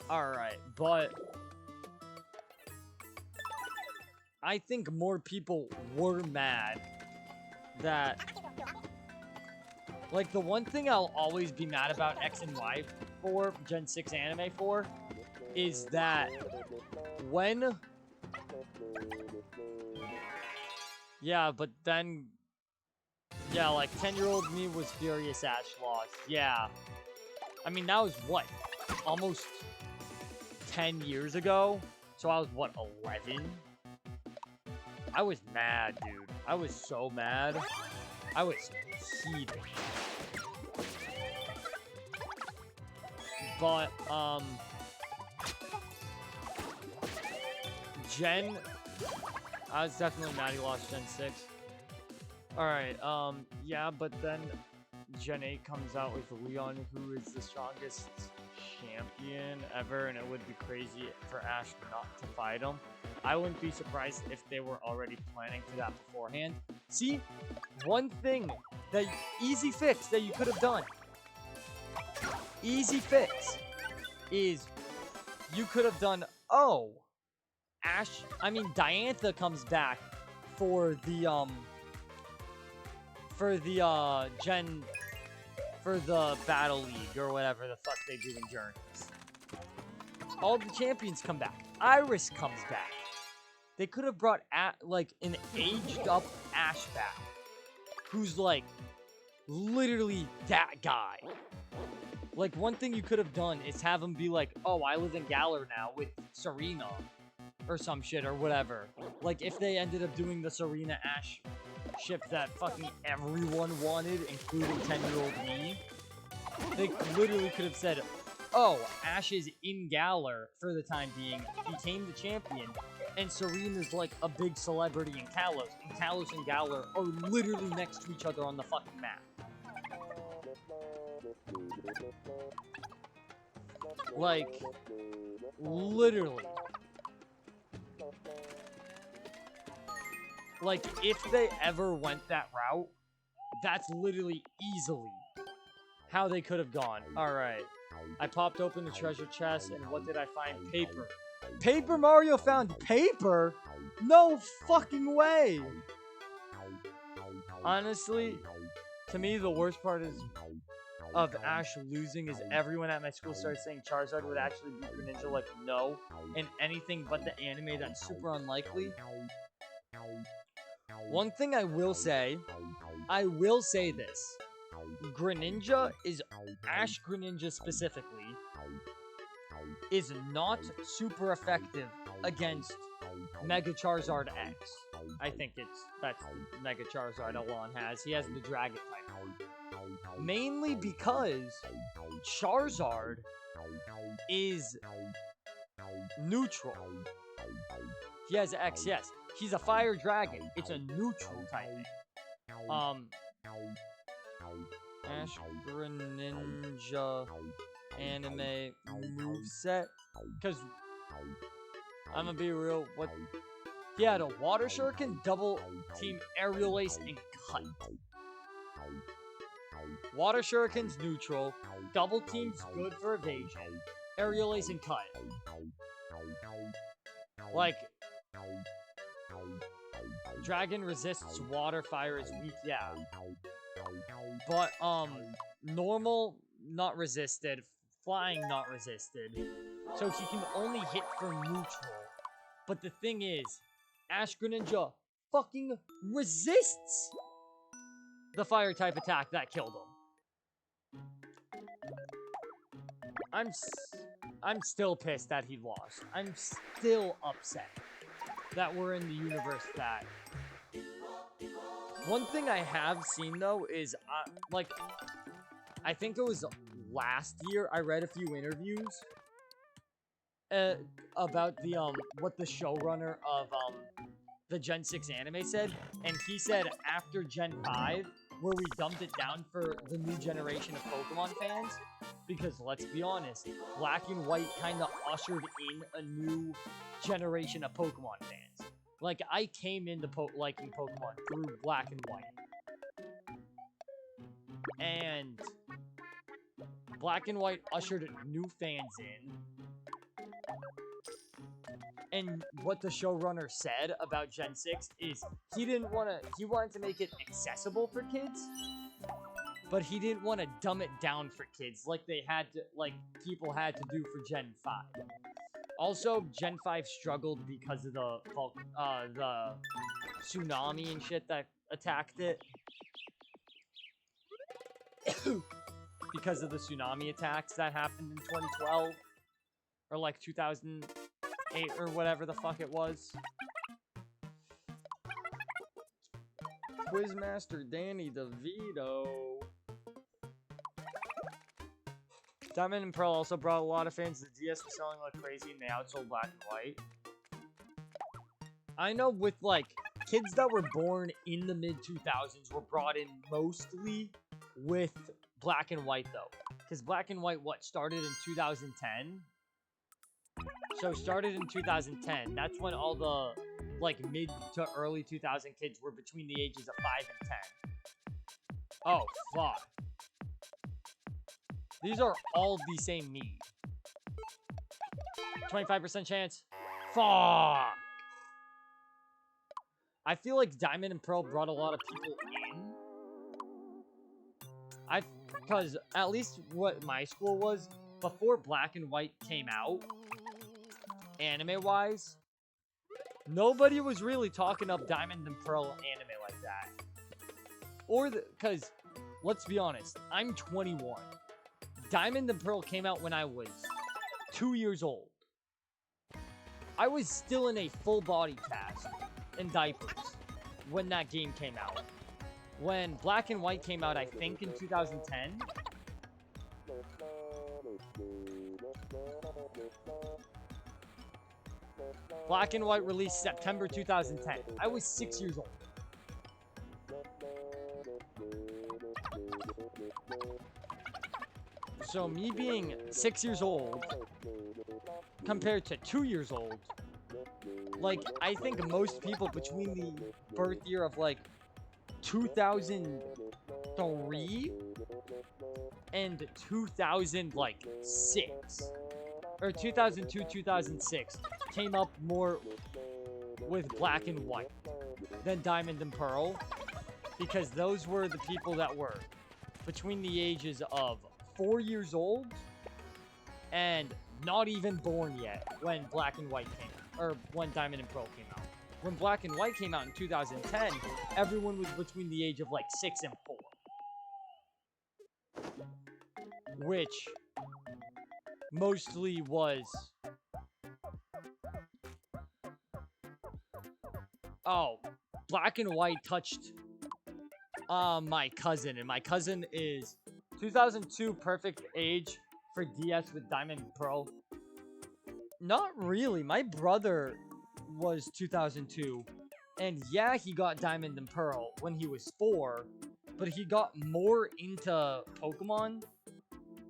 Alright, but... I think more people were mad that... Like, the one thing I'll always be mad about X and Y for, Gen 6 anime for, is that when... Yeah, but then... Yeah, like, 10-year-old me was furious Ash lost. Yeah. I mean, that was, what? Almost 10 years ago? So I was, what, 11? I was mad, dude. I was so mad. I was heated. But, Gen... I was definitely mad he lost Gen 6. Alright, yeah, but then Gen 8 comes out with Leon, who is the strongest champion ever, and it would be crazy for Ash not to fight him. I wouldn't be surprised if they were already planning for that beforehand. See, one thing that easy fix that you could have done, easy fix, is you could have done, Diantha comes back for the Battle League or whatever the fuck they do in Journeys. All the champions come back. Iris comes back. They could have brought an aged up Ash back, who's like literally that guy. Like, one thing you could have done is have him be like, oh, I live in Galar now with Serena or some shit or whatever. Like, if they ended up doing the Serena Ash ship that fucking everyone wanted, including 10-year-old me, they literally could have said, oh, Ash is in Galar for the time being, became the champion, and Serena's like a big celebrity in Kalos, and Kalos and Galar are literally next to each other on the fucking map. Like, literally. Like, if they ever went that route, that's literally easily how they could have gone. Alright. I popped open the treasure chest, and what did I find? Paper. Paper Mario found paper? No fucking way! Honestly, to me, the worst part of Ash losing is everyone at my school started saying Charizard would actually beat Greninja. Like, no. And anything but the anime, that's super unlikely. One thing I will say this. Greninja is, Ash Greninja specifically, is not super effective against Mega Charizard X. I think that's the Mega Charizard Alon has. He has the Dragon type. Mainly because Charizard is neutral. He has X, yes. He's a fire dragon. It's a neutral type. Ash Greninja anime moveset. Because, I'm gonna be real, he had a Water Shuriken, Double Team Aerial Ace, and Cut. Water Shuriken's neutral, Double Team's good for evasion, Aerial Ace and Cut. Like, Dragon resists water, fire is weak, yeah. But, normal, not resisted, flying, not resisted. So he can only hit for neutral. But the thing is, Ash Greninja fucking resists the fire type attack that killed him. I'm still pissed that he lost. I'm still upset that we're in the universe that... One thing I have seen, though, is, I think it was last year, I read a few interviews about what the showrunner of, the Gen 6 anime said, and he said after Gen 5, where we dumped it down for the new generation of Pokemon fans, because let's be honest, Black and White kind of ushered in a new generation of Pokemon fans. Like, I came into liking Pokemon through Black and White. And Black and White ushered new fans in. And what the showrunner said about Gen 6 is he wanted to make it accessible for kids, but he didn't want to dumb it down for kids like people had to do for Gen 5. Also, Gen 5 struggled because of the tsunami and shit that attacked it. Because of the tsunami attacks that happened in 2012. Or like 2008 or whatever the fuck it was. Quizmaster Danny DeVito. Diamond and Pearl also brought a lot of fans. The DS was selling like crazy and they outsold Black and White. I know with like kids that were born in the mid-2000s were brought in mostly with Black and White though. Because Black and White, started in 2010? So started in 2010. That's when all the like mid to early 2000 kids were between the ages of 5 and 10. Oh, fuck. These are all the same need. 25% chance. Fuck. I feel like Diamond and Pearl brought a lot of people in. Because at least what my school was, before Black and White came out, anime-wise, nobody was really talking up Diamond and Pearl anime like that. Or, because, let's be honest, I'm 21. Diamond and Pearl came out when I was 2 years old. I was still in a full body cast in diapers when that game came out. When Black and White came out, I think in 2010. Black and White released September 2010. I was 6 years old. So me being 6 years old compared to 2 years old, like, I think most people between the birth year of, like, 2003 and 2006, or 2002, 2006, came up more with Black and White than Diamond and Pearl, because those were the people that were between the ages of 4 years old and not even born yet when Black and White came out, or when Diamond and Pearl came out. When Black and White came out in 2010, everyone was between the age of like 6 and 4. Which mostly was... Oh, Black and White touched my cousin, and my cousin is 2002 perfect age for DS with Diamond and Pearl. Not really. My brother was 2002, and yeah, he got Diamond and Pearl when he was 4, but he got more into Pokemon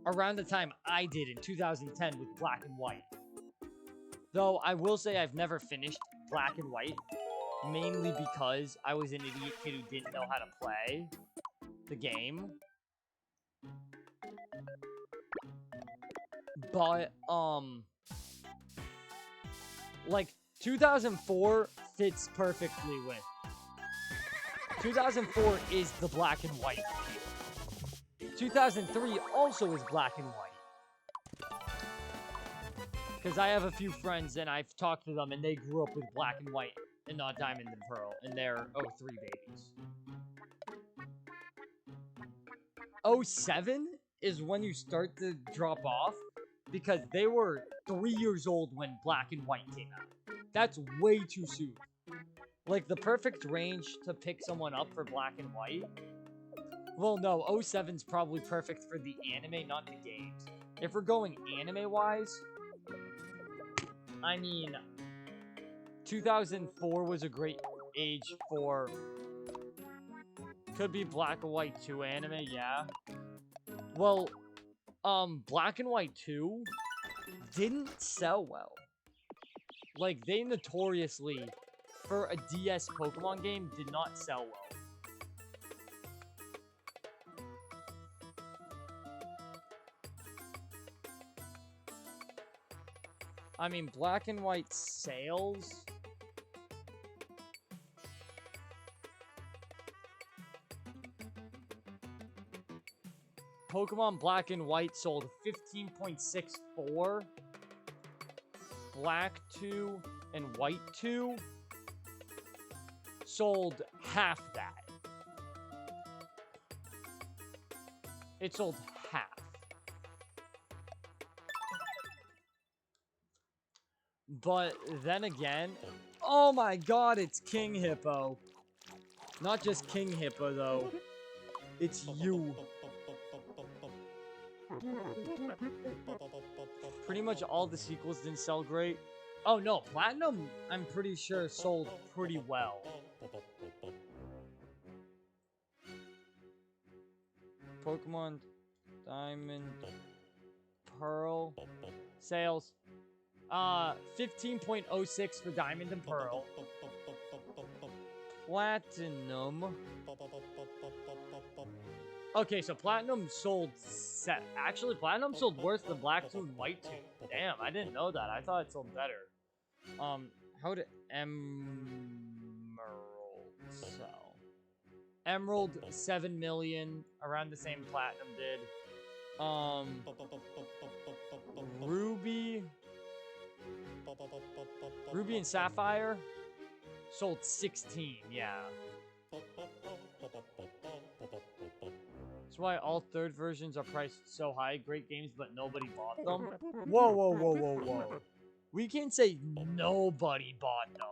around the time I did in 2010 with Black and White. Though I will say I've never finished Black and White, mainly because I was an idiot kid who didn't know how to play the game. But, like, 2004 fits perfectly with. 2004 is the Black and White game. 2003 also is Black and White. Because I have a few friends and I've talked to them and they grew up with Black and White and not Diamond and Pearl, and they're 03 babies. 07 is when you start to drop off, because they were 3 years old when Black and White came out. That's way too soon. Like, the perfect range to pick someone up for Black and White... Well, no, 07's probably perfect for the anime, not the games. If we're going anime-wise, I mean, 2004 was a great age for... Could be Black and White 2 anime, yeah. Well, Black and White 2 didn't sell well. Like, they notoriously, for a DS Pokemon game, did not sell well. I mean, Black and White sales... Pokemon Black and White sold 15.64. Black 2 and White 2 sold half that. It sold half. But then again, oh my god, it's King Hippo. Not just King Hippo, though. It's you. Pretty much all the sequels didn't sell great. Oh no, Platinum, I'm pretty sure, sold pretty well. Pokemon Diamond Pearl sales. 15.06 for Diamond and Pearl. Platinum Okay, so Platinum sold actually Platinum sold worse than Black 2 and White 2. Damn, I didn't know that. I thought it sold better. How did Emerald sell? Emerald 7 million, around the same Platinum did. Ruby and Sapphire sold 16, yeah. That's why all third versions are priced so high. Great games, but nobody bought them. Whoa, whoa, whoa, whoa, whoa. We can't say nobody bought them.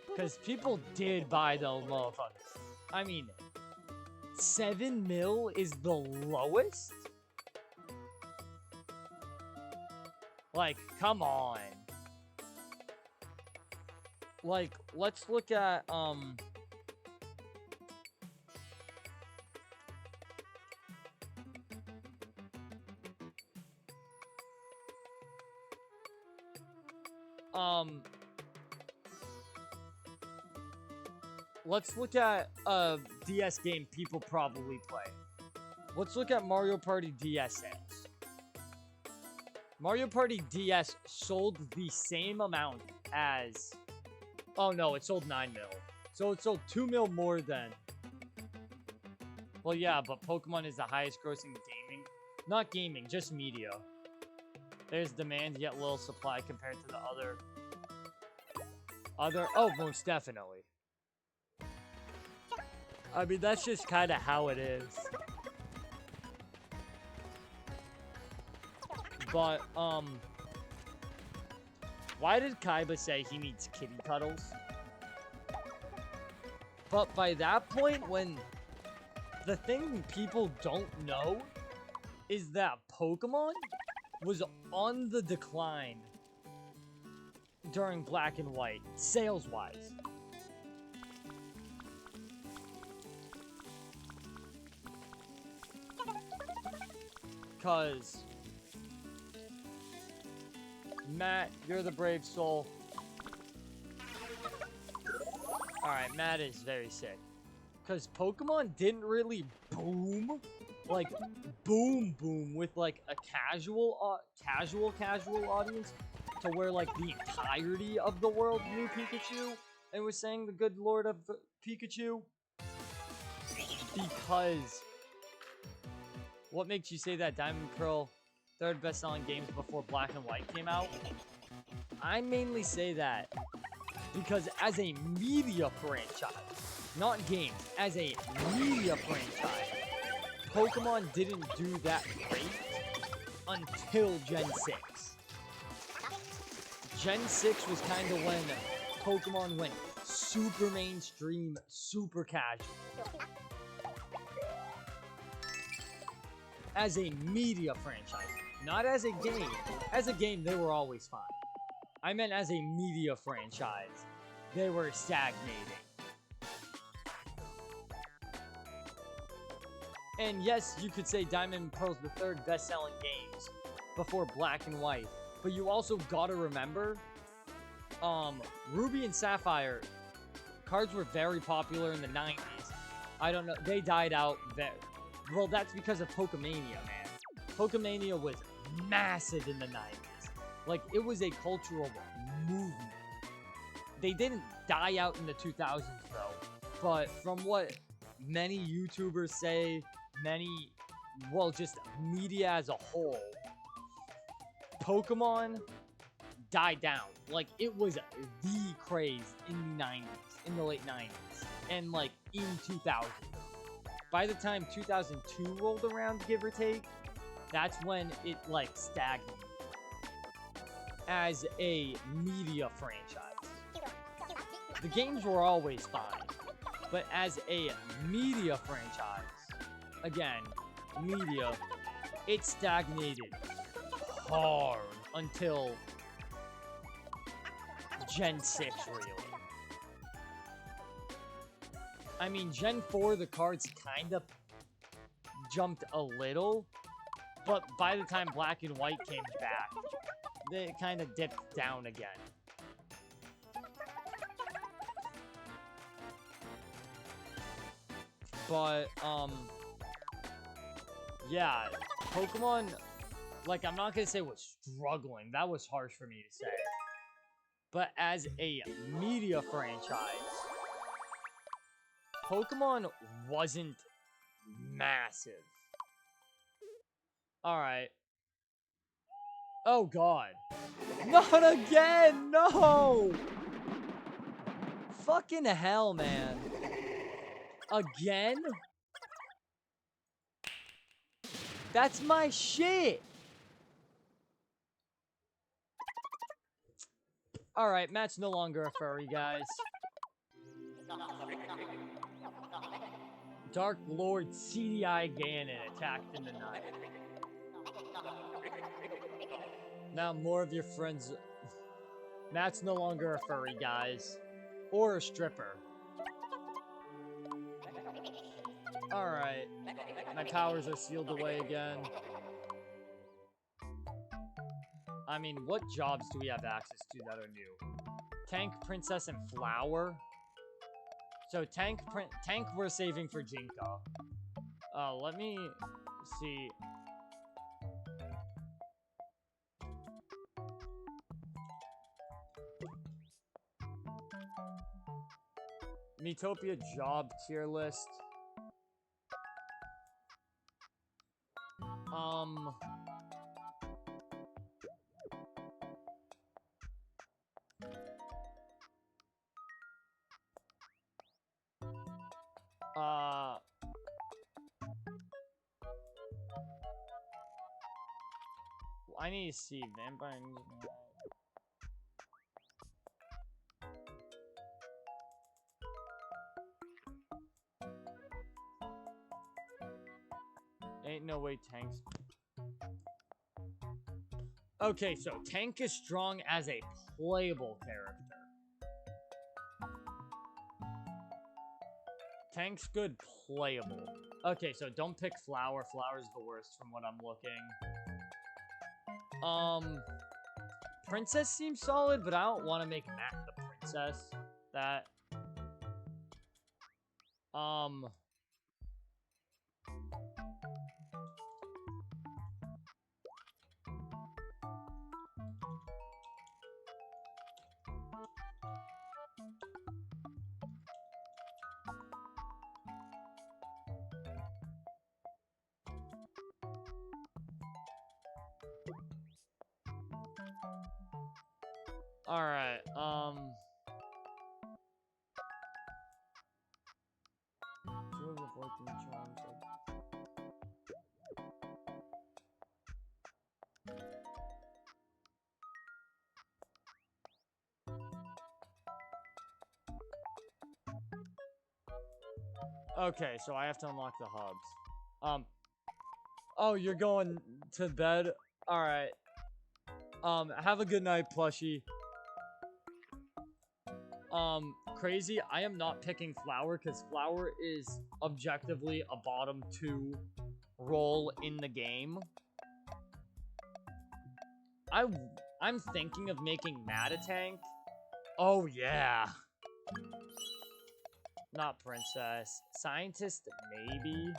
Because people did buy those motherfuckers. I mean, 7 mil is the lowest? Like, come on. Like, let's look at, let's look at a DS game people probably play. Let's look at Mario Party DSX. Mario Party DS sold the same amount as... Oh no, it sold 9 mil. So it sold 2 mil more than... Well, yeah, but Pokemon is the highest grossing gaming. Not gaming, just media. There's demand, yet little supply compared to the other... Oh, most definitely. I mean, that's just kind of how it is. But, why did Kaiba say he needs kitty cuddles? But by that point, when... The thing people don't know is that Pokemon was on the decline during Black and White, sales-wise. Because... Matt, you're the brave soul. Alright, Matt is very sick. Because Pokemon didn't really boom. Like, boom with, like, a casual audience. To where, like, the entirety of the world knew Pikachu. And was saying the good lord of Pikachu. Because... What makes you say that Diamond Pearl... third best-selling games before Black and White came out? I mainly say that because as a media franchise, not games, as a media franchise, Pokemon didn't do that great until Gen 6. Gen 6 was kind of when Pokemon went super mainstream, super casual. As a media franchise. Not as a game. As a game, they were always fine. I meant as a media franchise. They were stagnating. And yes, you could say Diamond and Pearl's the third best-selling games before Black and White. But you also gotta remember, Ruby and Sapphire cards were very popular in the 90s. I don't know, they died out well, that's because of Pokemania, man. Pokemania was massive in the 90s. Like, it was a cultural movement. They didn't die out in the 2000s, though. But from what many YouTubers say, well, just media as a whole, Pokemon died down. Like, it was the craze in the 90s, in the late 90s, and, like, in 2000. By the time 2002 rolled around, give or take, that's when it, like, stagnated as a media franchise. The games were always fine, but as a media franchise, again, media, it stagnated hard until Gen 6, really. I mean, Gen 4, the cards kind of jumped a little, but by the time Black and White came back, they kind of dipped down again. But, yeah, Pokemon, like, I'm not gonna say was struggling. That was harsh for me to say. But as a media franchise, Pokemon wasn't massive. Alright. Oh, God. Not again! No! Fucking hell, man. Again? That's my shit! Alright, Matt's no longer a furry, guys. Dark Lord CDI Ganon attacked in the night. Now more of your friends... Matt's no longer a furry, guys. Or a stripper. Alright. My powers are sealed away again. I mean, what jobs do we have access to that are new? Tank, Princess, and Flower? So Tank we're saving for Jinka. Let me see. Miitopia job tier list. I need to see Vampire Ninja. Ain't no way Tank's... Okay, so Tank is strong as a playable character. Tank's good playable. Okay, so don't pick Flower. Flower's the worst from what I'm looking. Princess seems solid, but I don't want to make Matt the princess. That... Alright, okay, so I have to unlock the hubs. Oh, you're going to bed? Alright. Have a good night, plushie. Crazy, I am not picking Flower, because Flower is objectively a bottom 2 role in the game. I'm thinking of making Matt a tank. Oh, yeah. Not Princess. Scientist, maybe.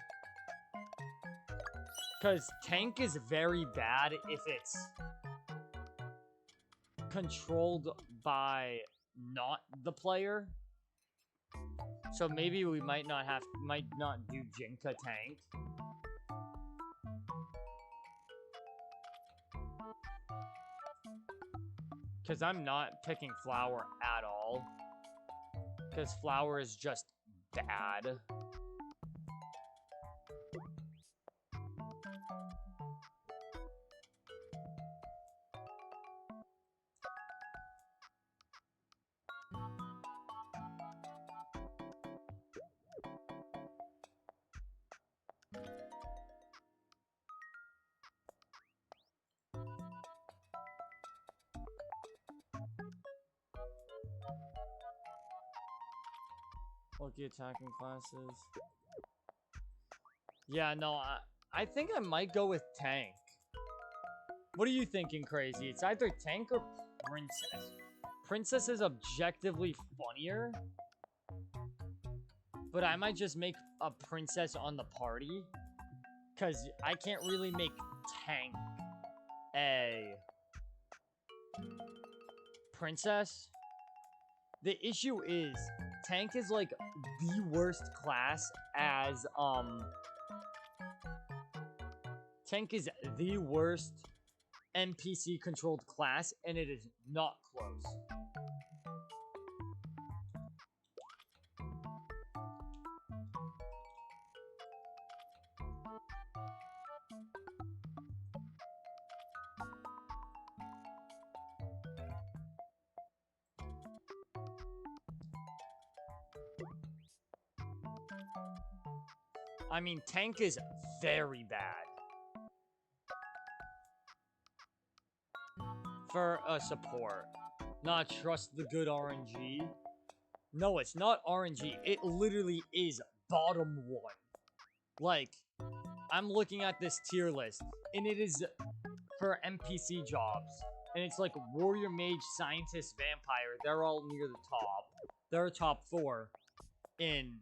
Because Tank is very bad if it's controlled by not the player. So maybe we might not do Jinka Tank. Because I'm not picking Flower at all. Because Flower is just bad. Lucky attacking classes. Yeah, no, I think I might go with Tank. What are you thinking, Crazy? It's either Tank or Princess. Princess is objectively funnier. But I might just make a princess on the party. Because I can't really make Tank a princess. The issue is, Tank is like the worst class as, Tank is the worst NPC controlled class, and it is not close. I mean, Tank is very bad for a support. Not trust the good RNG. No, it's not RNG. It literally is bottom one. Like, I'm looking at this tier list, and it is for NPC jobs. And it's like Warrior, Mage, Scientist, Vampire. They're all near the top. They're top 4. In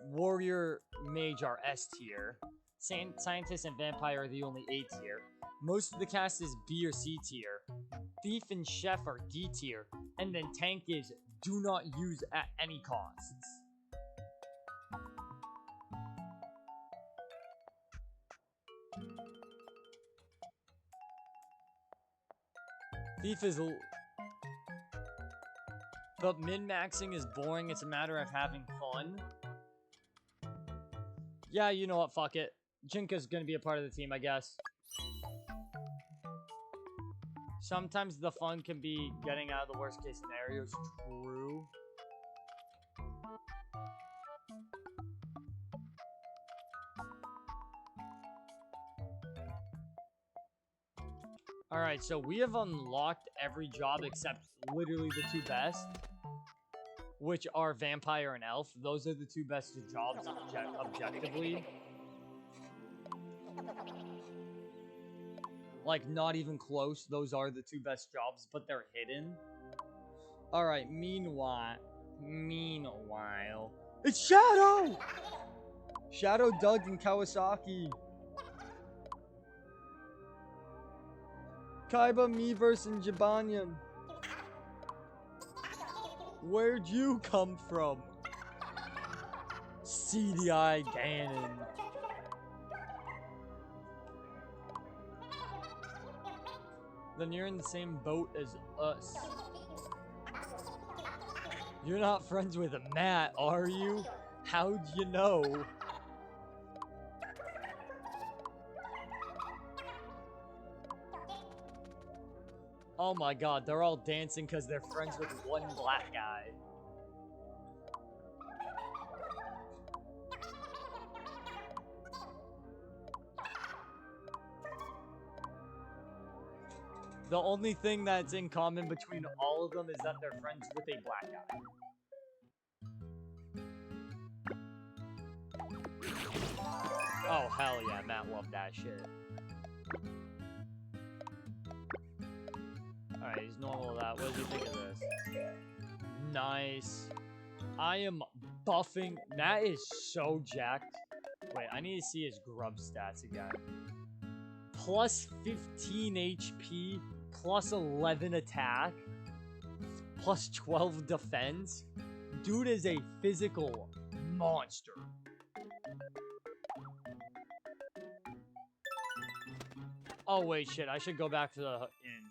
Warrior, Mage are S tier. Scientist and Vampire are the only A tier. Most of the cast is B or C tier. Thief and Chef are D tier. And then Tank is do not use at any costs. Thief is... But min-maxing is boring. It's a matter of having fun. Yeah, you know what? Fuck it. Jinka's gonna be a part of the team, I guess. Sometimes the fun can be getting out of the worst case scenarios. True. Alright, so we have unlocked every job except literally the 2 best, which are Vampire and Elf. Those are the 2 best jobs objectively. Like, not even close. Those are the 2 best jobs, but they're hidden. Alright, meanwhile... It's Shadow! Shadow, Doug, and Kawasaki. Kaiba, Miiverse, and Jibanyan. Where'd you come from? CDI Ganon. Then you're in the same boat as us. You're not friends with Matt, are you? How'd you know? Oh my god, they're all dancing because they're friends with one black guy. The only thing that's in common between all of them is that they're friends with a black guy. Oh, hell yeah, Matt loved that shit. Alright, he's normal with that. What did you think of this? Nice. I am buffing. Matt is so jacked. Wait, I need to see his grub stats again. Plus 15 HP, plus 11 attack, plus 12 defense. Dude is a physical monster. Oh, wait, shit. I should go back to the inn.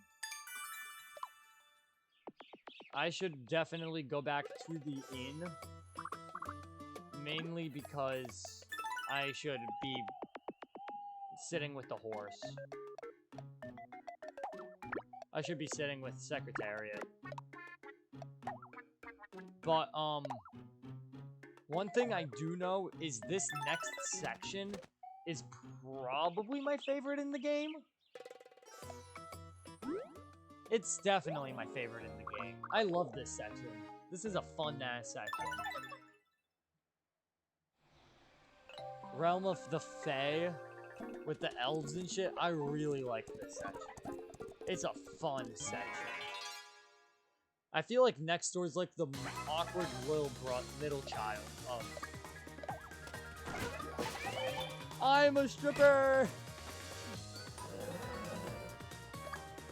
I should definitely go back to the inn. Mainly because I should be sitting with the horse. I should be sitting with Secretariat. But, one thing I do know is this next section is probably my favorite in the game. It's definitely my favorite in the game. I love this section. This is a fun-ass section. Realm of the Fae with the elves and shit. I really like this section. It's a fun section. I feel like next door is like the awkward little middle child of I'm a stripper!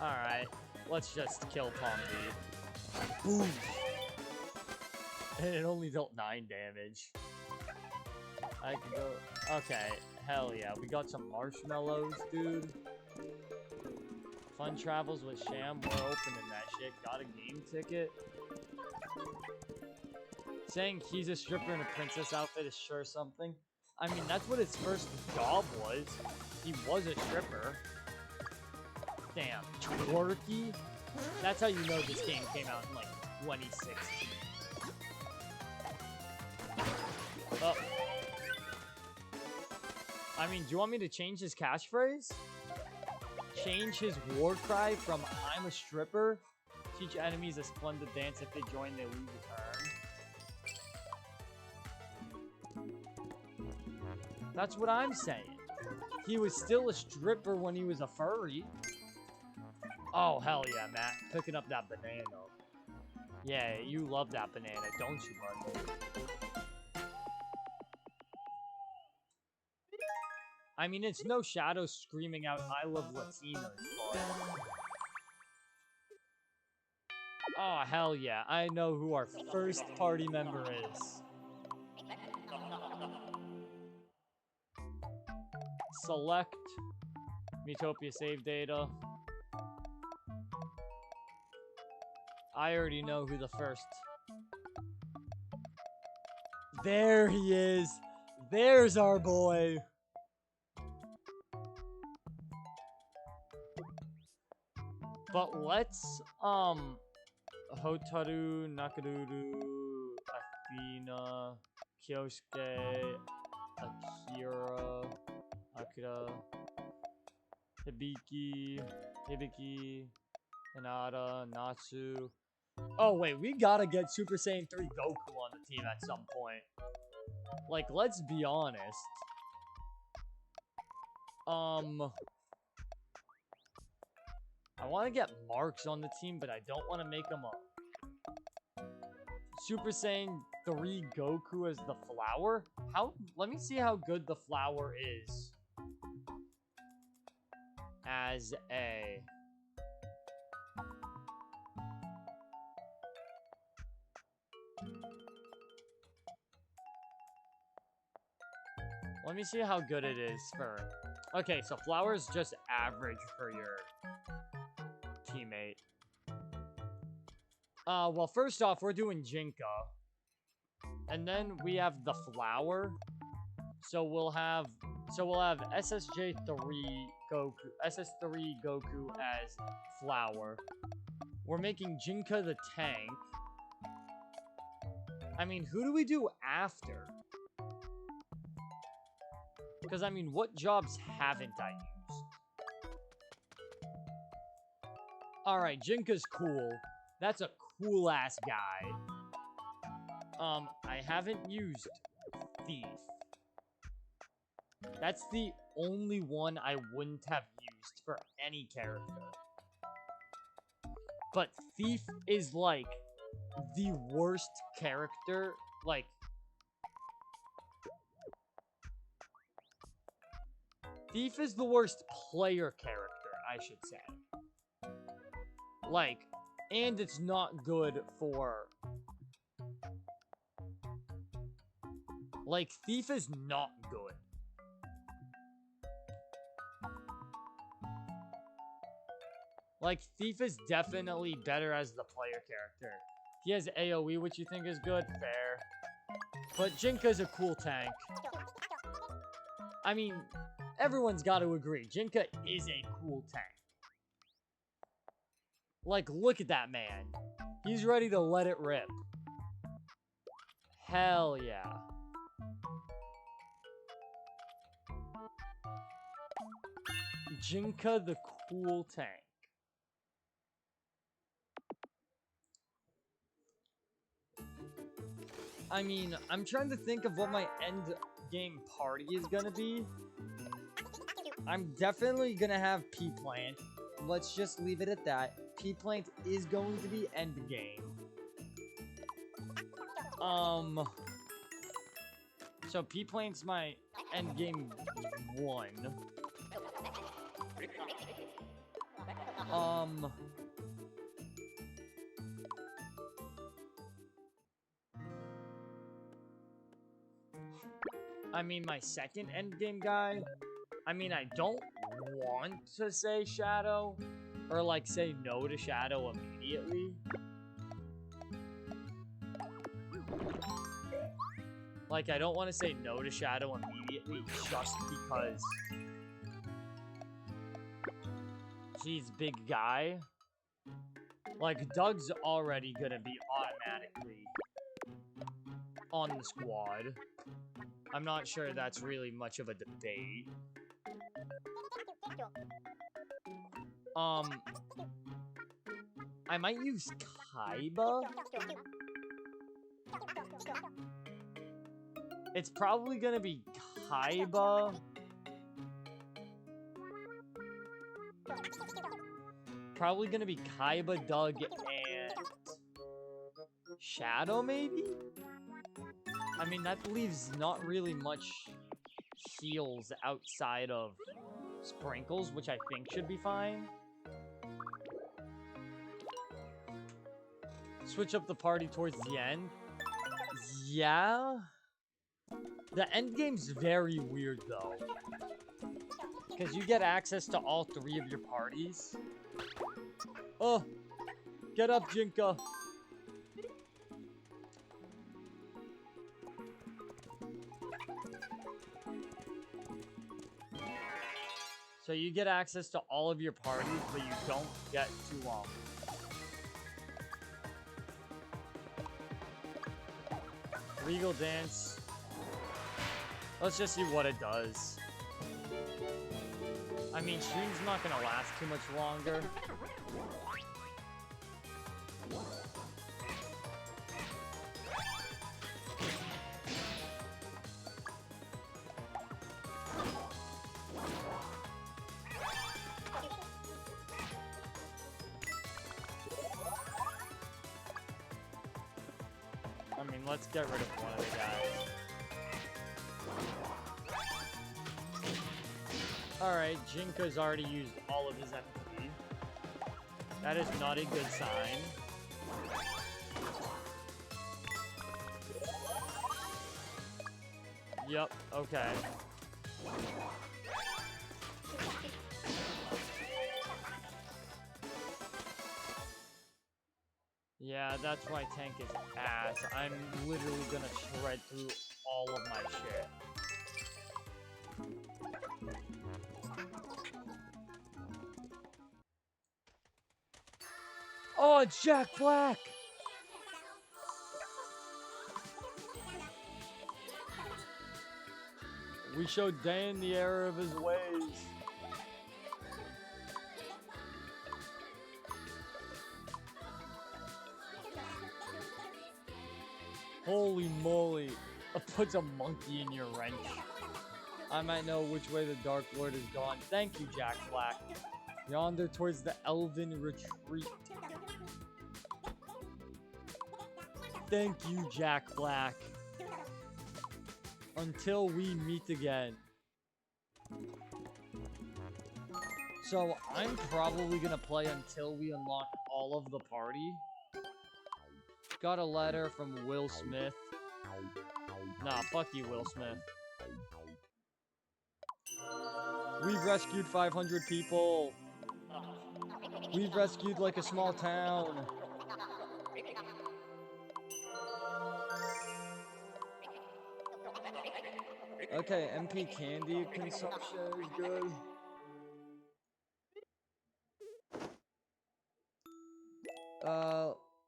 Alright, let's just kill Palm B. Boom! And it only dealt 9 damage. I can go... Okay, hell yeah. We got some marshmallows, dude. Fun travels with Sham. We're opening that shit. Got a game ticket. Saying he's a stripper in a princess outfit is sure something. I mean, that's what his first job was. He was a stripper. Damn. Twerky? That's how you know this game came out in, like, 2016. Oh. I mean, do you want me to change his catchphrase? Change his war cry from I'm a stripper? Teach enemies a splendid dance. If they join, they lose a turn. That's what I'm saying. He was still a stripper when he was a furry. Oh, hell yeah, Matt. Picking up that banana. Yeah, you love that banana, don't you, buddy? I mean, it's no shadow screaming out, I love Latinos, but... Oh, hell yeah. I know who our first party member is. Select Metopia save data. I already know who the first... There he is! There's our boy! But let's, Hotaru, Nakaduru, Athena, Kyosuke, Akira, Hibiki, Hinata, Natsu. Oh, wait, we gotta get Super Saiyan 3 Goku on the team at some point. Like, let's be honest. I want to get Marks on the team, but I don't want to make him a Super Saiyan 3 Goku as the flower. Let me see how good the flower is as a... Let me see how good it is for... Okay, so flower is just average for your teammate. Well, first off, we're doing Jinka. And then we have the flower. So we'll have SSJ3 Goku, SS3 Goku as flower. We're making Jinka the tank. I mean, who do we do after? Because, I mean, what jobs haven't I used? Alright, Jinka's cool. That's a cool-ass guy. I haven't used Thief. That's the only one I wouldn't have used for any character. But Thief is, like, the worst character, like... Thief is the worst player character, I should say. Like, and it's not good for... Like, Thief is not good. Like, Thief is definitely better as the player character. He has AoE, which you think is good? Fair. But Jinka's a cool tank. I mean, everyone's got to agree. Jinka is a cool tank. Like, look at that man. He's ready to let it rip. Hell yeah. Jinka the cool tank. I mean, I'm trying to think of what my end game party is gonna be. I'm definitely gonna have P-Plant. Let's just leave it at that. P-Plant is going to be end game. So P-Plane's my endgame 1. I mean, my second endgame guy, I mean, I don't want to say Shadow, or like say no to Shadow immediately. Like, I don't want to say no to Shadow immediately just because he's big guy. Like, Doug's already gonna be automatically on the squad. I'm not sure that's really much of a debate. I might use Kaiba. It's probably gonna be Kaiba. Probably gonna be Kaiba, Doug, and Shadow, maybe? I mean, that leaves not really much heals outside of Sprinkles, which I think should be fine. Switch up the party towards the end. Yeah. The end game's very weird, though. Because you get access to all 3 of your parties. Oh! Get up, Jinka! So you get access to all of your parties, but you don't get to, Legal Dance. Let's just see what it does. I mean, stream's not gonna last too much longer. I mean, let's get rid of one of the guys. Alright, Jinka's already used all of his MP. That is not a good sign. Yep, okay. Yeah, that's why tank is ass. I'm literally gonna shred through all of my shit. Oh, it's Jack Black! We showed Dan the error of his ways. Holy moly. It puts a monkey in your wrench. I might know which way the Dark Lord has gone. Thank you, Jack Black. Yonder towards the Elven Retreat. Thank you, Jack Black. Until we meet again. So, I'm probably gonna play until we unlock all of the party. Got a letter from Will Smith. Nah, fuck you, Will Smith. We've rescued 500 people. We've rescued like a small town. Okay, MP candy consumption is good.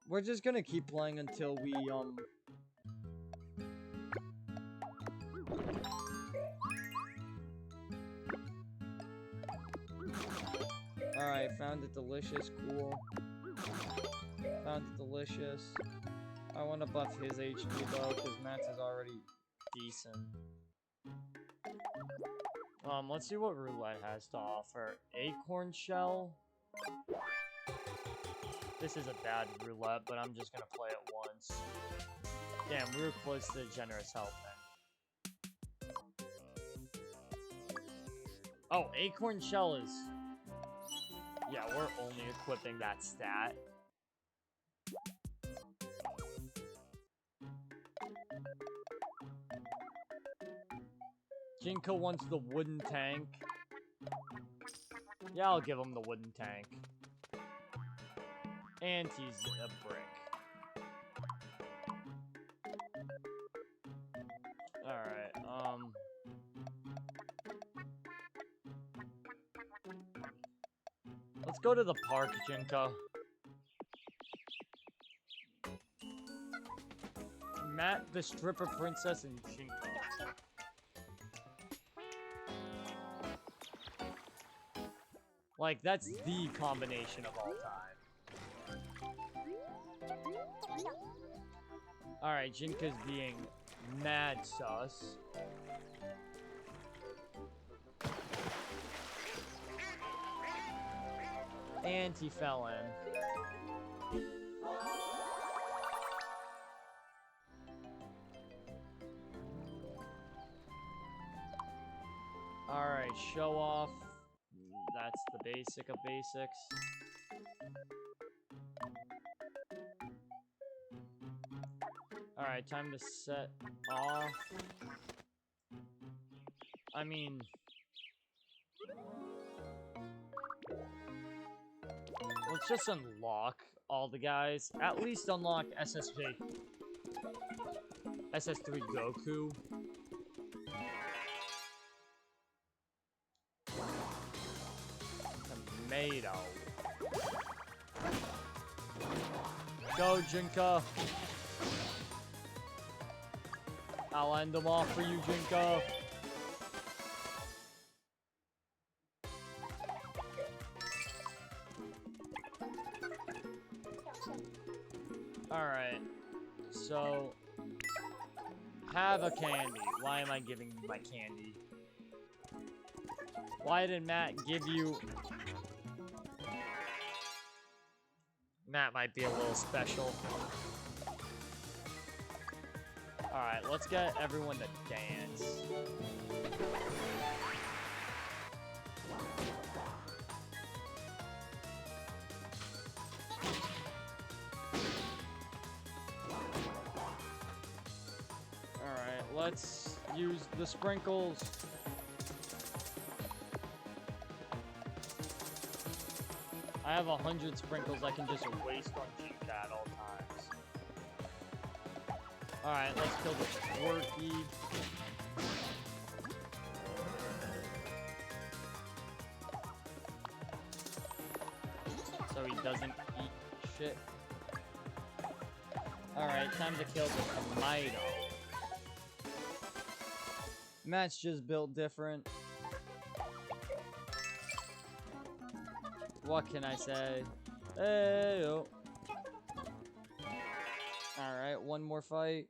We're just gonna keep playing until we, Alright, found it delicious, cool. Found it delicious. I want to buff his HP though, because Matt's is already decent. Let's see what Roulette has to offer. Acorn Shell. This is a bad Roulette, but I'm just gonna play it once. Damn, we were close to Generous Health then. Oh, Acorn Shell is... Yeah, we're only equipping that stat. Jinko wants the wooden tank. Yeah, I'll give him the wooden tank. And he's a brick. Alright, let's go to the park, Jinko. Matt, the stripper princess, and Jinko. Like, that's the combination of all time. Alright, Jinka's being mad sus. And he fell in. Alright, show off. That's the basic of basics. Alright, time to set off. I mean... let's just unlock all the guys. At least unlock SSJ. SS3 Goku. Tomato. Go, Jinka. I'll end them off for you, Jinka. Alright. So... have a candy. Why am I giving you my candy? Why did Matt give you... Matt might be a little special. Alright, let's get everyone to dance. Alright, let's use the sprinkles. I have 100 sprinkles I can just waste on Jinka at all times. Alright, let's kill the Squirky. So he doesn't eat shit. Alright, time to kill the Tomato. Matt's just built different. What can I say? Hey-o. Alright, one more fight.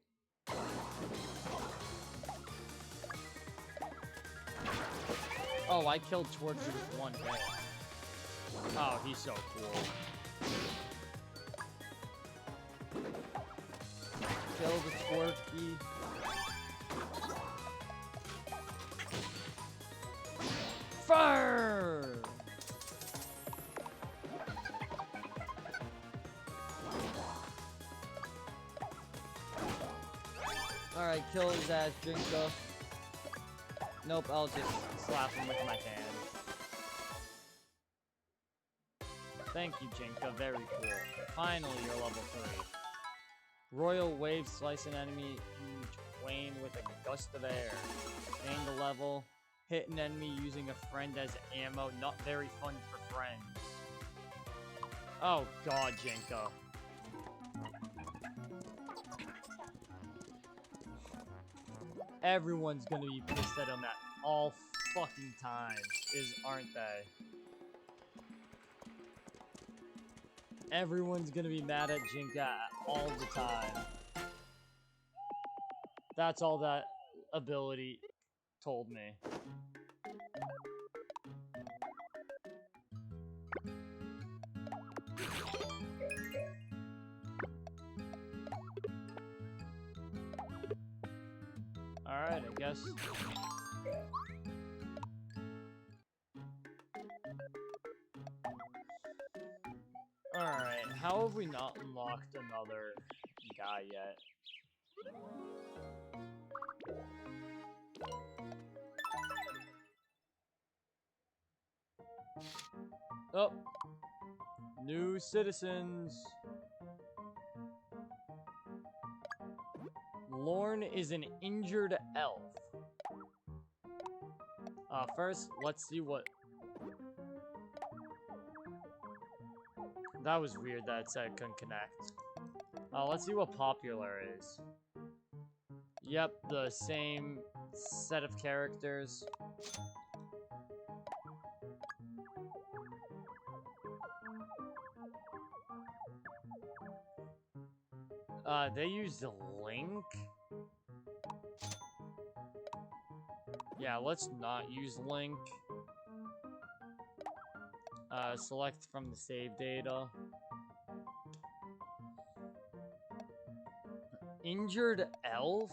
Oh, I killed Twerky with one hit. Oh, he's so cool. Kill the Twerky. Fire! Alright, kill his ass, Jinka. Nope, I'll just slap him with my hand. Thank you, Jinka. Very cool. Finally, you're level 3. Royal Wave, slice an enemy in twain with a gust of air. Gain the level. Hit an enemy using a friend as ammo. Not very fun for friends. Oh god, Jinka. Everyone's gonna be pissed at him at all fucking times, aren't they? Everyone's gonna be mad at Jinka all the time. That's all that ability told me. Alright, I guess. have we not unlocked another guy yet? Oh. New citizens. Lorne is an injured elf. First, let's see what... That was weird that it said it couldn't connect. Let's see what popular is. Yep, the same set of characters. They used Link? Yeah, let's not use Link. Select from the save data. Injured elf?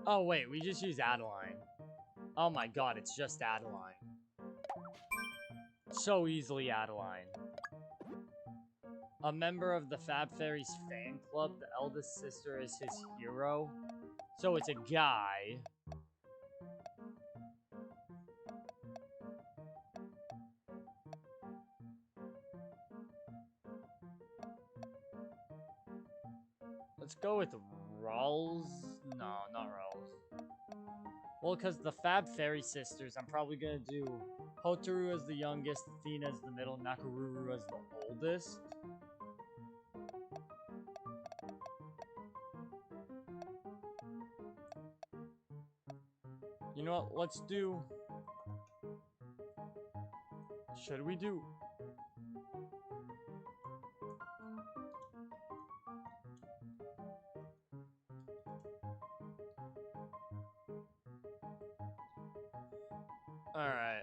Oh wait, we just use Adeline. Oh my god, it's just Adeline. So easily Adeline. A member of the Fab Fairies fan club, the eldest sister is his hero. So it's a guy. Let's go with Rawls. No, not Rawls. Well, because the Fab Fairy sisters, I'm probably gonna do Hotaru as the youngest, Athena as the middle, Nakaruru as the oldest. You know what? Let's do... Should we do... Alright,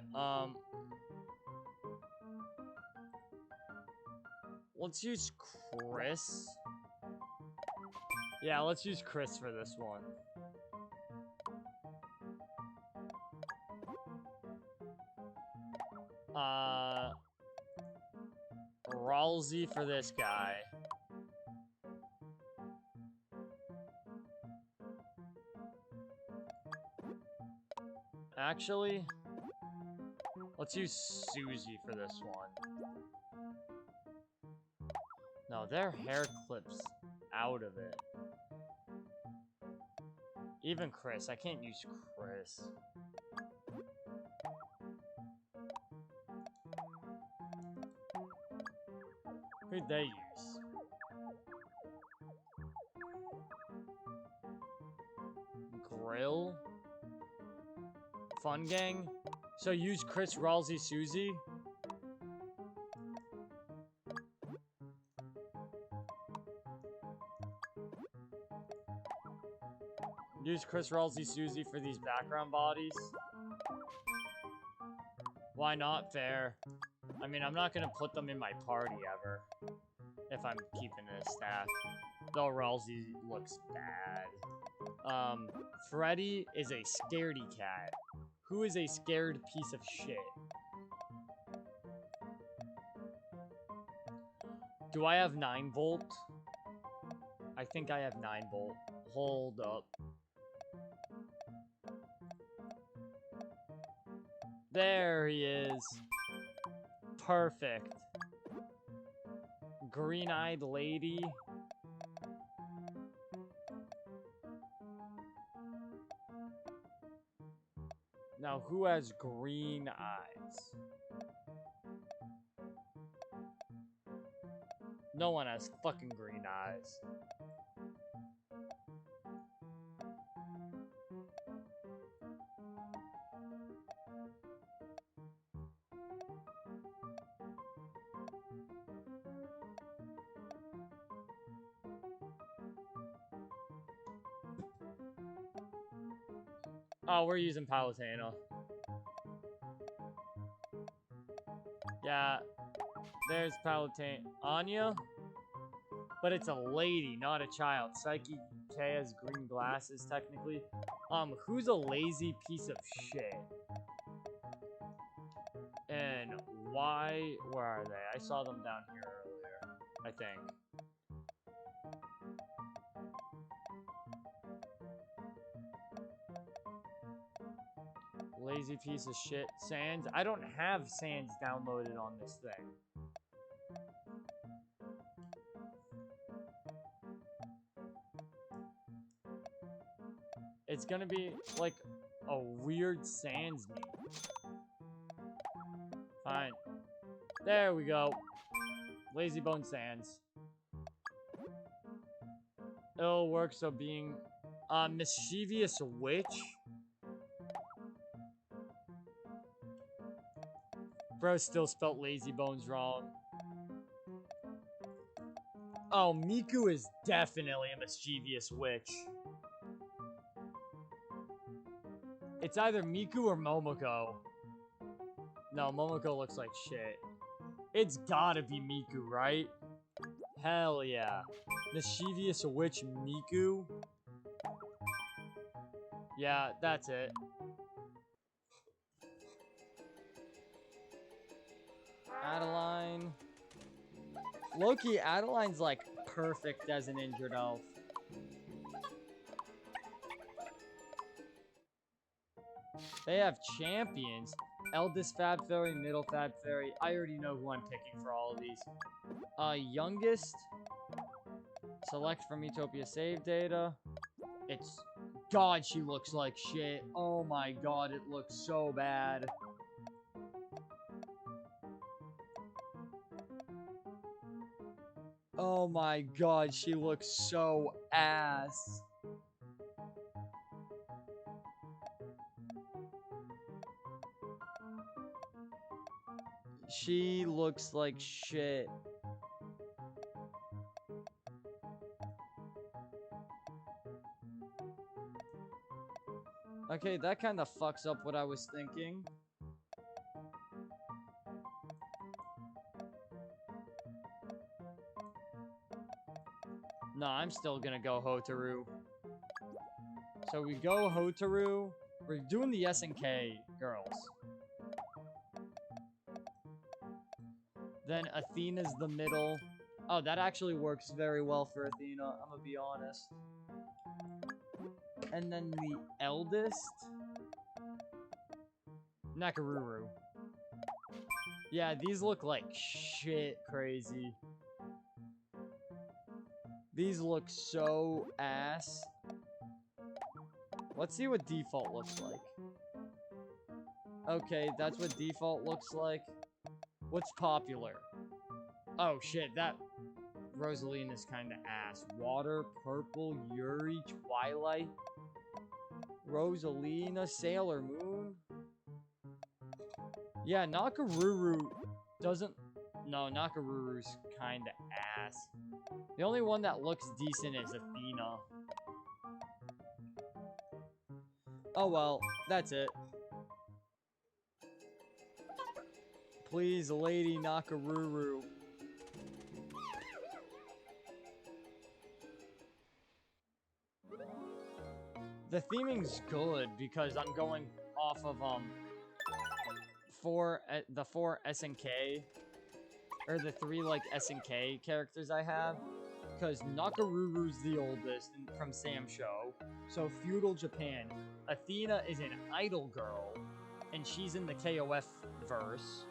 let's use Chris. Yeah, let's use Chris for this one. Ralsei for this guy. Actually, let's use Susie for this one. No, their hair clips out of it. Even Chris, I can't use Chris. Who'd they use? Grill? Fun Gang? So use Chris, Ralsei, Susie? Use Chris, Ralsei, Susie for these background bodies? Why not? Fair. I mean, I'm not gonna put them in my party ever. If I'm keeping it a staff. Though Ralsei looks bad. Freddy is a scaredy cat. Who is a scared piece of shit? Do I have 9 volt? I think I have 9 volt. Hold up. There he is. Perfect. Green-eyed lady. Now, who has green eyes? No one has fucking green eyes. Oh, we're using Palutena. Yeah, there's Palutena. Anya? But it's a lady, not a child. Psyche K has green glasses, technically. Who's a lazy piece of shit? Why? Where are they? I saw them down here earlier, I think. Lazy piece of shit. Sans. I don't have Sans downloaded on this thing. It's gonna be like a weird Sans meme. Fine. There we go. Lazy Bone Sans. It'll work, so being mischievous witch. Bro still spelt Lazy Bones wrong. Oh, Miku is definitely a mischievous witch. It's either Miku or Momoko. No, Momoko looks like shit. It's gotta be Miku, right? Hell yeah. Mischievous witch Miku. Yeah, that's it. Adeline. Loki, Adeline's like perfect as an injured elf. They have champions. Eldest Fab Fairy, Middle Fab Fairy. I already know who I'm picking for all of these. Youngest. Select from Utopia save data. It's... God, she looks like shit. Oh my god, it looks so bad. Oh my god, she looks so ass. She looks like shit. Okay, that kind of fucks up what I was thinking. No, I'm still gonna go Hotaru. So we go Hotaru. We're doing the SNK girls. Then Athena's the middle. Oh, that actually works very well for Athena, I'm gonna be honest. And then the eldest... Nakaruru. Yeah, these look like shit crazy. These look so ass. Let's see what default looks like. Okay, that's what default looks like. What's popular? Oh shit, that Rosalina's kinda ass. Water, Purple, Yuri, Twilight, Rosalina, Sailor Moon. Yeah, Nakaruru doesn't... No, Nakaruru's kinda ass. The only one that looks decent is Athena. Oh well, that's it. Please, Lady Nakaruru. The theming's good because I'm going off of the four SNK, or the three like SNK characters I have. Because Nakaruru's the oldest from Sam Show. So feudal Japan. Athena is an idol girl, and she's in the KOF verse.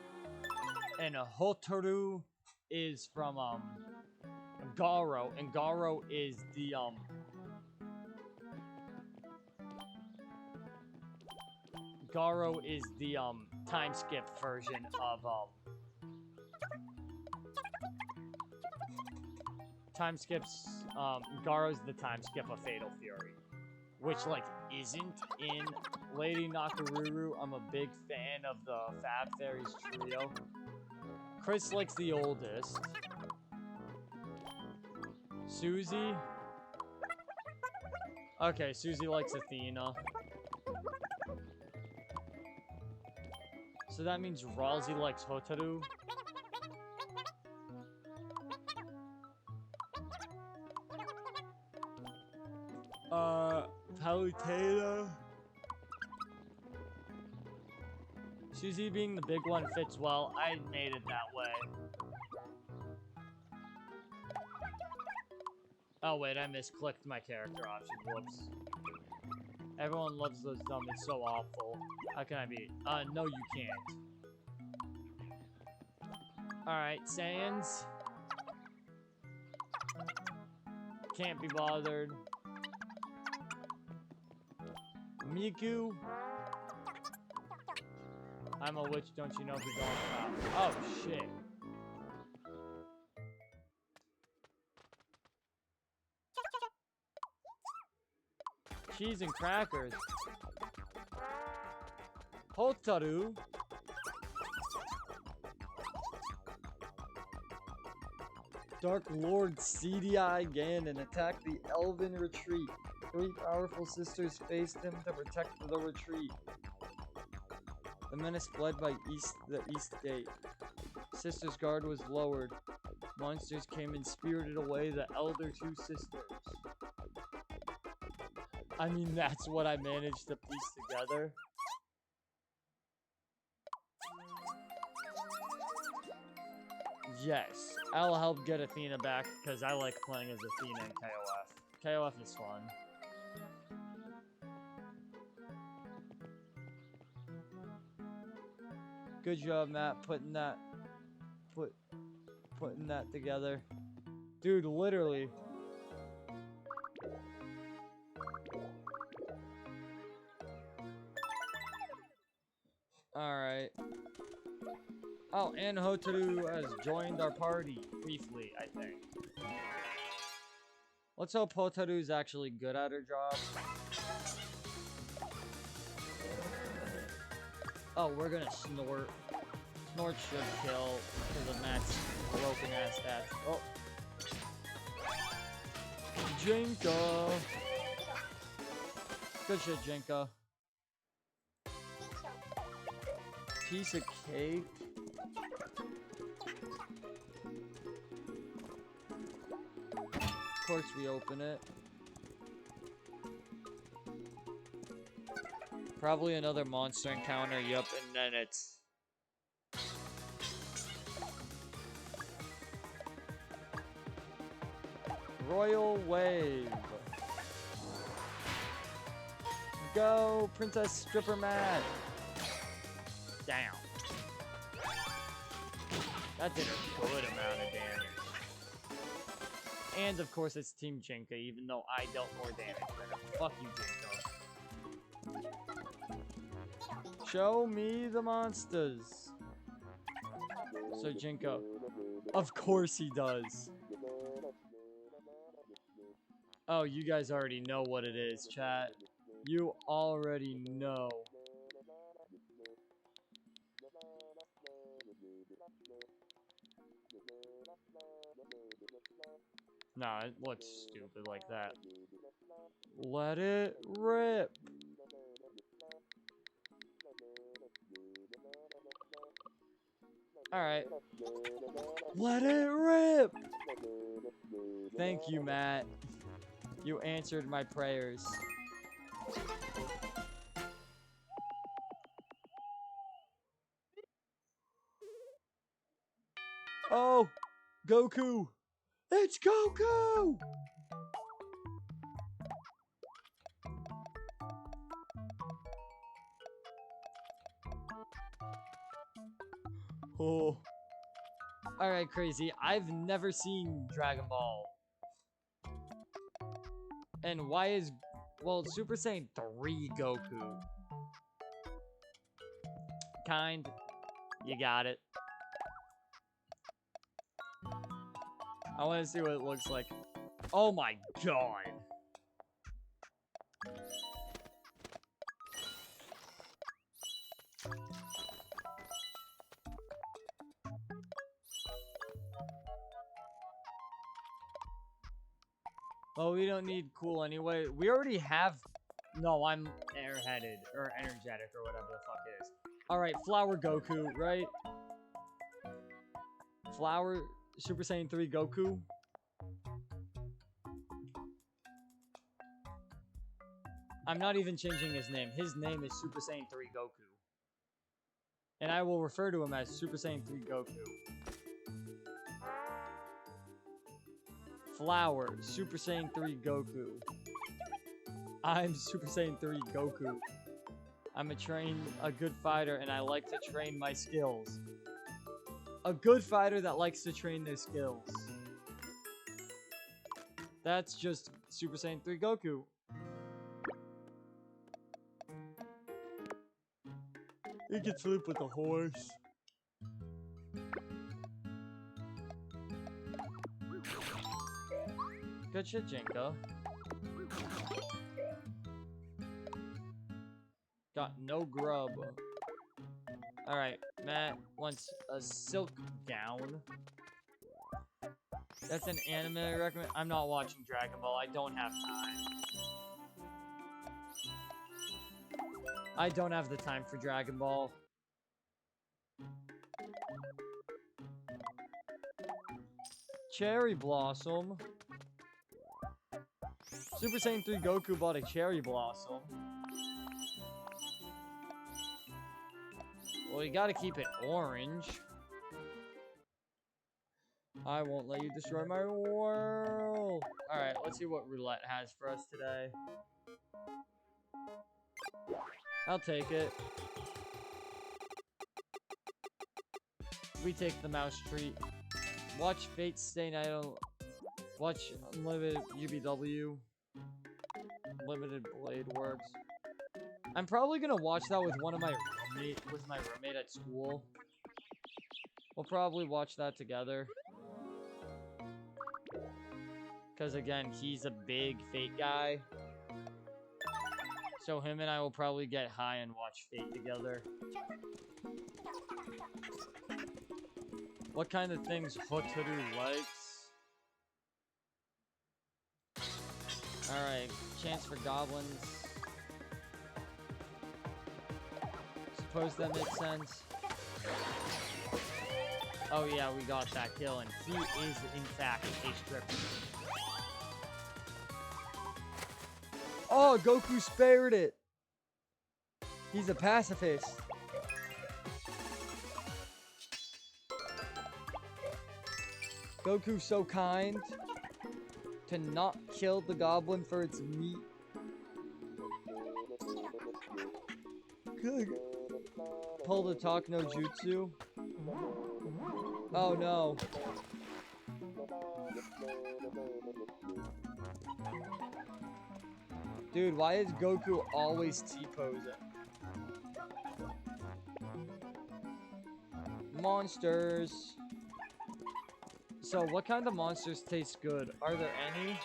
And Hotaru is from Garo, and Garo is the time skip version of time skips. Garo's the time skip of Fatal Fury, which like isn't in Lady Nakaruru. I'm a big fan of the Fab Fairies trio. Chris likes the oldest. Susie. Okay, Susie likes Athena. So that means Ralsei likes Hotaru. Palutena. Susie being the big one fits well. I made it that way. Oh wait, I misclicked my character option. Whoops. Everyone loves those dumb. It's so awful. How can I be? No, you can't. Alright, Saiyans. Can't be bothered. Miku. I'm a witch, don't you know if you're going about? Oh, shit. Cheese and crackers. Hotaru. Dark Lord CDI Ganon attacked the Elven Retreat. 3 powerful sisters faced him to protect the retreat. The menace fled by the east gate. Sisters' guard was lowered. Monsters came and spirited away the elder 2 sisters. I mean, that's what I managed to piece together. Yes, I'll help get Athena back because I like playing as Athena in KOF. KOF is fun. Good job, Matt, putting that together. Dude, literally. Alright. Oh, and Hotaru has joined our party briefly, I think. Let's hope Hotaru's actually good at her job. Oh, we're gonna snort. Snort should kill because of Matt's broken ass stats. Oh. Jinka! Good shit, Jinka. Piece of cake. Of course we open it. Probably another monster encounter, yup, and then it's... Royal Wave. Go, Princess Stripper Matt. Down. That did a good amount of damage. And of course it's Team Jinka, even though I dealt more damage than him. Fuck you, Jinka. Show me the monsters. So Jinka. Of course he does. Oh, you guys already know what it is, chat. You already know. Nah, it looks stupid like that. Let it rip. Alright. Let it rip! Thank you, Matt. You answered my prayers. Oh! Goku! It's Goku! Oh. Alright, crazy. I've never seen Dragon Ball. And why is... Well, Super Saiyan 3 Goku. Kind. You got it. I want to see what it looks like. Oh my god. Oh, we don't need cool anyway. We already have... No, I'm airheaded. Or energetic, or whatever the fuck it is. Alright, Flower Goku, right? Flower Super Saiyan 3 Goku? I'm not even changing his name. His name is Super Saiyan 3 Goku. And I will refer to him as Super Saiyan 3 Goku. Flower, Super Saiyan 3 Goku. I'm Super Saiyan 3 Goku. I'm a good fighter, and I like to train my skills. A good fighter that likes to train their skills. That's just Super Saiyan 3 Goku. He can sleep with a horse. Good shit, Jinka. Got no grub. Alright, Matt wants a silk gown. That's an anime I recommend. I'm not watching Dragon Ball. I don't have time. I don't have the time for Dragon Ball. Cherry Blossom. Super Saiyan 3 Goku bought a Cherry Blossom. Well, you gotta keep it orange. I won't let you destroy my world. Alright, let's see what Roulette has for us today. I'll take it. We take the mouse treat. Watch Fate Stay Night. Watch Unlimited UBW. Limited Blade Works. I'm probably gonna watch that with my roommate at school. We'll probably watch that together. Because again, he's a big Fate guy. So him and I will probably get high and watch Fate together. What kind of things Hotaru likes? Alright, chance for goblins. Suppose that makes sense. Oh yeah, we got that kill, and he is in fact a stripper. Oh, Goku spared it! He's a pacifist. Goku's so kind to not kill the goblin for its meat. Good. Pull the talk no jutsu. Oh no. Dude, why is Goku always T-posing? Monsters. So, what kind of monsters taste good? Are there any?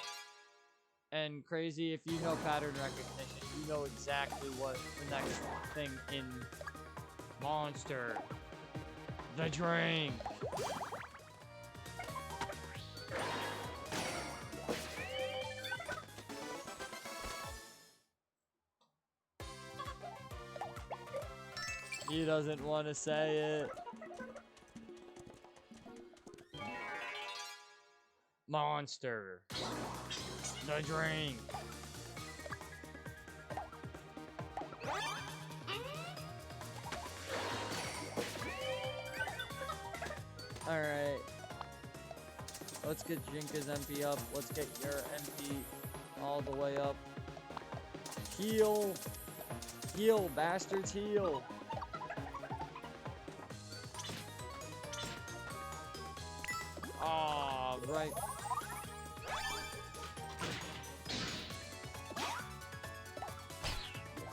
And crazy, if you know pattern recognition, you know exactly what the next thing in Monster. The drink. He doesn't want to say it. Monster. The drink. Alright. Let's get Jinka's MP up. Let's get your MP all the way up. Heal. Heal, bastards, heal. Ah, right.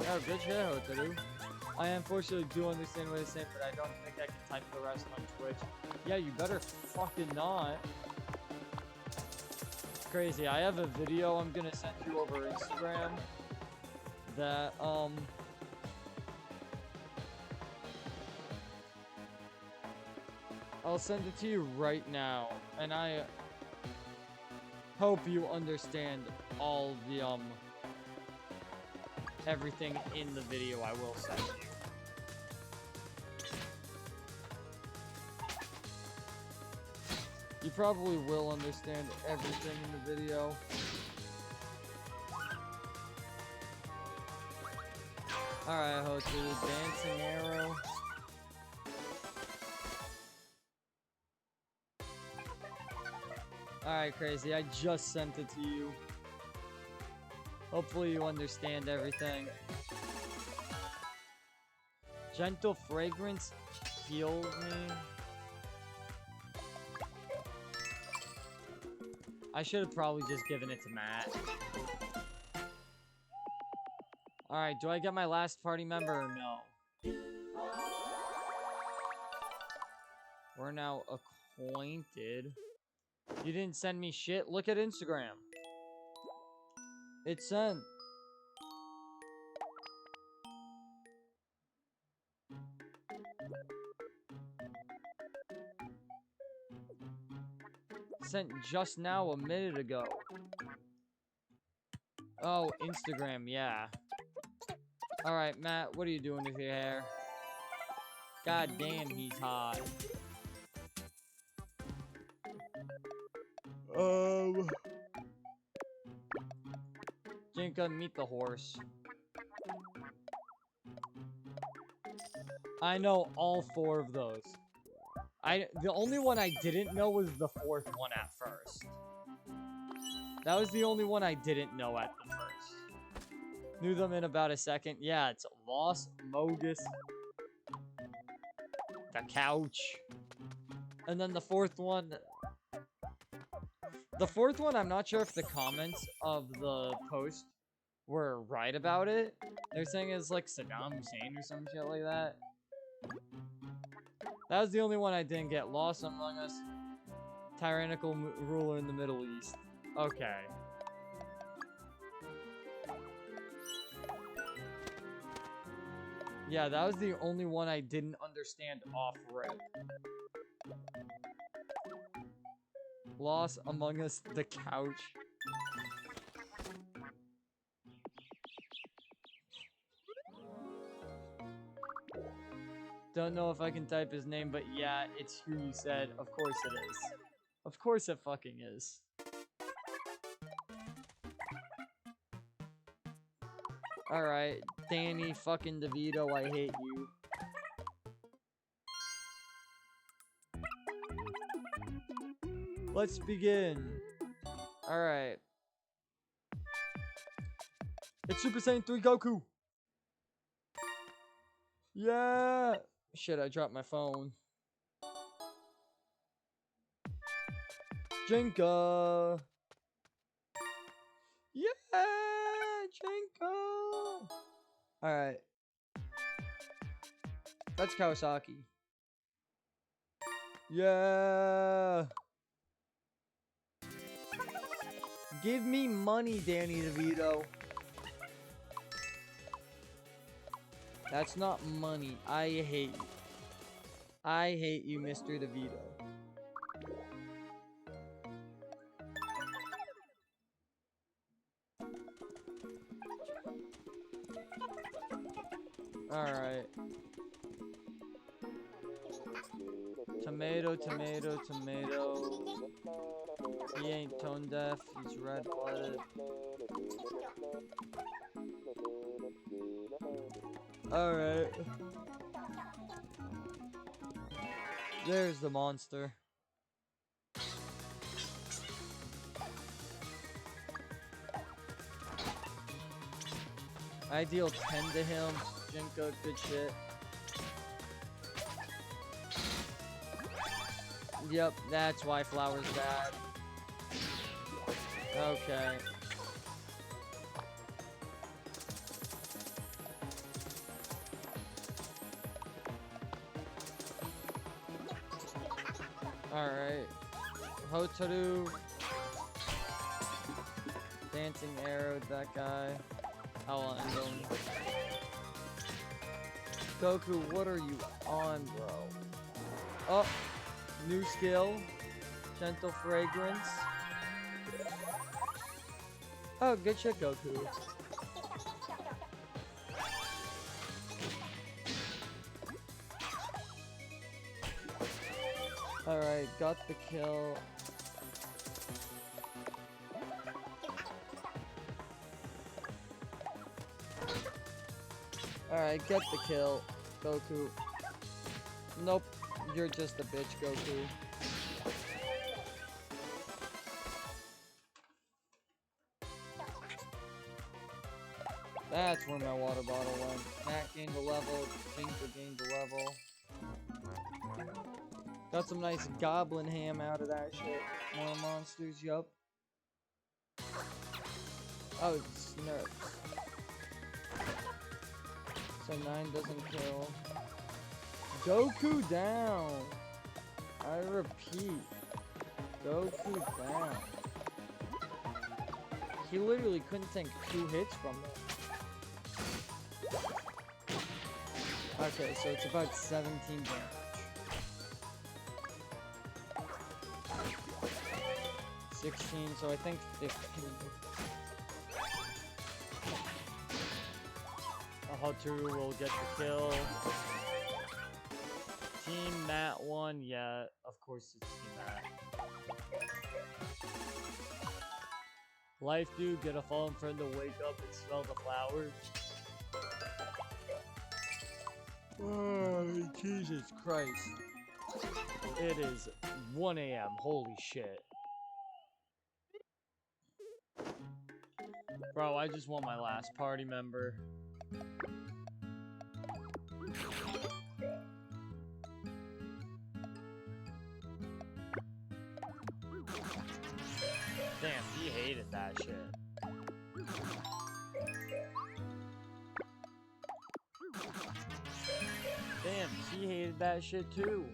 Oh, good shit, Hotaru. I unfortunately do understand what he's saying, but I don't think I can type the rest on Twitch. Yeah, you better fucking not. Crazy. I have a video I'm gonna send you over Instagram that, I'll send it to you right now, and I hope you understand all the, everything in the video I will send you. You probably will understand everything in the video. Alright, Hotaru, dancing arrow. Alright, Crazy, I just sent it to you. Hopefully you understand everything. Gentle fragrance heals me. I should have probably just given it to Matt. Alright, do I get my last party member or no? We're now acquainted. You didn't send me shit? Look at Instagram. It's sent. Sent just now, a minute ago. Oh, Instagram, yeah. Alright, Matt, what are you doing with your hair? God damn, he's hot. Jinka, meet the horse. I know all 4 of those. The only one I didn't know was the 4th one at first. That was the only one I didn't know at the first. Knew them in about a second. Yeah, it's Los Mogus. The couch. And then the 4th one. The 4th one, I'm not sure if the comments of the post were right about it. They're saying it's like Saddam Hussein or some shit like that. That was the only one I didn't get. Lost Among Us. Tyrannical ruler in the Middle East. Okay. Yeah, that was the only one I didn't understand off rip. Lost Among Us, the couch. Don't know if I can type his name, but yeah, it's who you said. Of course it is. Of course it fucking is. Alright, Danny fucking DeVito, I hate you. Let's begin. Alright. It's Super Saiyan 3 Goku. Yeah. Shit, I dropped my phone. Jinka. Yeah, Jinka. Alright. That's Kawasaki. Yeah. Give me money, Danny DeVito. That's not money. I hate you. I hate you, Mr. DeVito. Alright. Tomato, tomato, tomato. He ain't tone deaf, he's red-blooded. Alright. There's the monster. I deal 10 to him. Jinko, good shit. Yep, that's why Flower's bad. Okay. Alright. Hotaru. Dancing arrowed that guy. I'll end him. Goku, what are you on, bro? Oh, new skill. Gentle fragrance. Oh, good shit, Goku. Alright, got the kill. Alright, get the kill, Goku. Nope, you're just a bitch, Goku. That's where my water bottle went. Matt gained a level. Jinka gained a level. Got some nice goblin ham out of that shit. More monsters, yup. Oh, it's nerfs. So 9 doesn't kill. Goku down! I repeat. Goku down. He literally couldn't tank 2 hits from it. Okay, so it's about 17 damage. 16, so I think 15. Hotaru will get the kill. Team Matt won, yeah, of course it's Team Matt. Life dude, get a fallen friend to wake up and smell the flowers. Oh, Jesus Christ. It is 1 a.m. Holy shit. Bro, I just want my last party member. Damn, he hated that shit. Damn, he hated that shit too.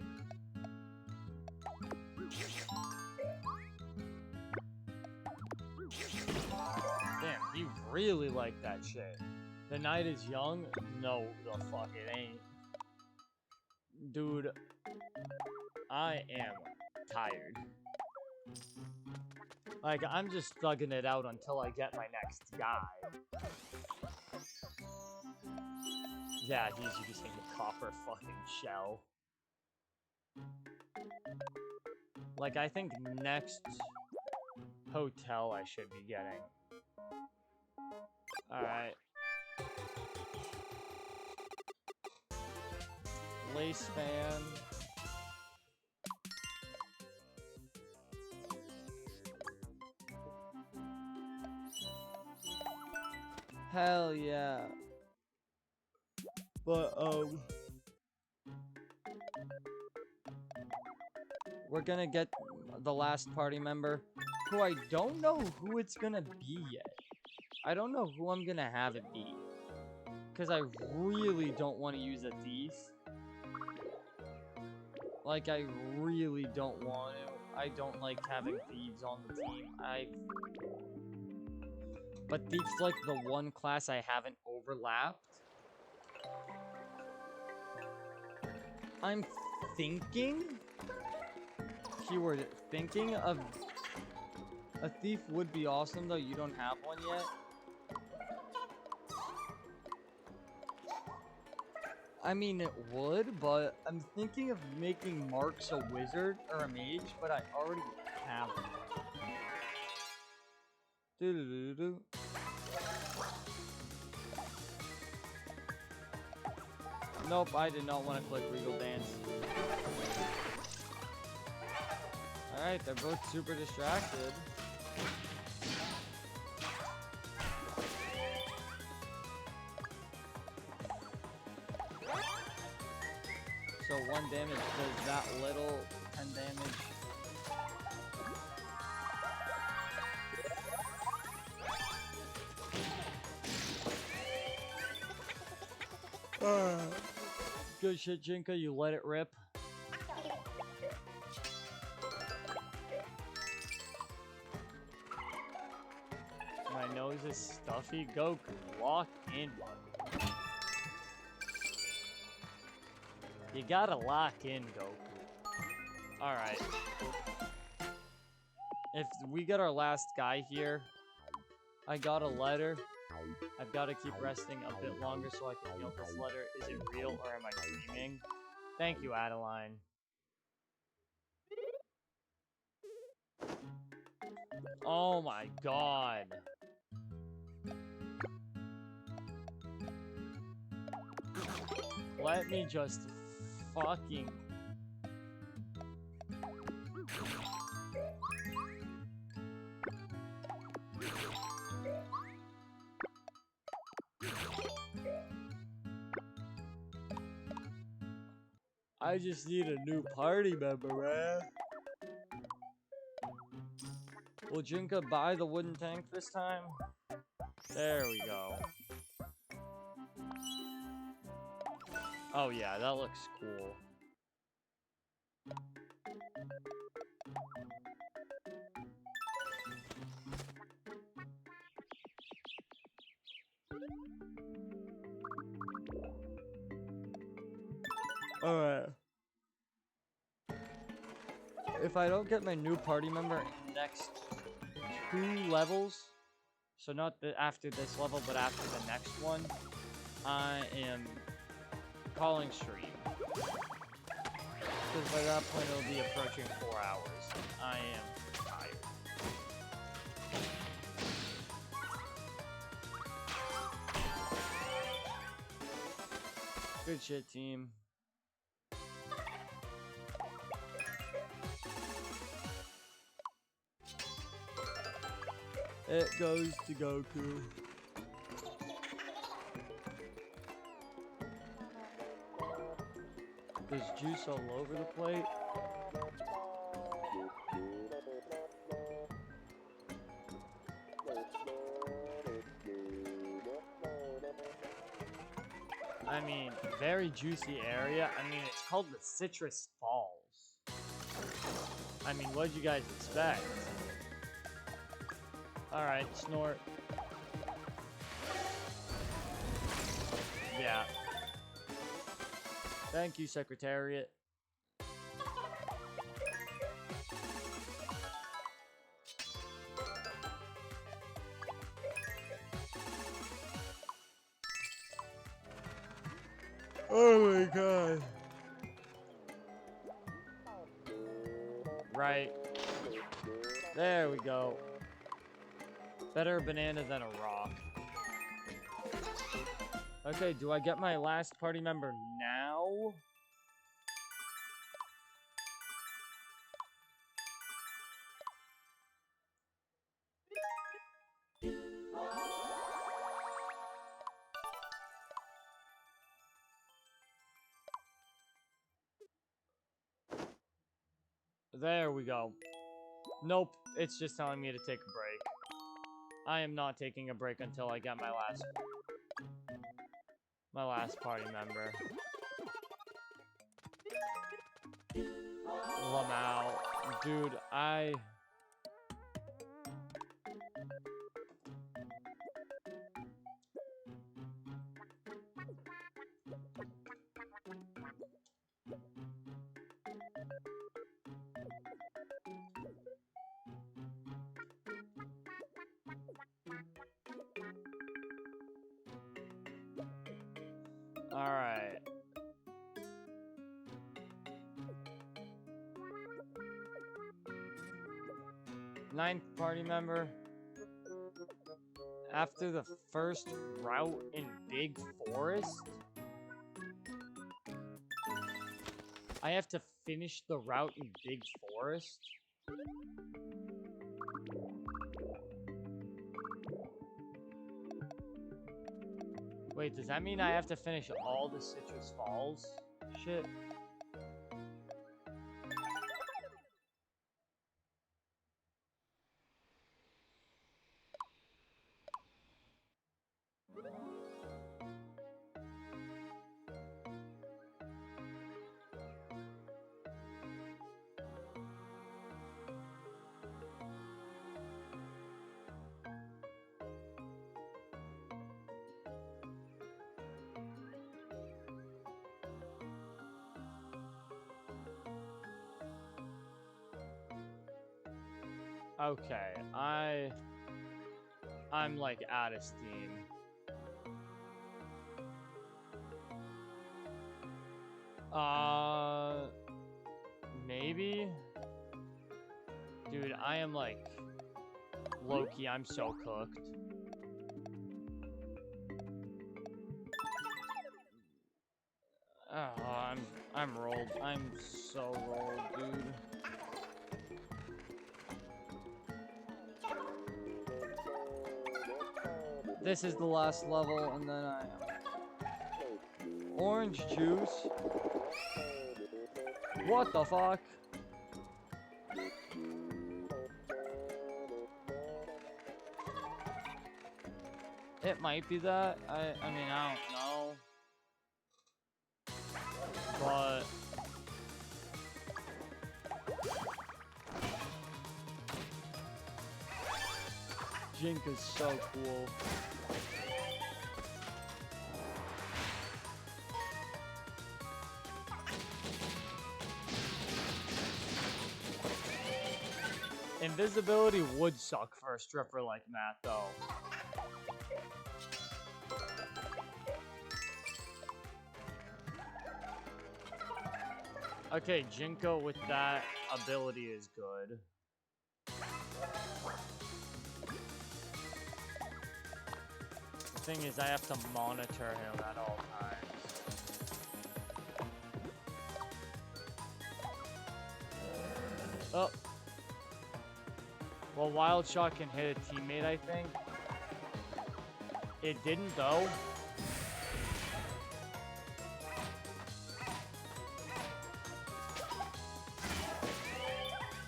Damn, he really liked that shit. The night is young? No, the fuck it ain't. Dude, I am tired. Like, I'm just thugging it out until I get my next guy. Yeah, he's using a copper fucking shell. Like, I think next hotel I should be getting. Alright. Lace fan. Hell yeah. But, we're gonna get the last party member, who I don't know who it's gonna be yet. I don't know who I'm gonna have it be. Because I really don't want to use a thief. Like, I really don't want to. I don't like having thieves on the team. But thief's like the one class I haven't overlapped. I'm thinking... Keyword, thinking of... A thief would be awesome, though you don't have one yet. I mean, it would, but I'm thinking of making Marks a wizard or a mage, but I already have one. Doo-doo-doo-doo. Nope, I did not want to click Regal Dance. Alright, they're both super distracted. So 1 damage does that little, 10 damage. Good shit, Jinka, you let it rip. My nose is stuffy. Goku, lock in, buddy. You gotta lock in, Goku. Alright. If we get our last guy here, I got a letter. I've got to keep resting a bit longer so I can heal this letter. Is it real or am I dreaming? Thank you, Adeline. Oh my god. Let me just fucking... I just need a new party member, man. Will Jinka buy the wooden tank this time? There we go. Oh yeah, that looks cool. Alright. If I don't get my new party member in the next 2 levels, so not after this level, but after the next one, I am calling stream. Because by that point it'll be approaching 4 hours. I am tired. Good shit, team. It goes to Goku. There's juice all over the plate. I mean, very juicy area. I mean, it's called the Citrus Falls. I mean, what'd you guys expect? Alright, snort. Yeah. Thank you, Secretariat. Oh my god. Right. There we go. Better a banana than a rock. Okay, do I get my last party member now? There we go. Nope, it's just telling me to take a break. I am not taking a break until I get my last party member. Lamau. Dude, Alright. Ninth party member. After the first route in Big Forest, I have to finish the route in Big Forest. Wait, does that mean I have to finish all the Citrus Falls shit? Okay, I'm like out of steam. Maybe? Dude, I am like low-key, I'm so cooked. Oh, I'm rolled. I'm so rolled, dude. This is the last level, and then I am orange juice. What the fuck? It might be that. I mean, I don't know. But Jink is so cool. Invisibility would suck for a stripper like Matt, though. Okay, Jinko with that ability is good. The thing is, I have to monitor him at all times. Oh. Well, Wild Shot can hit a teammate, I think. It didn't, though.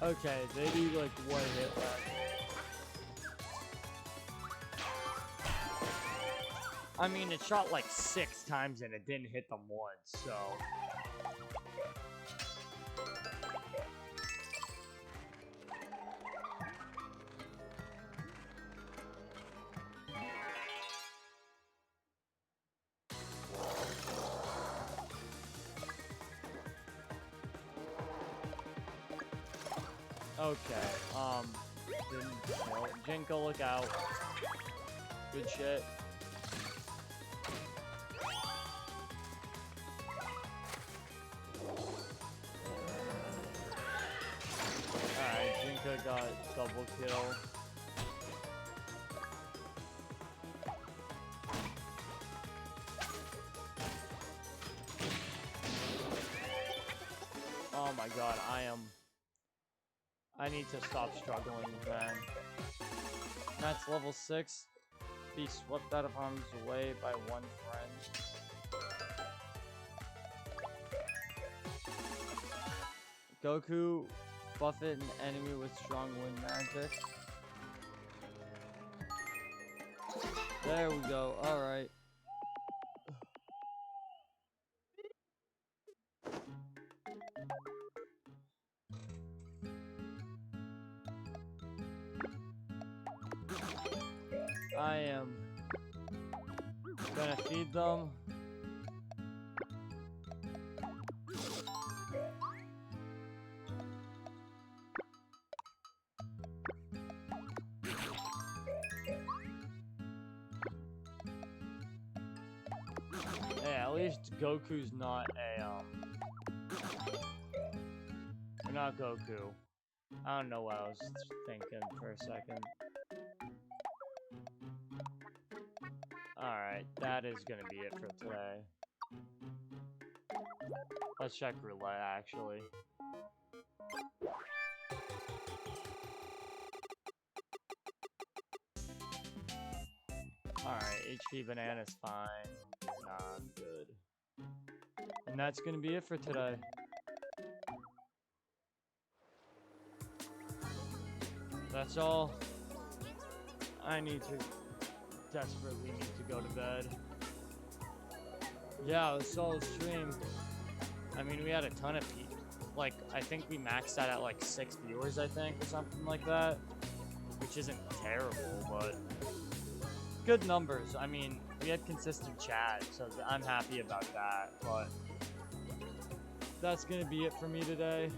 Okay, they do like one hit left. I mean, it shot like 6 times and it didn't hit them once, so. Okay, didn't kill. Jinko, look out. Good shit. Alright, Jinko got double kill. Oh my god, I need to stop struggling, man. Matt's level 6. Be swept out of harm's way by one friend. Goku, buffet an enemy with strong wind magic. There we go, alright. I am gonna feed them. Yeah, at least Goku's not a, or not Goku. I don't know what I was thinking for a second. Alright, that is gonna be it for today. Let's check roulette, actually. Alright, HP banana's fine. Nah, I'm good. And that's gonna be it for today. That's all. I desperately need to go to bed. Yeah, it was a solid stream. I mean, we had a ton of people. Like, I think we maxed out at like 6 viewers, I think, or something like that. Which isn't terrible, but good numbers. I mean, we had consistent chat, so I'm happy about that. But that's gonna be it for me today.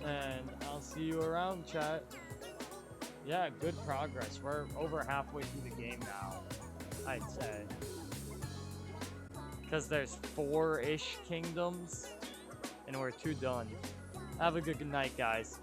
And I'll see you around, chat. Yeah, good progress. We're over halfway through the game now, I'd say. Because there's 4-ish kingdoms, and we're 2 done. Have a good night, guys.